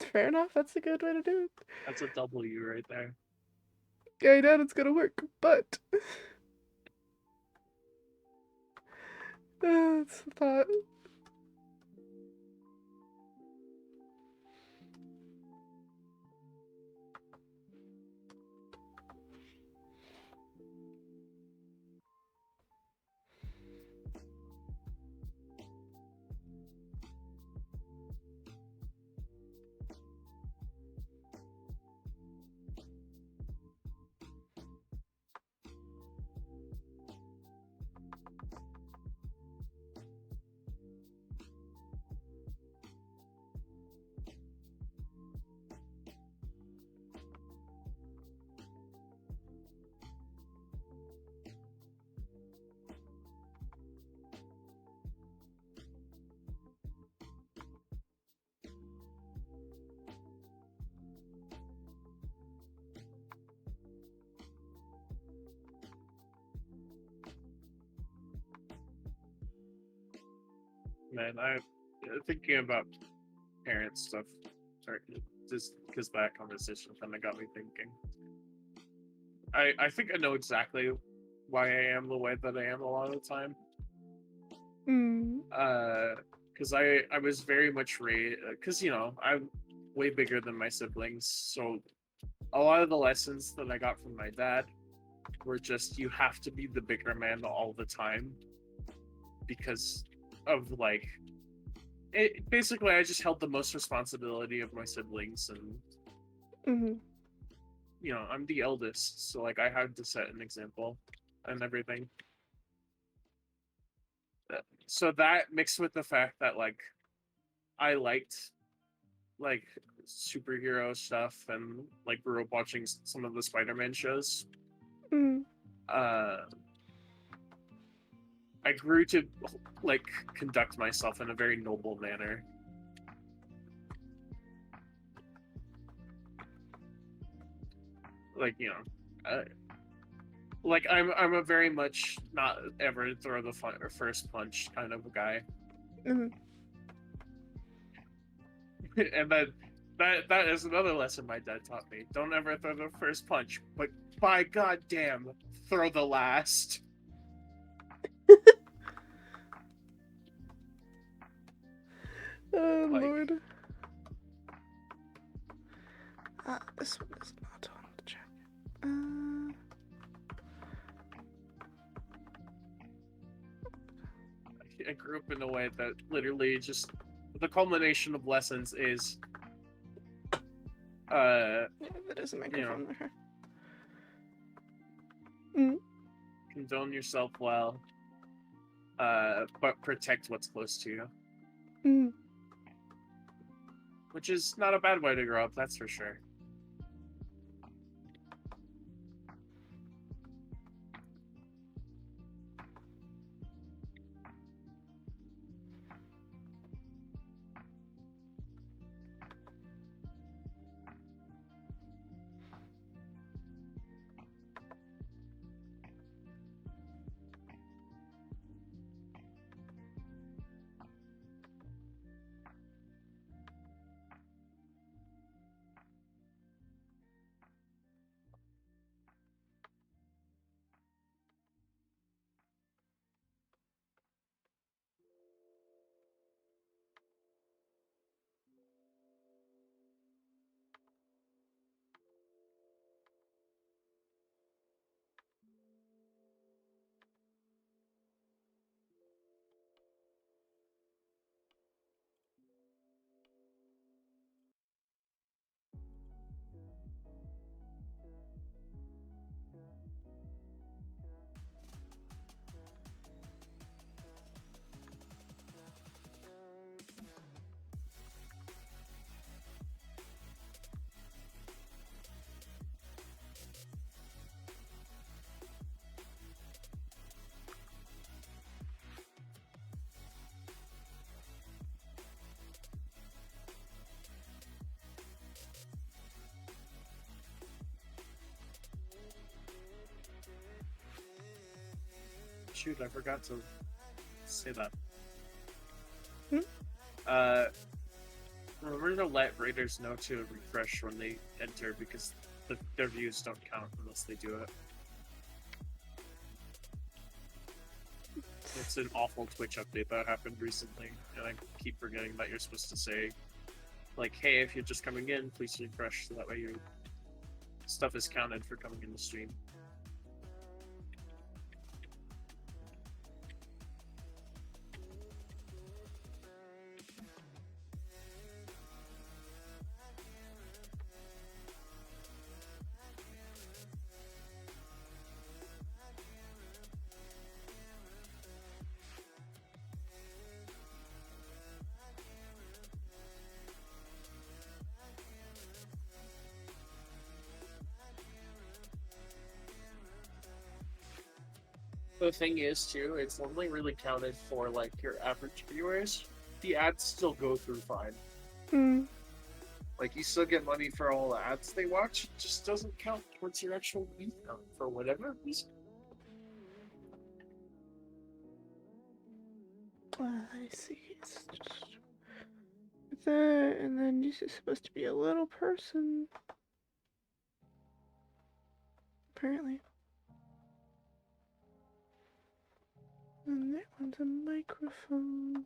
fair enough, that's a good way to do it. That's a W right there. I doubt it's gonna work, but it's a thought. Man, I thinking about parent stuff. Sorry, just because that conversation kind of got me thinking. I think I know exactly why I am the way that I am a lot of the time. Because I was very much raised, because you know I'm way bigger than my siblings, so a lot of the lessons that I got from my dad were just you have to be the bigger man all the time because of like it. Basically, I just held the most responsibility of my siblings, and you know I'm the eldest, so like I had to set an example and everything. So that mixed with the fact that like I liked like superhero stuff and like grew up watching some of the Spider-Man shows, Mm. I grew to like conduct myself in a very noble manner. Like, you know, like I'm a very much not ever throw the first punch kind of a guy. Mm. And then that is another lesson my dad taught me. Don't ever throw the first punch, but by goddamn, throw the last. Oh Like, Lord. This one is not on the jacket. I grew up in a way that literally just the culmination of lessons is yeah, that is a microphone there. Mm. Condone yourself well, but protect what's close to you. Mm. Which is not a bad way to grow up, that's for sure. Shoot, I forgot to say that. Remember to let raiders know to refresh when they enter because their views don't count unless they do it. It's an awful Twitch update that happened recently, and I keep forgetting that you're supposed to say, like, hey, if you're just coming in, please refresh so that way your stuff is counted for coming in the stream. The thing is, too, it's only really counted for, like, your average viewers. The ads still go through fine. Mm. Like, you still get money for all the ads they watch, it just doesn't count towards your actual view count for whatever reason. I see. It's just there, and then this is supposed to be a little person. Apparently. And that one's a microphone.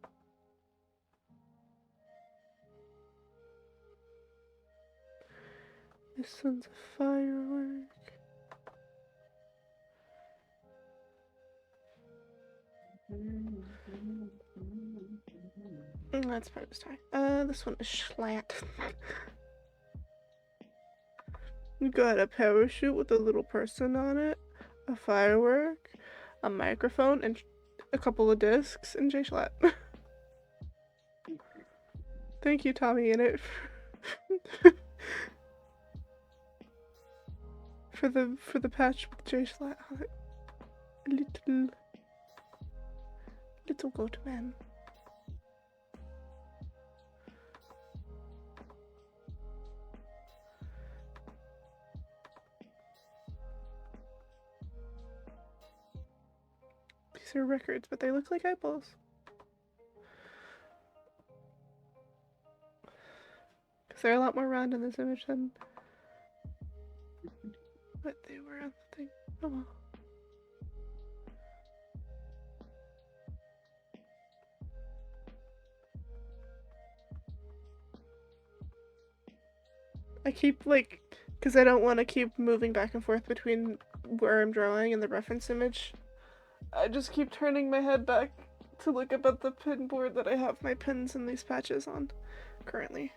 This one's a firework. That's part of his tie. This one is Schlatt. You got a parachute with a little person on it, a firework, a microphone, and a couple of discs, and Jay Schlatt. Thank you, Tommy, in it. for the patch with J flat heart. Little goat man. These are records, but they look like eyeballs. Because they're a lot more round in this image than what they were on the thing. Oh well. I keep, like, because I don't want to keep moving back and forth between where I'm drawing and the reference image. I just keep turning my head back to look up at the pin board that I have my pins and these patches on currently.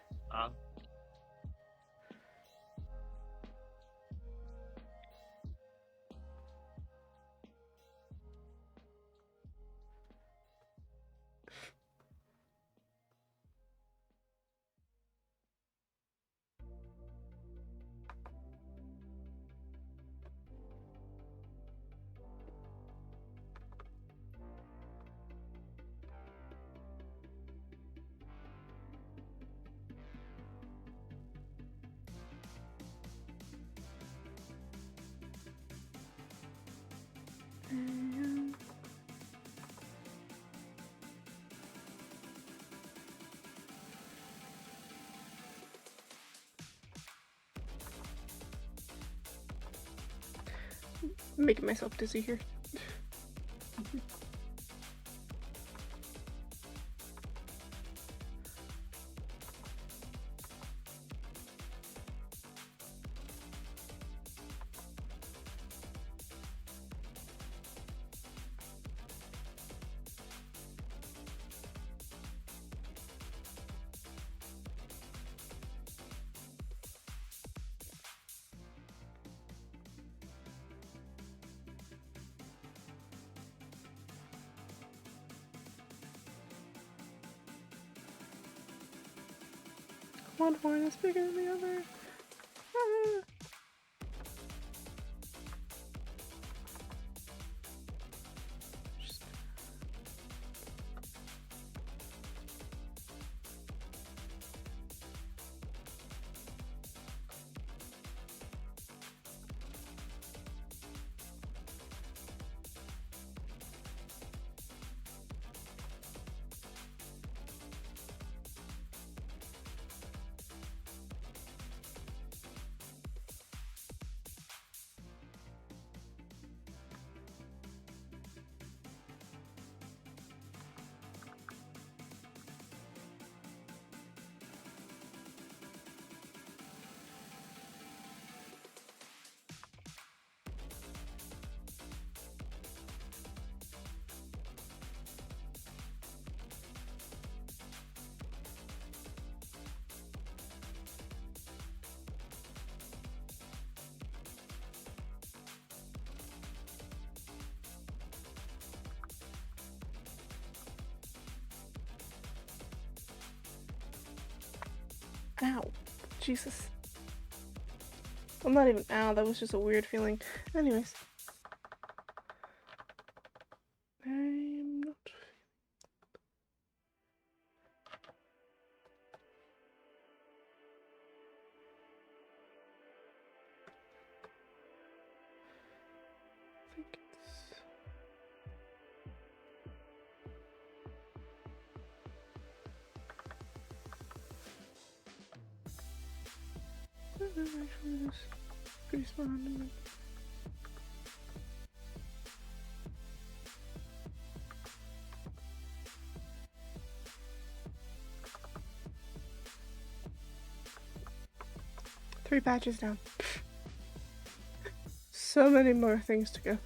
Making myself dizzy here. One horn is bigger than the other. Ah. Ow. Jesus. I'm not even ow, that was just a weird feeling. Anyways. I'm not... I think it's... 3 patches down. So many more things to go.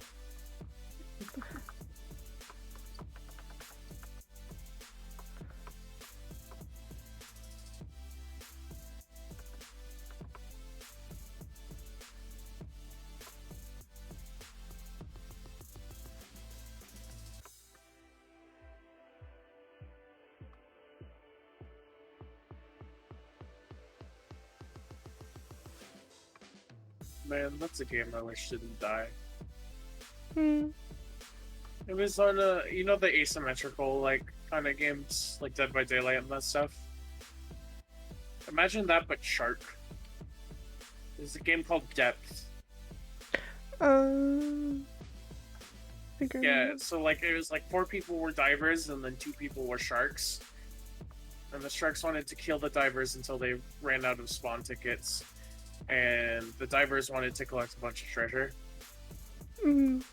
Man, that's a game I wish didn't die. Hmm. It was on you know, the asymmetrical, like, kind of games, like Dead by Daylight and that stuff? Imagine that, but Shark. There's a game called Depth. Yeah, so, like, it was like 4 people were divers and then 2 people were sharks. And the sharks wanted to kill the divers until they ran out of spawn tickets. And the divers wanted to collect a bunch of treasure. Mm.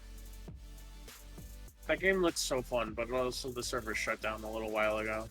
That game looks so fun, but also the server shut down a little while ago.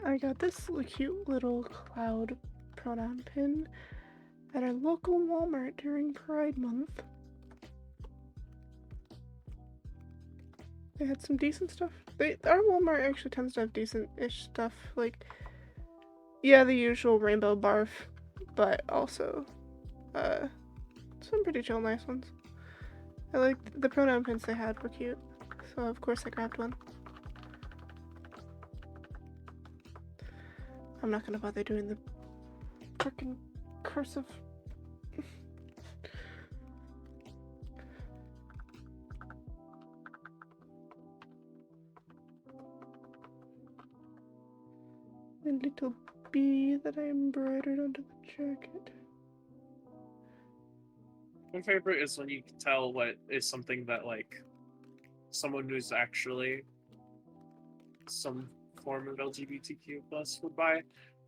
I got this cute little cloud pronoun pin at our local Walmart during Pride Month. They had some decent stuff. Our Walmart actually tends to have decent-ish stuff. Like, yeah, the usual rainbow barf, but also, some pretty chill nice ones. I liked the pronoun pins they had were cute, so of course I grabbed one. I'm not gonna bother doing the frickin' cursive. A little bee that I embroidered onto the jacket. My favorite is when you can tell what is something that, like, someone who's actually some form of LGBTQ plus would buy,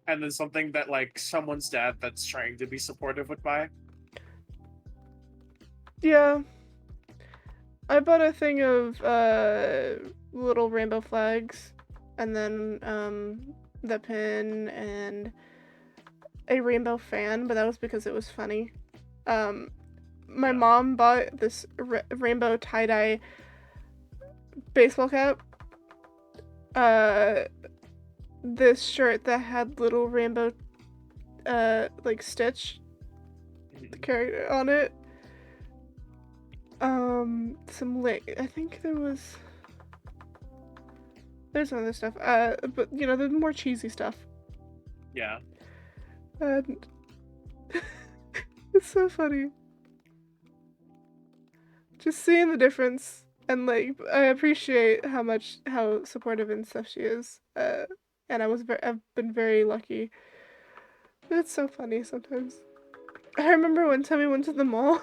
and then something that, like, someone's dad that's trying to be supportive would buy. Yeah. I bought a thing of little rainbow flags, and then the pin and a rainbow fan, but that was because it was funny. My mom bought this rainbow tie-dye baseball cap. This shirt that had little rainbow like stitch character on it. I think there's some other stuff. But you know, the more cheesy stuff. Yeah. And it's so funny. Just seeing the difference, and like, I appreciate how supportive and stuff she is. And I've been very lucky. It's so funny sometimes. I remember one time we went to the mall,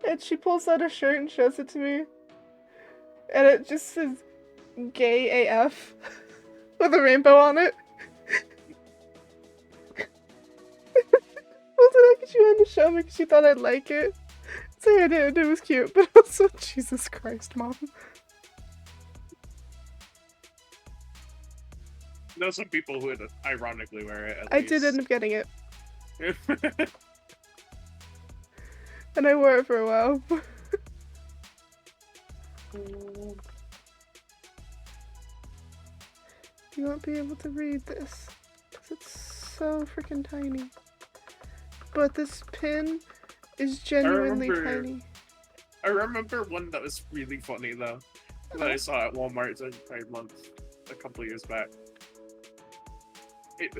and she pulls out a shirt and shows it to me, and it just says "Gay AF" with a rainbow on it. Well, did I get you on the show because she thought I'd like it? So yeah, I did. It was cute, but also, Jesus Christ, Mom. Know some people who would ironically wear it. I did end up getting it. And I wore it for a while. You won't be able to read this because it's so freaking tiny. But this pin is genuinely tiny. I remember one that was really funny though, that I saw at Walmart a couple years back. It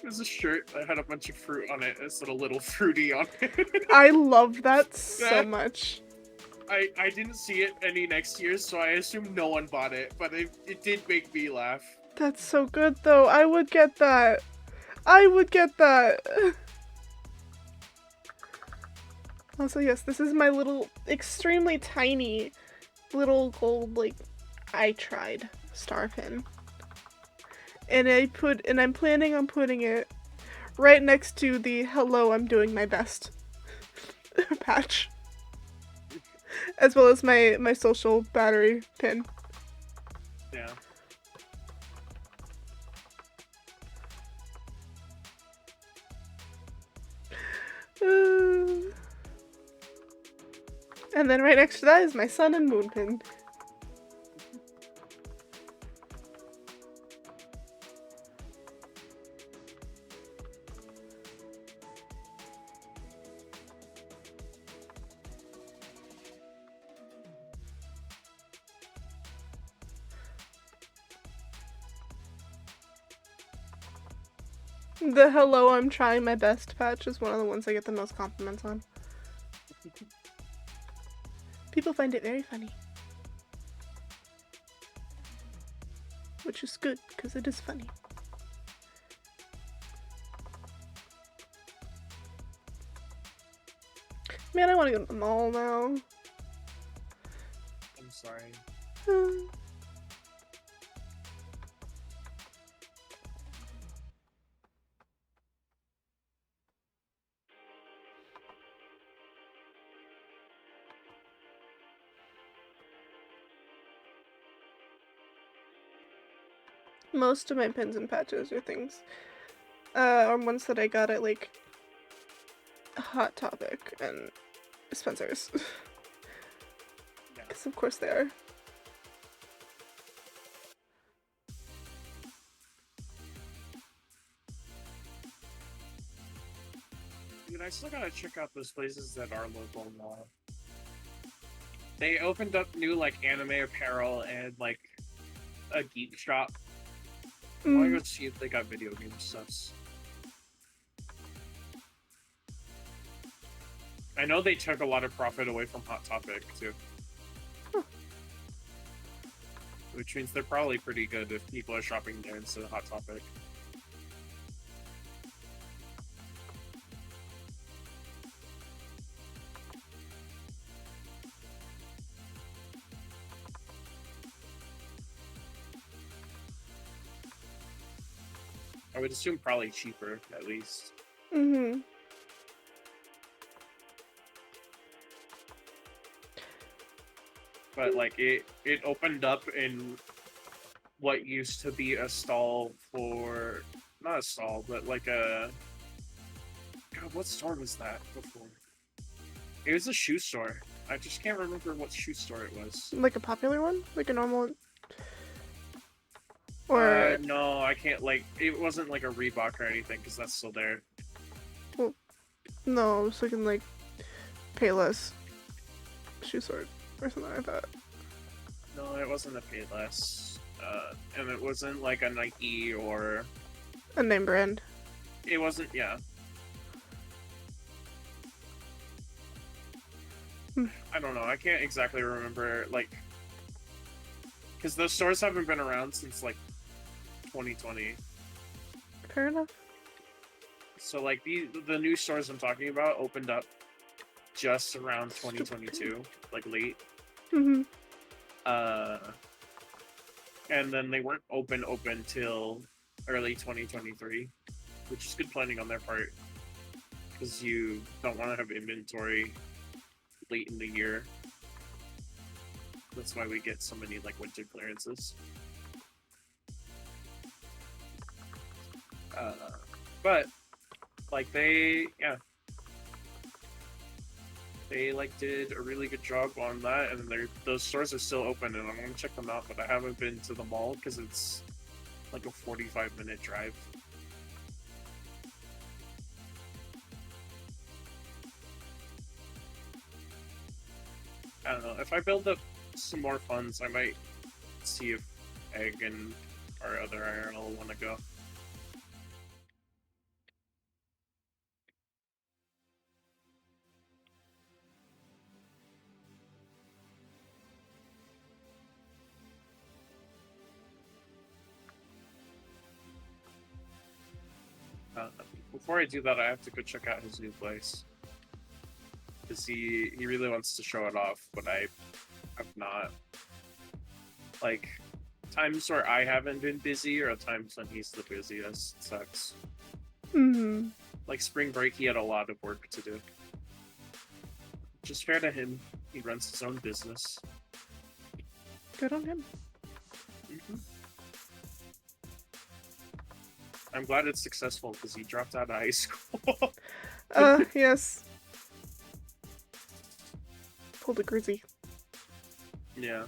was a shirt that had a bunch of fruit on it. It said a little fruity on it. I love that so much. I didn't see it any next year, so I assume no one bought it, but it did make me laugh. That's so good though. I would get that. I would get that. Also, yes, this is my little, extremely tiny, little gold, like, I tried star pin. And I'm planning on putting it right next to the hello, I'm doing my best patch. As well as my social battery pin. Yeah. And then right next to that is my sun and moon pin. The hello, I'm trying my best patch is one of the ones I get the most compliments on. People find it very funny. Which is good, because it is funny. Man, I want to go to the mall now. I'm sorry. Most of my pins and patches are things, are ones that I got at, like, Hot Topic and Spencer's. Because of course they are. Dude, I still gotta check out those places that are local now. They opened up new, like, anime apparel and, like, a geek shop. I wanna go see if they got video game stuff. I know they took a lot of profit away from Hot Topic, too. Huh. Which means they're probably pretty good if people are shopping there instead of Hot Topic. I would assume probably cheaper, at least. Mm-hmm. But, like, it opened up in what used to be a stall for... Not a stall, but like a... God, what store was that before? It was a shoe store. I just can't remember what shoe store it was. Like a popular one? Like a normal one? Or... no, I can't, like... It wasn't like a Reebok or anything, because that's still there. Well, no, I was looking like Payless shoe store or something like that. No, it wasn't a Payless. And it wasn't like a Nike or... A name brand. It wasn't, yeah. I don't know, I can't exactly remember, like... Because those stores haven't been around since, like, 2020. Fair enough. So, like, the new stores I'm talking about opened up just around 2022, like, late. Mm-hmm. And then they weren't open till early 2023, which is good planning on their part, because you don't want to have inventory late in the year. That's why we get so many, like, winter clearances. But, like, they like did a really good job on that, and those stores are still open, and I want to check them out, but I haven't been to the mall because it's like a 45-minute drive. I don't know. If I build up some more funds, I might see if Egg and our other IRL want to go. Before I do that, I have to go check out his new place. Because he really wants to show it off, but I have not. Like, times where I haven't been busy or times when he's the busiest sucks. Mm-hmm. Like, spring break, he had a lot of work to do. Just fair to him. He runs his own business. Good on him. Mm-hmm. I'm glad it's successful because he dropped out of high school. Yes. Pulled a Grizzy. Yeah.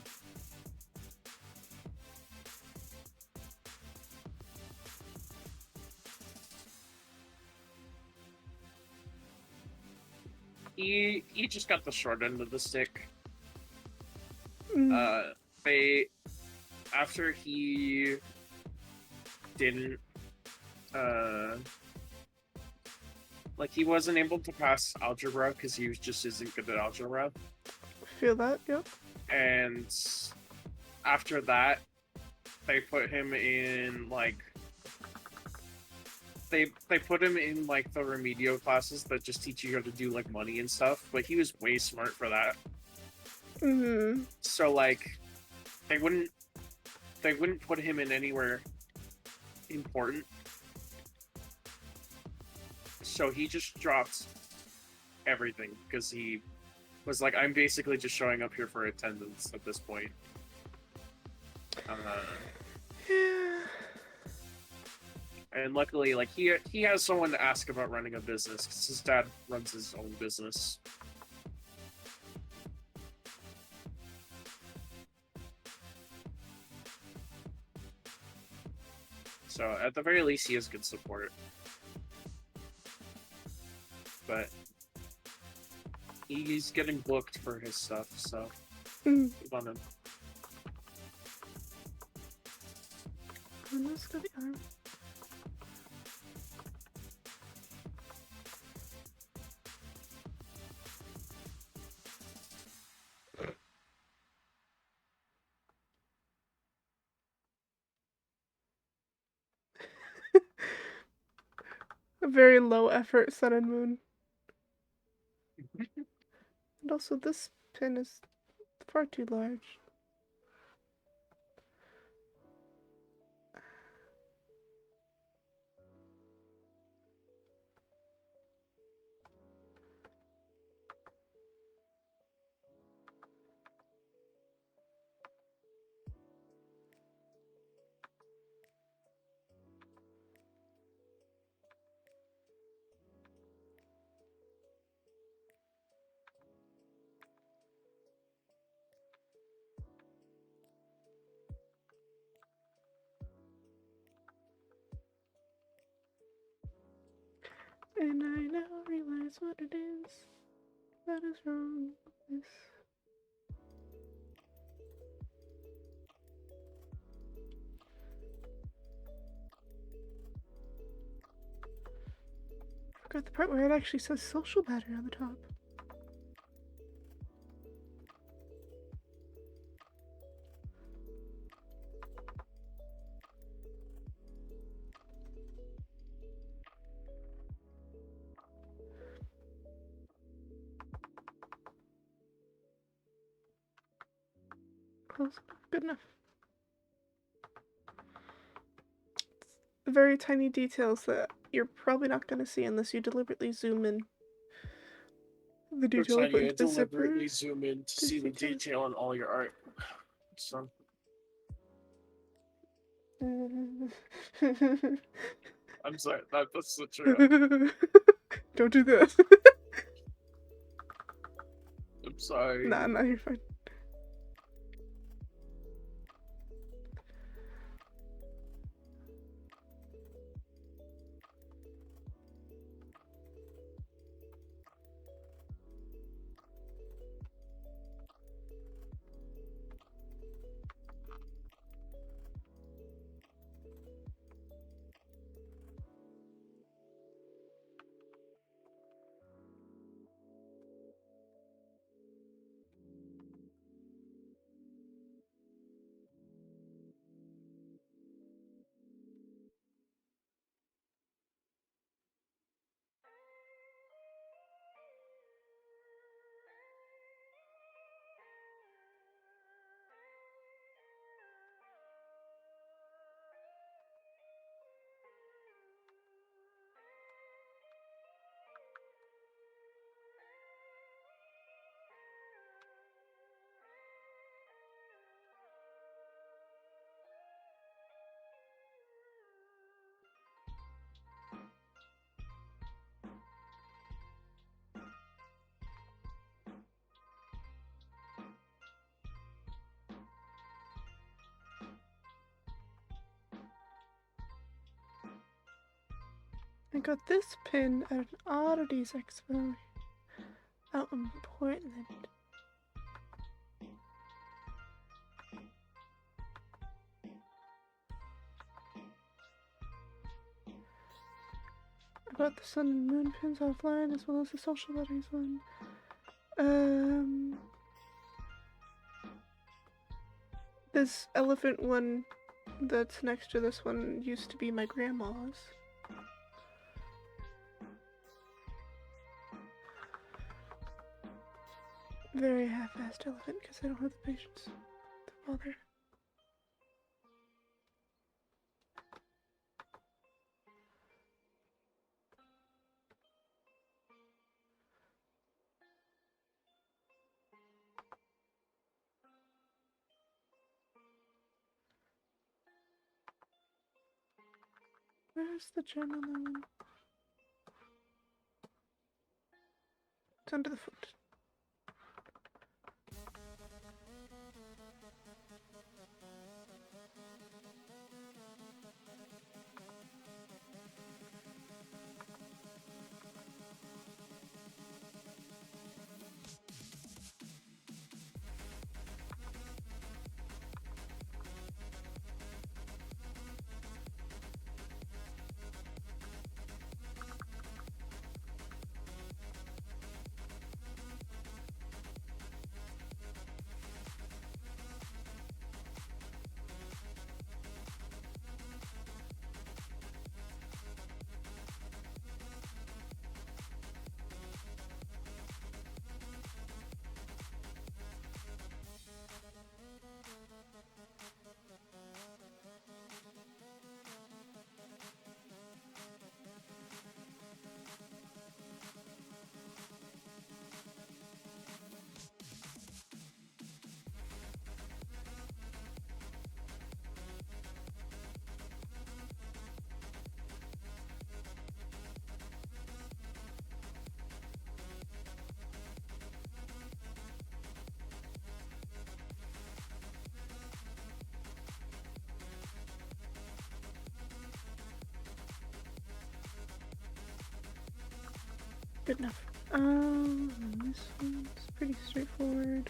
He just got the short end of the stick. Mm. After he didn't like he wasn't able to pass algebra because he just isn't good at algebra. Feel that, yep. And after that, they put him in like they put him in like the remedial classes that just teach you how to do like money and stuff, but he was way smart for that. Mm-hmm. So like they wouldn't put him in anywhere important. So he just dropped everything because he was like, I'm basically just showing up here for attendance at this point. Yeah. And luckily, like he has someone to ask about running a business because his dad runs his own business. So at the very least, he has good support. But he's getting booked for his stuff, so keep on him. Let's go the arm. A very low effort sun and moon. And also this pin is far too large. And I now realize what it is that is wrong with this. Forgot the part where it actually says social battery on the top. Close enough. Good enough. It's very tiny details that you're probably not going to see unless you deliberately zoom in. The detail I put into the zipper. Deliberately zoom in to see the detail in all your art. So. I'm sorry, that's the truth. Don't do that. I'm sorry. Nah, you're fine. I got this pin at an oddities expo out in Portland. I got the sun and moon pins offline as well as the social buddies one. This elephant one that's next to this one used to be my grandma's. Very half-assed elephant because I don't have the patience to bother. Where's the gem on that one? It's under the foot. Good enough. This one's pretty straightforward.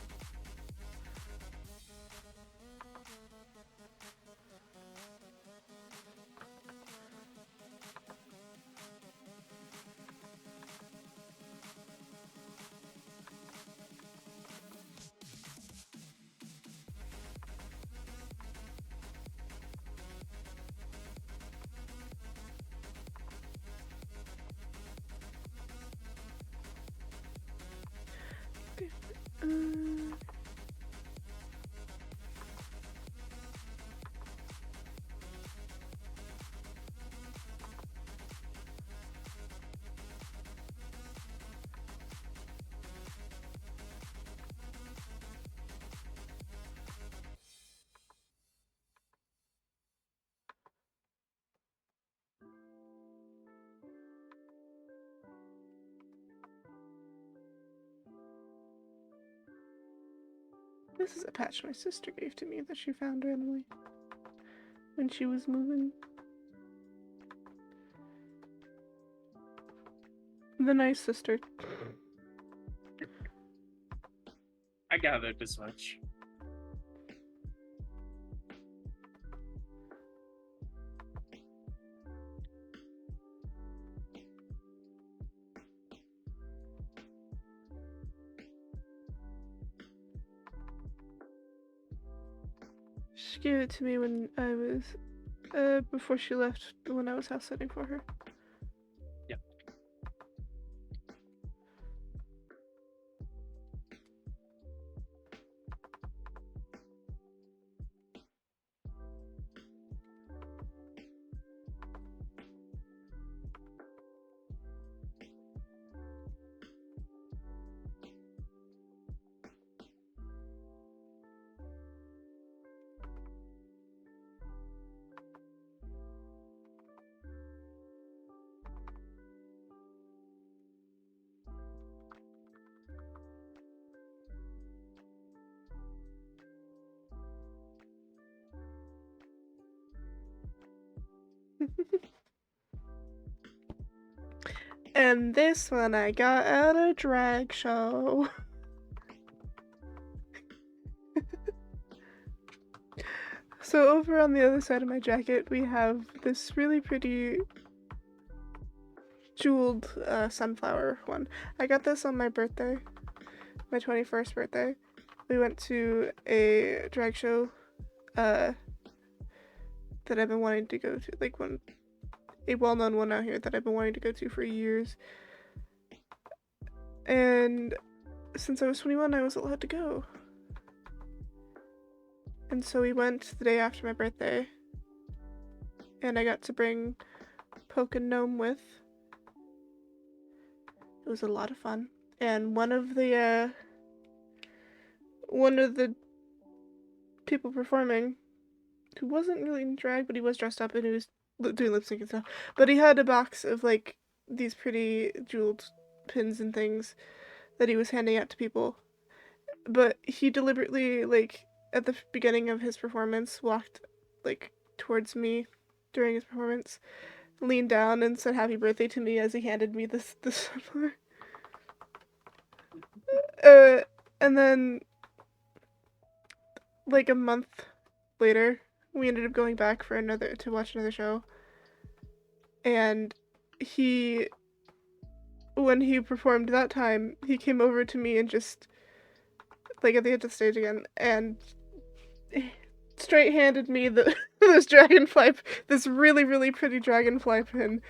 This is a patch my sister gave to me that she found randomly when she was moving. The nice sister. I gathered as much. She gave it to me when I was, before she left, when I was house sitting for her. Yep. And this one I got at a drag show. So over on the other side of my jacket, we have this really pretty jeweled sunflower one. I got this on my birthday, my 21st birthday. We went to a drag show that I've been wanting to go to, like a well-known one out here that I've been wanting to go to for years. And since I was 21, I was allowed to go. And so we went the day after my birthday, and I got to bring Poke and Gnome with. It was a lot of fun. And one of the people performing, who wasn't really in drag, but he was dressed up and he was doing lip sync and stuff. But he had a box of like these pretty jeweled pins and things that he was handing out to people. But he deliberately, like, at the beginning of his performance, walked like towards me during his performance, leaned down and said happy birthday to me as he handed me this sunflower. And then like a month later, we ended up going back to watch another show. And when he performed that time, he came over to me and just, like, at the end of the stage again, and straight handed me this dragonfly, this really, really pretty dragonfly pin.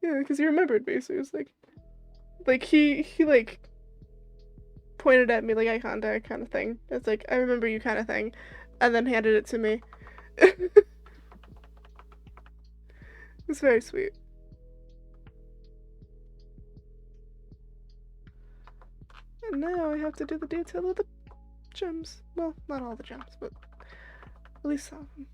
Yeah, because he remembered me, so he was like he like pointed at me, like eye contact kind of thing. It's like, I remember you kind of thing, and then handed it to me. It's very sweet. And now I have to do the detail of the gems. Well, not all the gems, but at least some of them.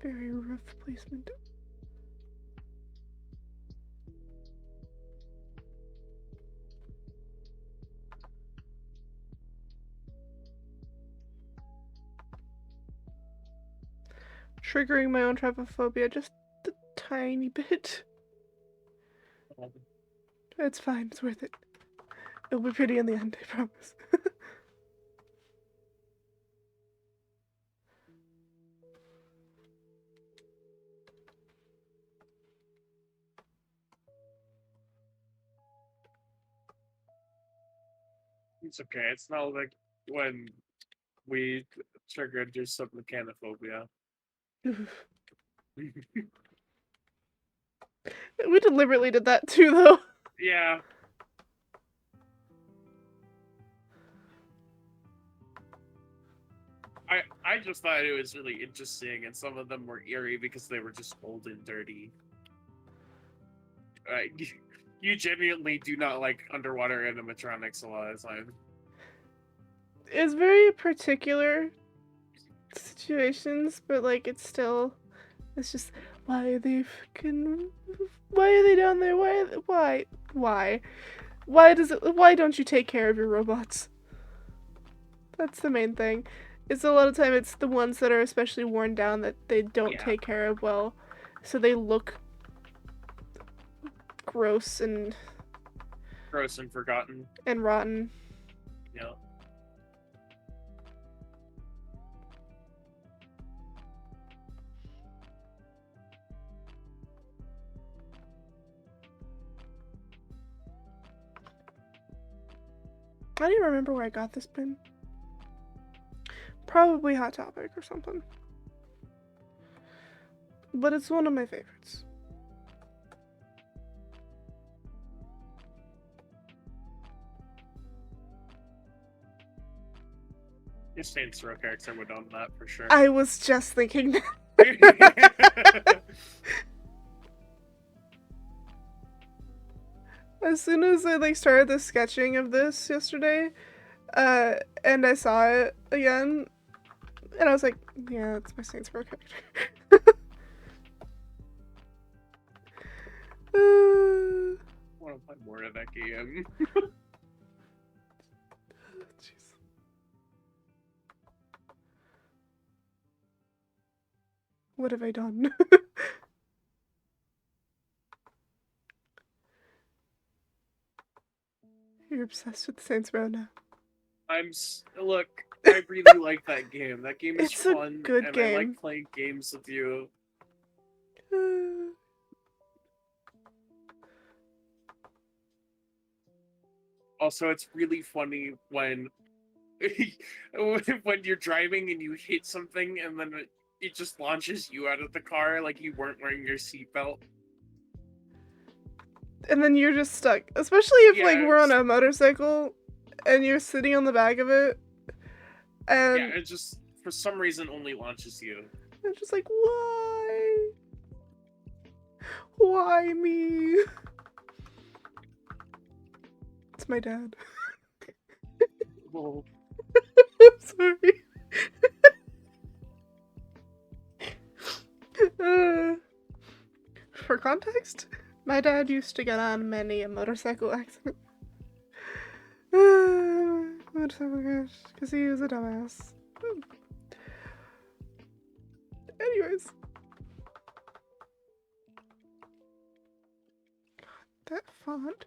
Very rough placement. Triggering my own trypophobia just a tiny bit. It's fine, it's worth it. It'll be pretty in the end, I promise. It's okay. It's not like when we triggered just some mechanophobia. We deliberately did that too, though. Yeah. I just thought it was really interesting, and some of them were eerie because they were just old and dirty. You genuinely do not like underwater animatronics a lot of the time. It's very particular situations, but like it's just, why are they down there? Why don't you take care of your robots? That's the main thing. It's a lot of time it's the ones that are especially worn down that they don't take care of well, so they look gross and forgotten and rotten. Yeah. I don't even remember where I got this pin. Probably Hot Topic or something. But it's one of my favorites. Your Saints Row character would own that for sure. I was just thinking that. As soon as I like started the sketching of this yesterday, and I saw it again, and I was like, yeah, that's my Saints Row character. I want to play more of that game. Jeez. What have I done? You're obsessed with Saints Row now. Look, I really like that game. That game is It's a fun, good and game. I like playing games with you. Also, it's really funny when when you're driving and you hit something, and then it just launches you out of the car like you weren't wearing your seatbelt. And then you're just stuck. Especially if like we're on a motorcycle and you're sitting on the back of it. And yeah, it just for some reason only launches you. I'm just like, why? Why me? It's my dad. Well, I'm sorry. For context, my dad used to get on many a motorcycle accident. Motorcycle crash, because he was a dumbass. Anyways. That font.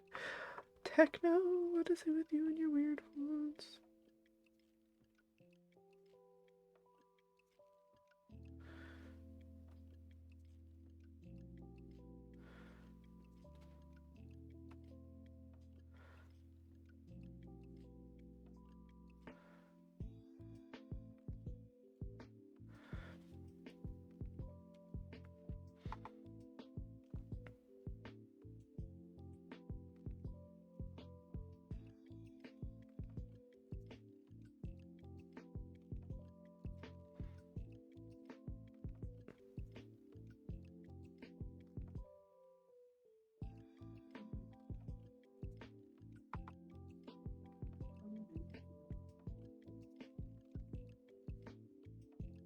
Techno, what is it with you and your weird fonts?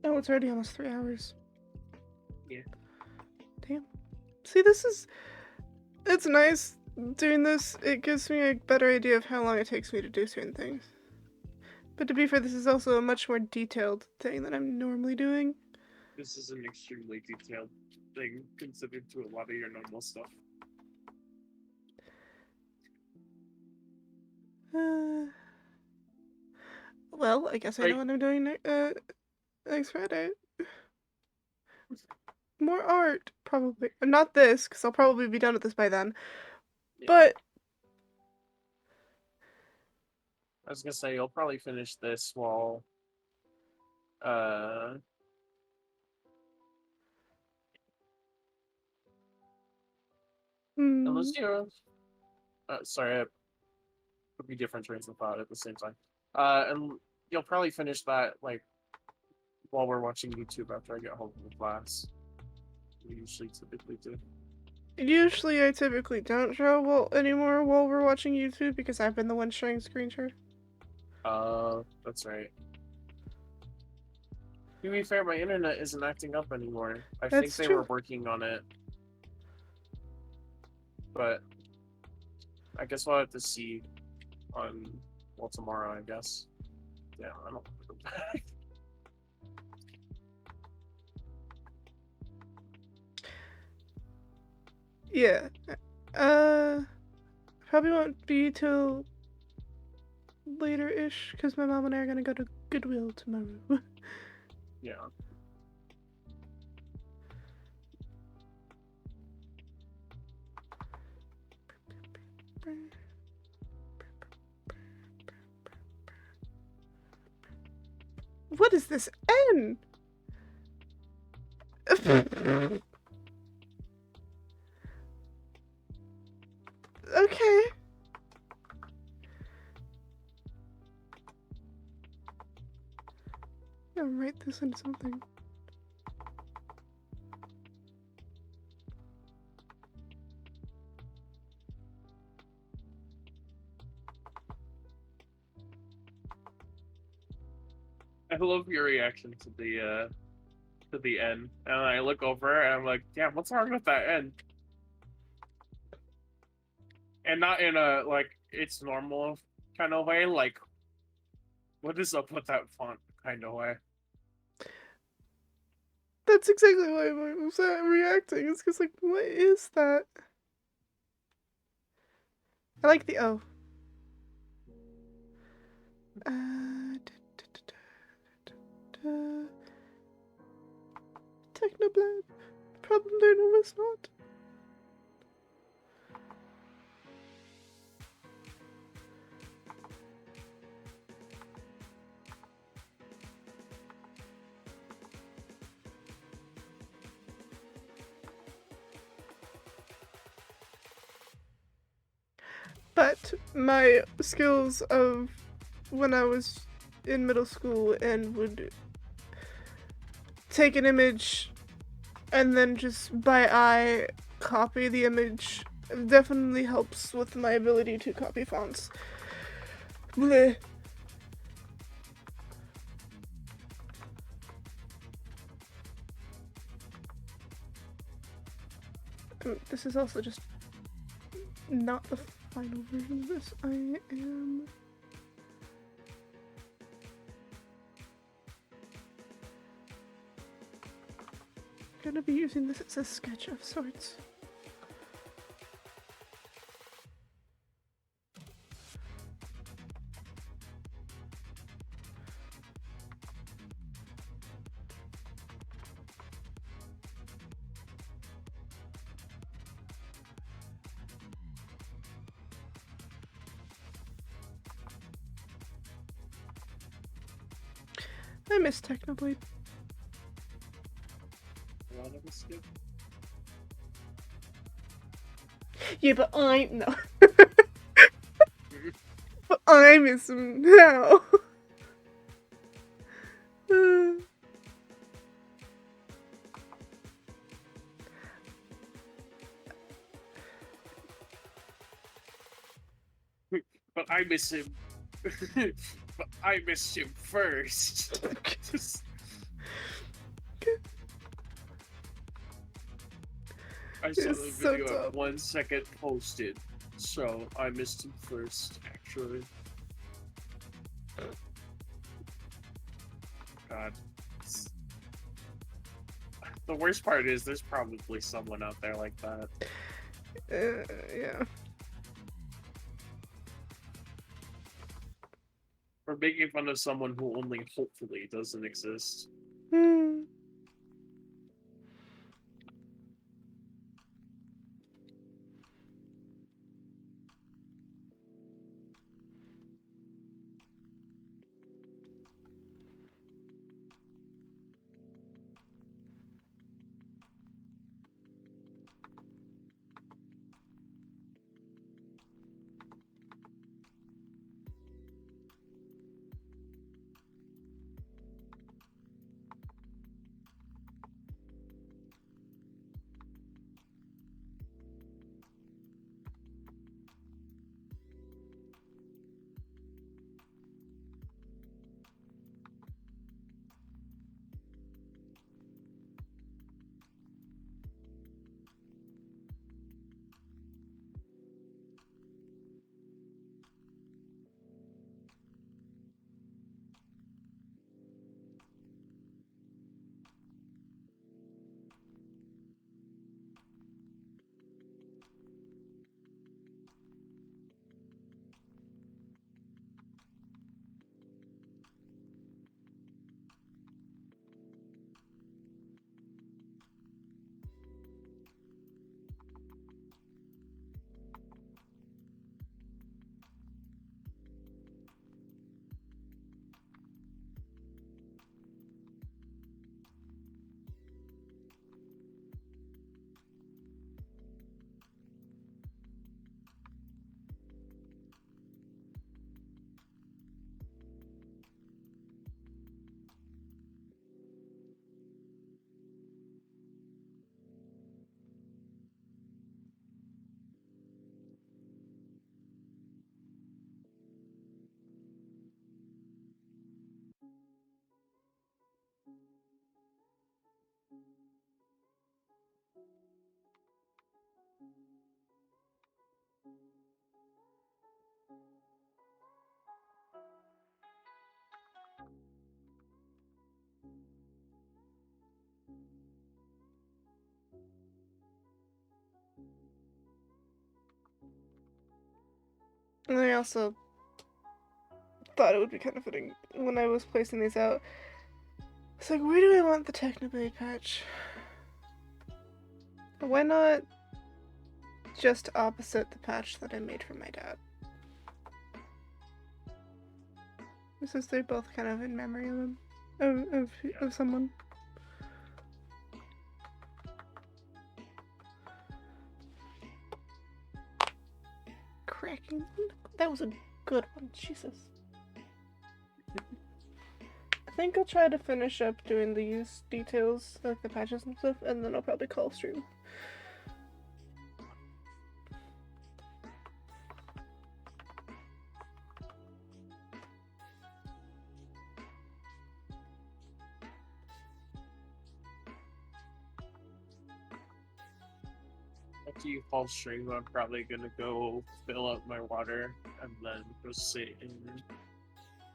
Oh, it's already almost 3 hours. Yeah. Damn. See, it's nice doing this. It gives me a better idea of how long it takes me to do certain things. But to be fair, this is also a much more detailed thing than I'm normally doing. This is an extremely detailed thing considered to a lot of your normal stuff. Well, I guess I know what I'm doing next Friday. More art, probably. Not this, because I'll probably be done with this by then. Yeah. But I was gonna say, you'll probably finish this while unless you sorry, I could be different trains of thought at the same time. And you'll probably finish that like while we're watching YouTube after I get home from class. We usually typically do. Usually I typically don't draw anymore while we're watching YouTube because I've been the one showing screen share. That's right. To be fair, my internet isn't acting up anymore. I think they were working on it. But I guess we'll have to see on, well, tomorrow, I guess. Yeah, I don't want to go back. Yeah. Probably won't be till later-ish because my mom and I are gonna go to Goodwill tomorrow. Yeah. What is this N? Okay. I'm gonna write this into something. I love your reaction to the end, and I look over and I'm like, damn, what's wrong with that end? And not in a like it's normal kind of way, like what is up with that font kind of way. That's exactly why I'm reacting. It's because, like, what is that? I like the O. Technoblad. Problem there, no, it's not. But my skills of when I was in middle school and would take an image and then just by eye copy the image definitely helps with my ability to copy fonts. Bleh. This is also just not the final version of this. I am gonna be using this as a sketch of sorts. I miss Technoblade. A lot of us do. Yeah, but I no. But I miss him now. But I miss him. But I miss him first. I saw the It's so video dumb. at 1 second posted, so I missed him first, actually. God. The worst part is there's probably someone out there like that. Yeah. Or making fun of someone who only hopefully doesn't exist. And I also thought it would be kind of fitting when I was placing these out. It's like, where do I want the Technoblade patch? Why not just opposite the patch that I made for my dad? Since they're both kind of in memory of him, of someone. Cracking. That was a good one. Jesus. I think I'll try to finish up doing these details, like the patches and stuff, and then I'll probably call stream. After you fall stream, I'm probably gonna go fill up my water and then go sit in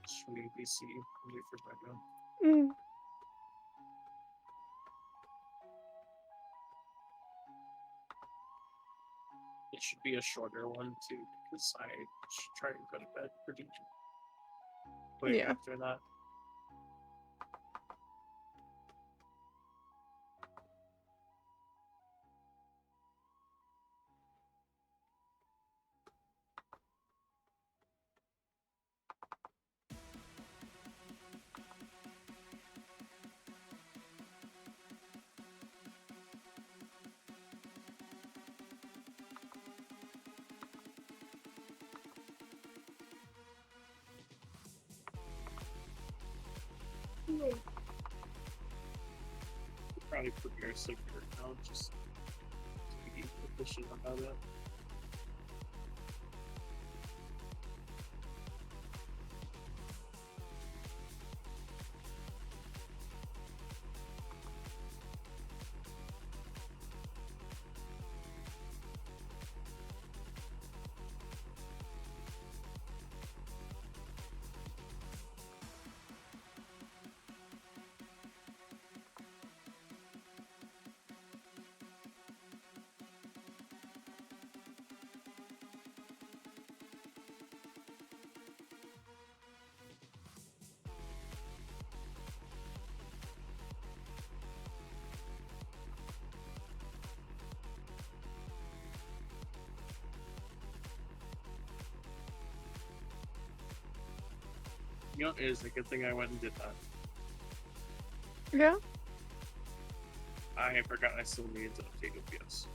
streaming PC and wait for background. It should be a shorter one too, because I should try to go to bed pretty quick after that. Probably prepare sick right now, just to be efficient about it. You know, it is a good thing I went and did that. Yeah? I forgot I still needed to update OPS.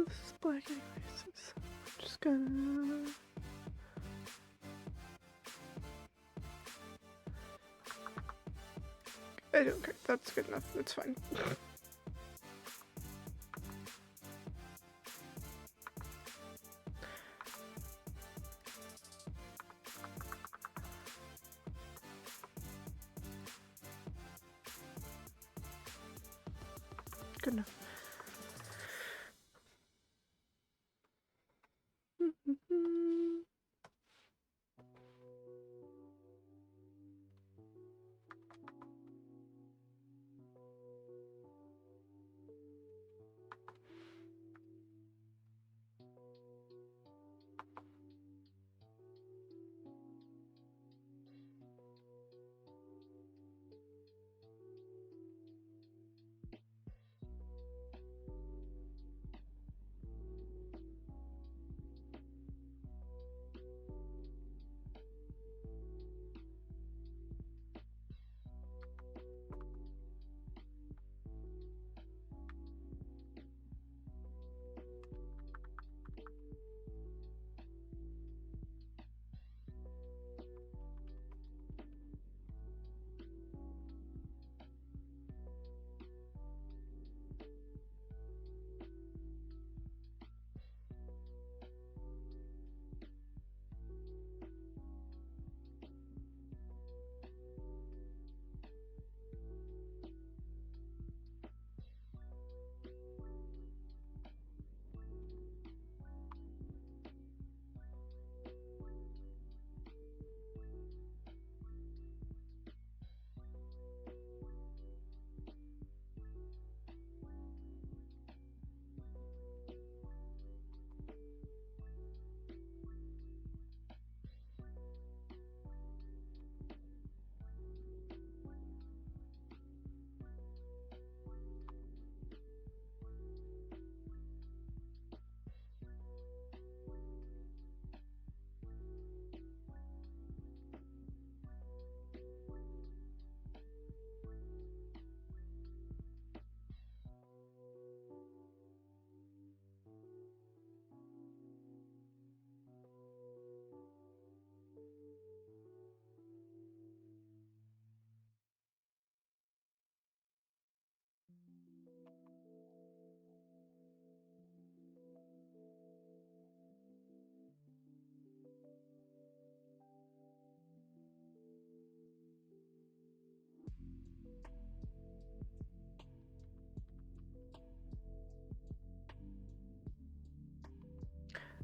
of this is black anyways, so I'm just gonna... I don't care, that's good enough, that's fine. Good enough.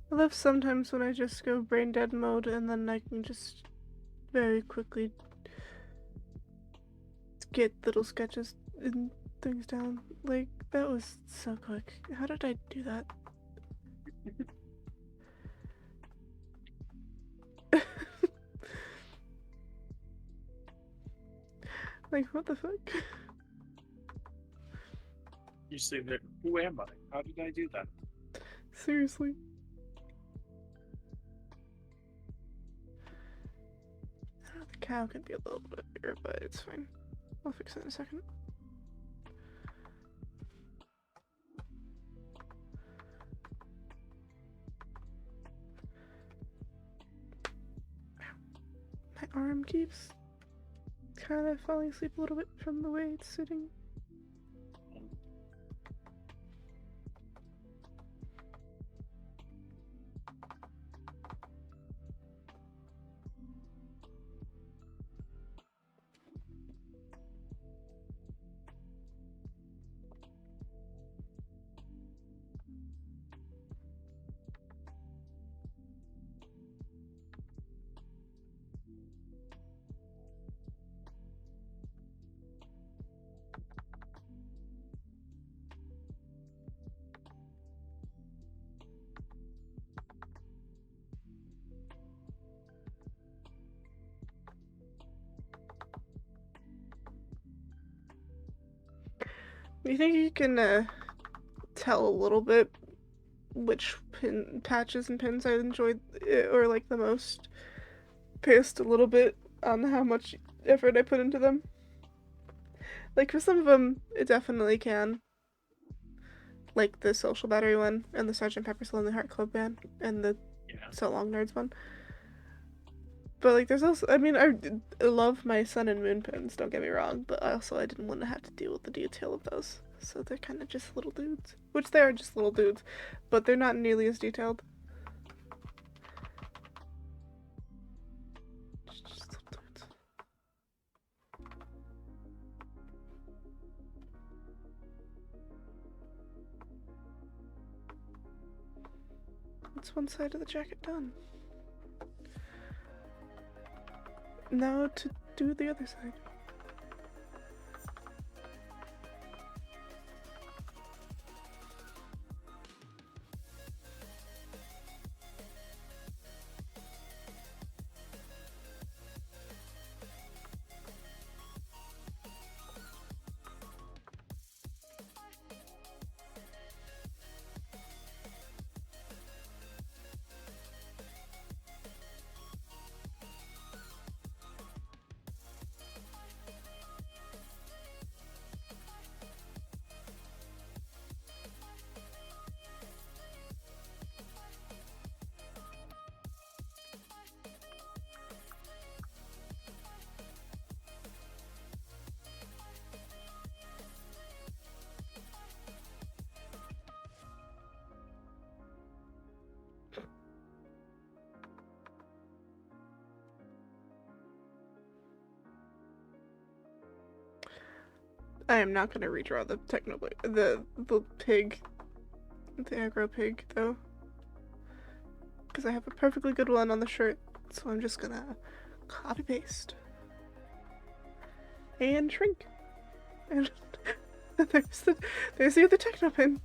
I love sometimes when I just go brain dead mode and then I can just very quickly get little sketches and things down. Like, that was so quick. How did I do that? Like, what the fuck? You say that, who am I? How did I do that? Seriously. The cow could be a little bit bigger, but it's fine. I'll fix it in a second. My arm keeps kind of falling asleep a little bit from the way it's sitting. Do you think you can tell a little bit which patches and pins I enjoyed or like the most, based a little bit on how much effort I put into them? Like, for some of them, it definitely can. like the Social Battery one, and the Sgt. Pepper's Lonely Heart Club Band, and the Yeah. So Long Nerds one. But like, there's also, I mean, I love my Sun and Moon pins. Don't get me wrong, but I didn't want to have to deal with the detail of those, so they're kind of just little dudes, which they are just little dudes, but they're not nearly as detailed. Just little dudes. That's one side of the jacket done. Now to do the other side. I am not gonna redraw the the pig, the aggro pig though, because I have a perfectly good one on the shirt, so I'm just gonna copy paste and shrink, and there's the other techno pin.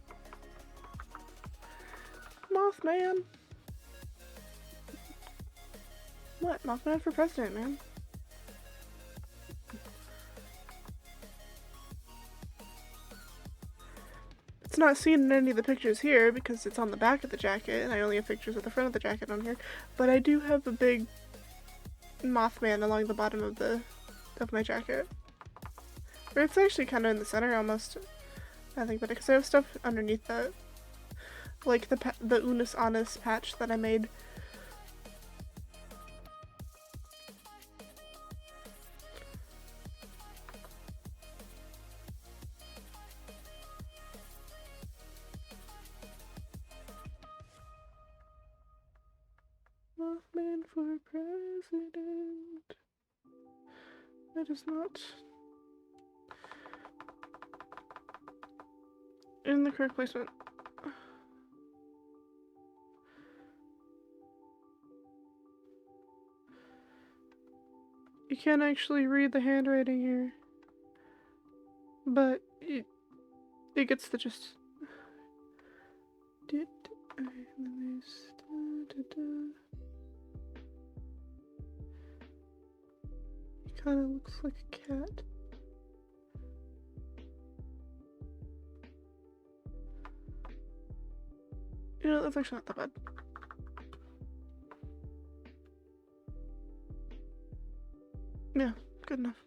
Mothman. What? Mothman for president, man. It's not seen in any of the pictures here because it's on the back of the jacket and I only have pictures of the front of the jacket on here. But I do have a big Mothman along the bottom of my jacket. Or it's actually kind of in the center almost, I think, but because I have stuff underneath that. Like the Unus Annus patch that I made. Mothman for president. That is not in the correct placement. You can't actually read the handwriting here, but it gets the gist. And then there's He kind of looks like a cat. You know, that's actually not that bad. Yeah, good enough.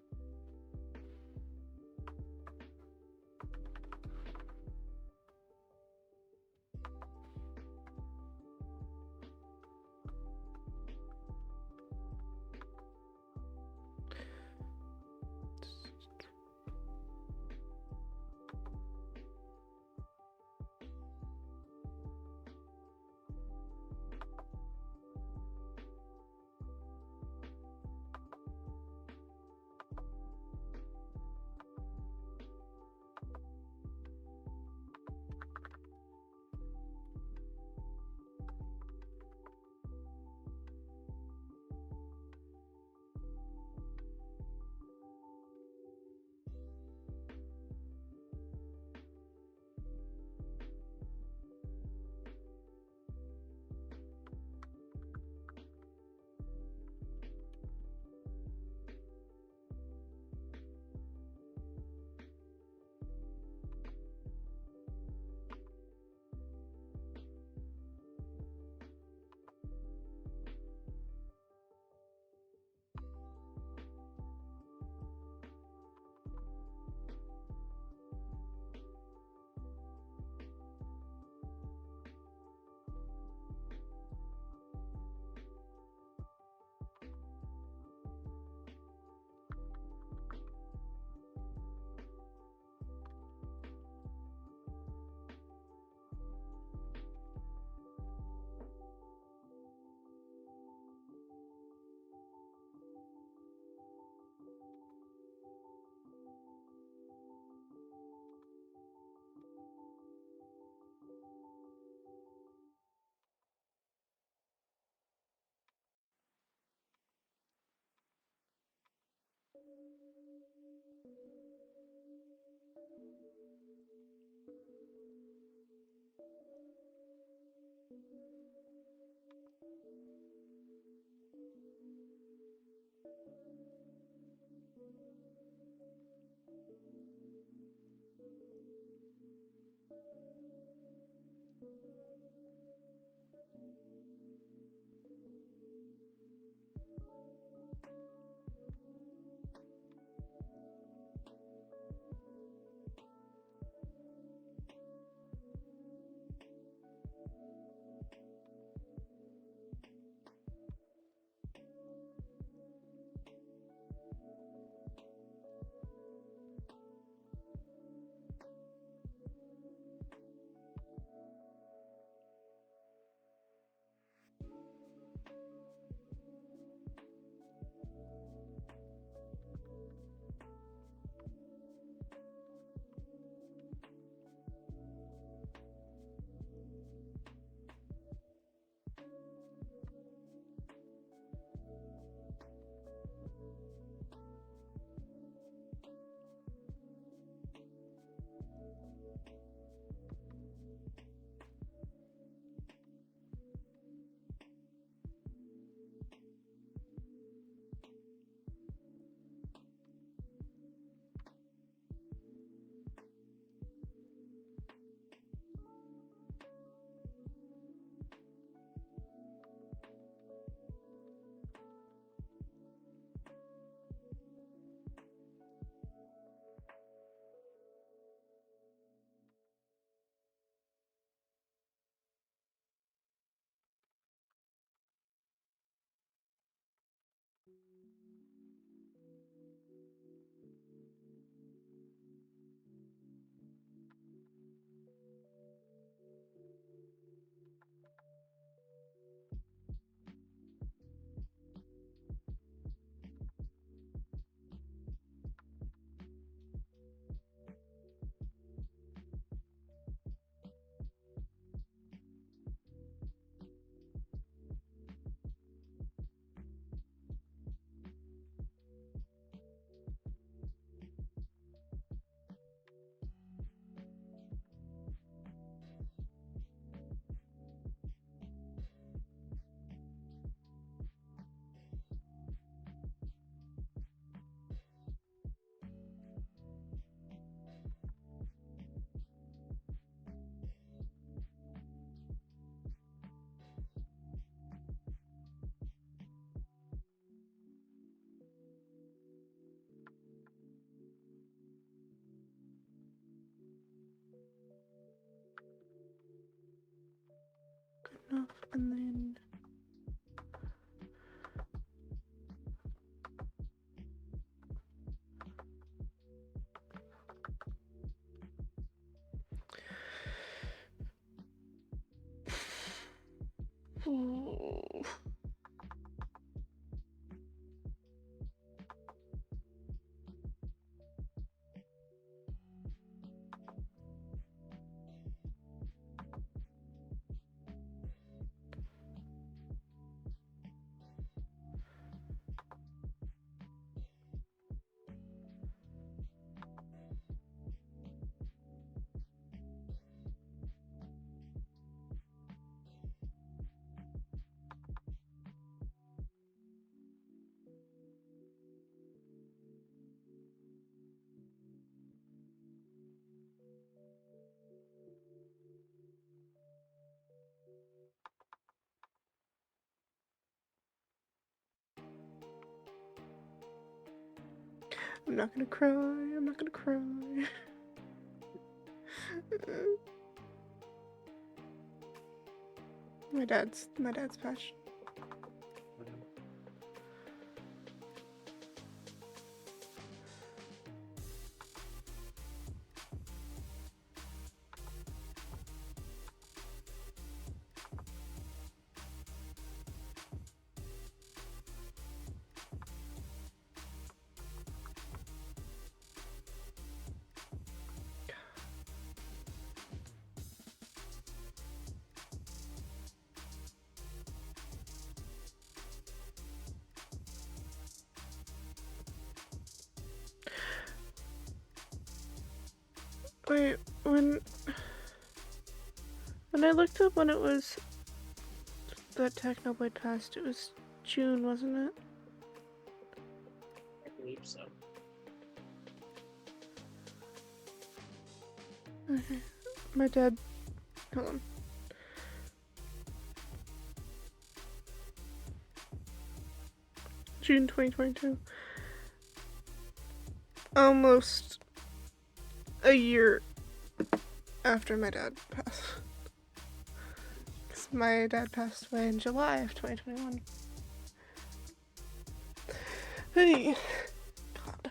Enough, and then oh. I'm not gonna cry. I'm not gonna cry. my dad's passion. Wait, when I looked up when it was that Technoblade passed, it was June, wasn't it? I believe so. Okay. My dad. Hold on. June 2022. Almost a year after my dad passed. Because my dad passed away in July of 2021. Hey. God.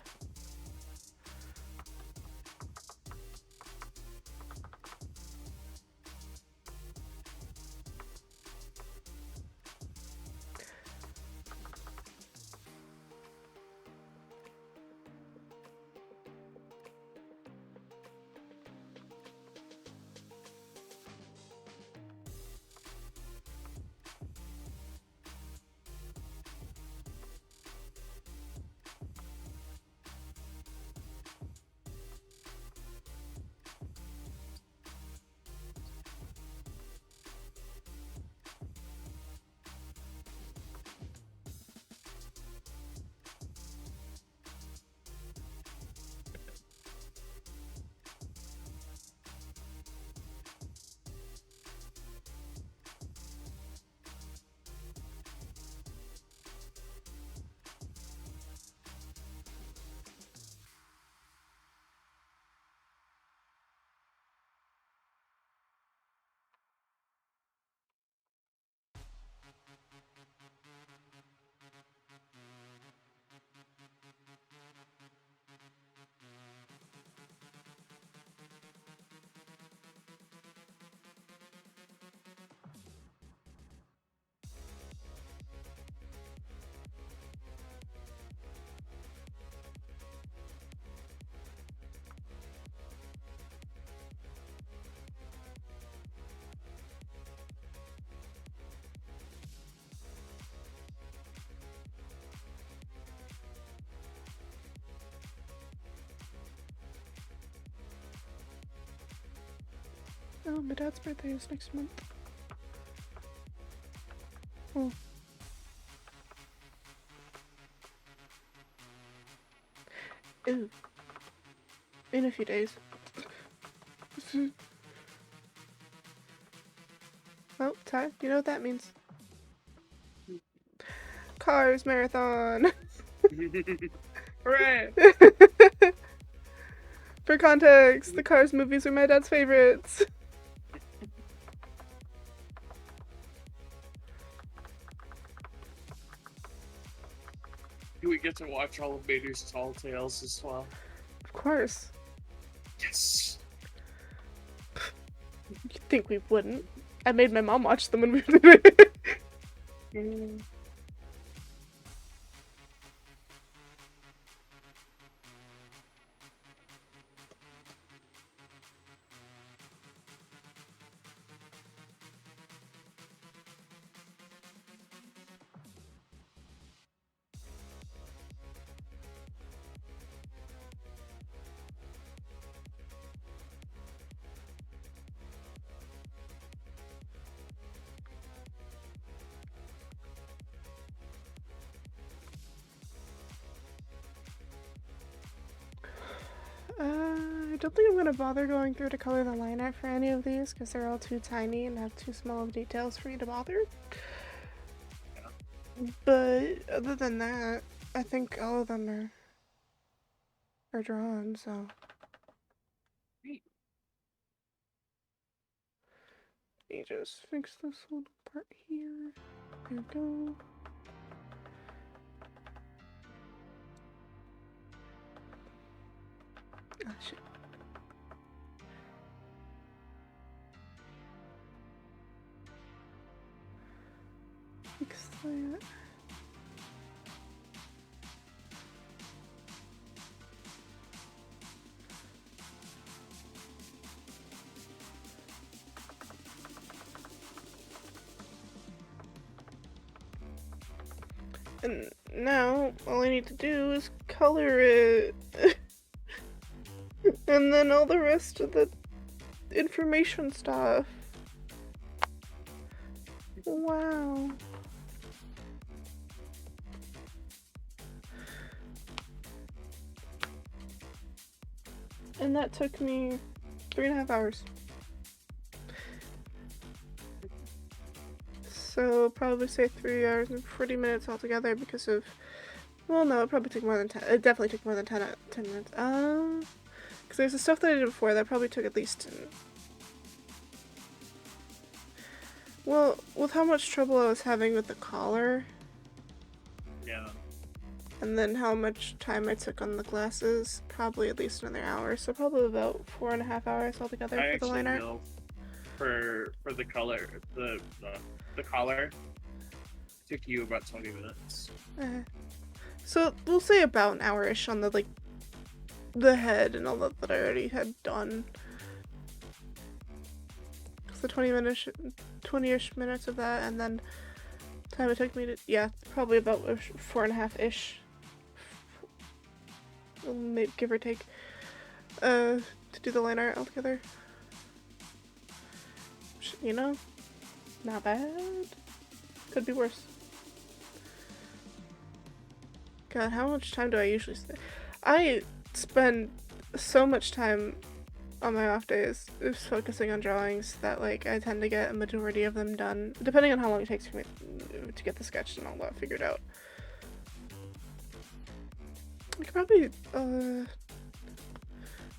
Oh, my dad's birthday is next month. Oh. Ew. In a few days. Oh, Ty, you know what that means? Cars Marathon! Hooray! For context, the Cars movies are my dad's favorites. Do we get to watch all of Vader's Tall Tales as well? Of course. Yes! You'd think we wouldn't. I made my mom watch them when we did it. I don't think I'm gonna bother going through to color the line art for any of these because they're all too tiny and have too small of details for me to bother. But other than that, I think all of them are drawn, so. Great. Let me just fix this little part here. There we go. Ah, shit. Fix that. And now, all I need to do is color it. And then all the rest of the information stuff. Wow. And that took me 3.5 hours. So probably say 3 hours and 40 minutes altogether because of, well, no, it probably took more than 10. It definitely took more than 10 minutes. Because there's the stuff that I did before that probably took at least, well, with how much trouble I was having with the collar. Yeah. And then how much time I took on the glasses, probably at least another hour. So probably about 4.5 hours altogether for the line art. Know for the color, the collar took you about 20 minutes. So we'll say about an hour-ish on the the head and all that I already had done. So 20-ish minutes of that, and then time it took me to, yeah, probably about 4.5-ish, maybe give or take, to do the line art altogether. You know, not bad. Could be worse. God, how much time do I usually spend? I spend so much time on my off days just focusing on drawings that, like, I tend to get a majority of them done, depending on how long it takes for me to get the sketch and all that figured out. I could probably,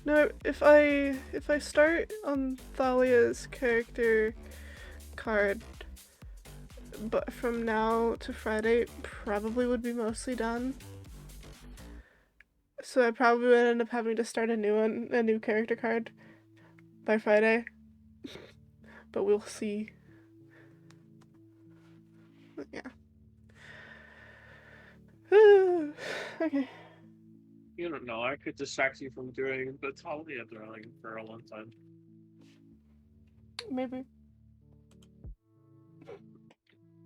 no, if I start on Thalia's character card, but from now to Friday, probably would be mostly done. So I probably would end up having to start a new character card by Friday. But we'll see. But yeah. Okay. You don't know, I could distract you from doing the Talia drawing for a long time. Maybe.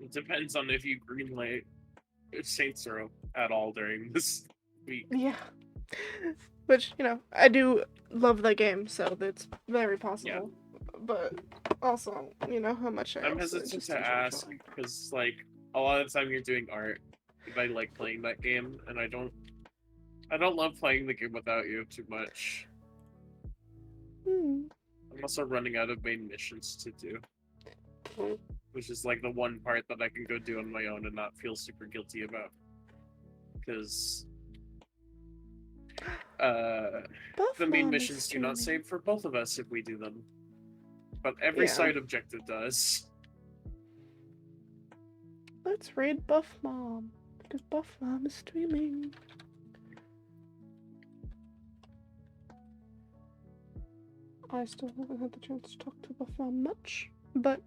It depends on if you greenlight Saints Row at all during this week. Yeah. Which, you know, I do love that game, so that's very possible. Yeah. But also, you know, how much I'm hesitant to ask because, like, a lot of the time you're doing art, I like playing that game, and I don't love playing the game without you too much. I'm also running out of main missions to do. Which is like the one part that I can go do on my own and not feel super guilty about. Because the main missions do not save for both of us if we do them. But every side objective does. Let's raid Buff Mom, because Buff Mom is streaming. I still haven't had the chance to talk to Buff Mom much, but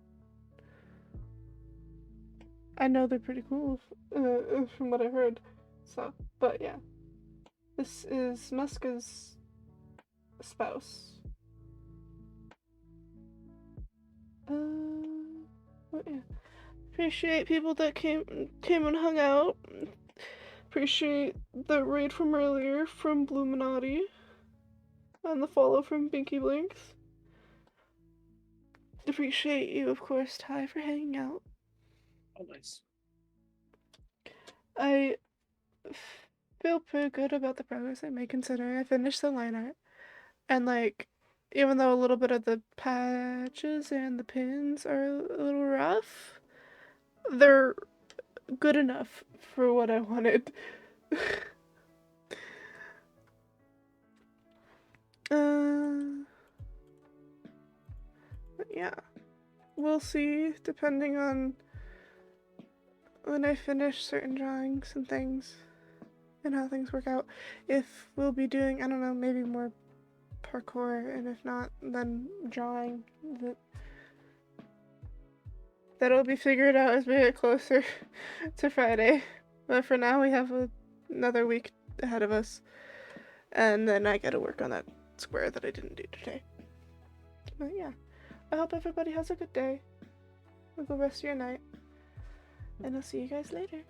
I know they're pretty cool from what I heard. So, but yeah. This is Muska's spouse. But yeah. Appreciate people that came and hung out. Appreciate the raid from earlier from Bluminati. And the follow from Binky Blinks. Appreciate you, of course, Ty, for hanging out. Oh, nice. I feel pretty good about the progress I made considering I finished the line art. And, like, even though a little bit of the patches and the pins are a little rough, they're good enough for what I wanted. But yeah, we'll see, depending on when I finish certain drawings and things, and how things work out, if we'll be doing, I don't know, maybe more parkour, and if not, then drawing. That'll be figured out as we get closer to Friday. But for now, we have another week ahead of us, and then I gotta work on that square that I didn't do today. But yeah, I hope everybody has a good day. A good rest of your night, and I'll see you guys later.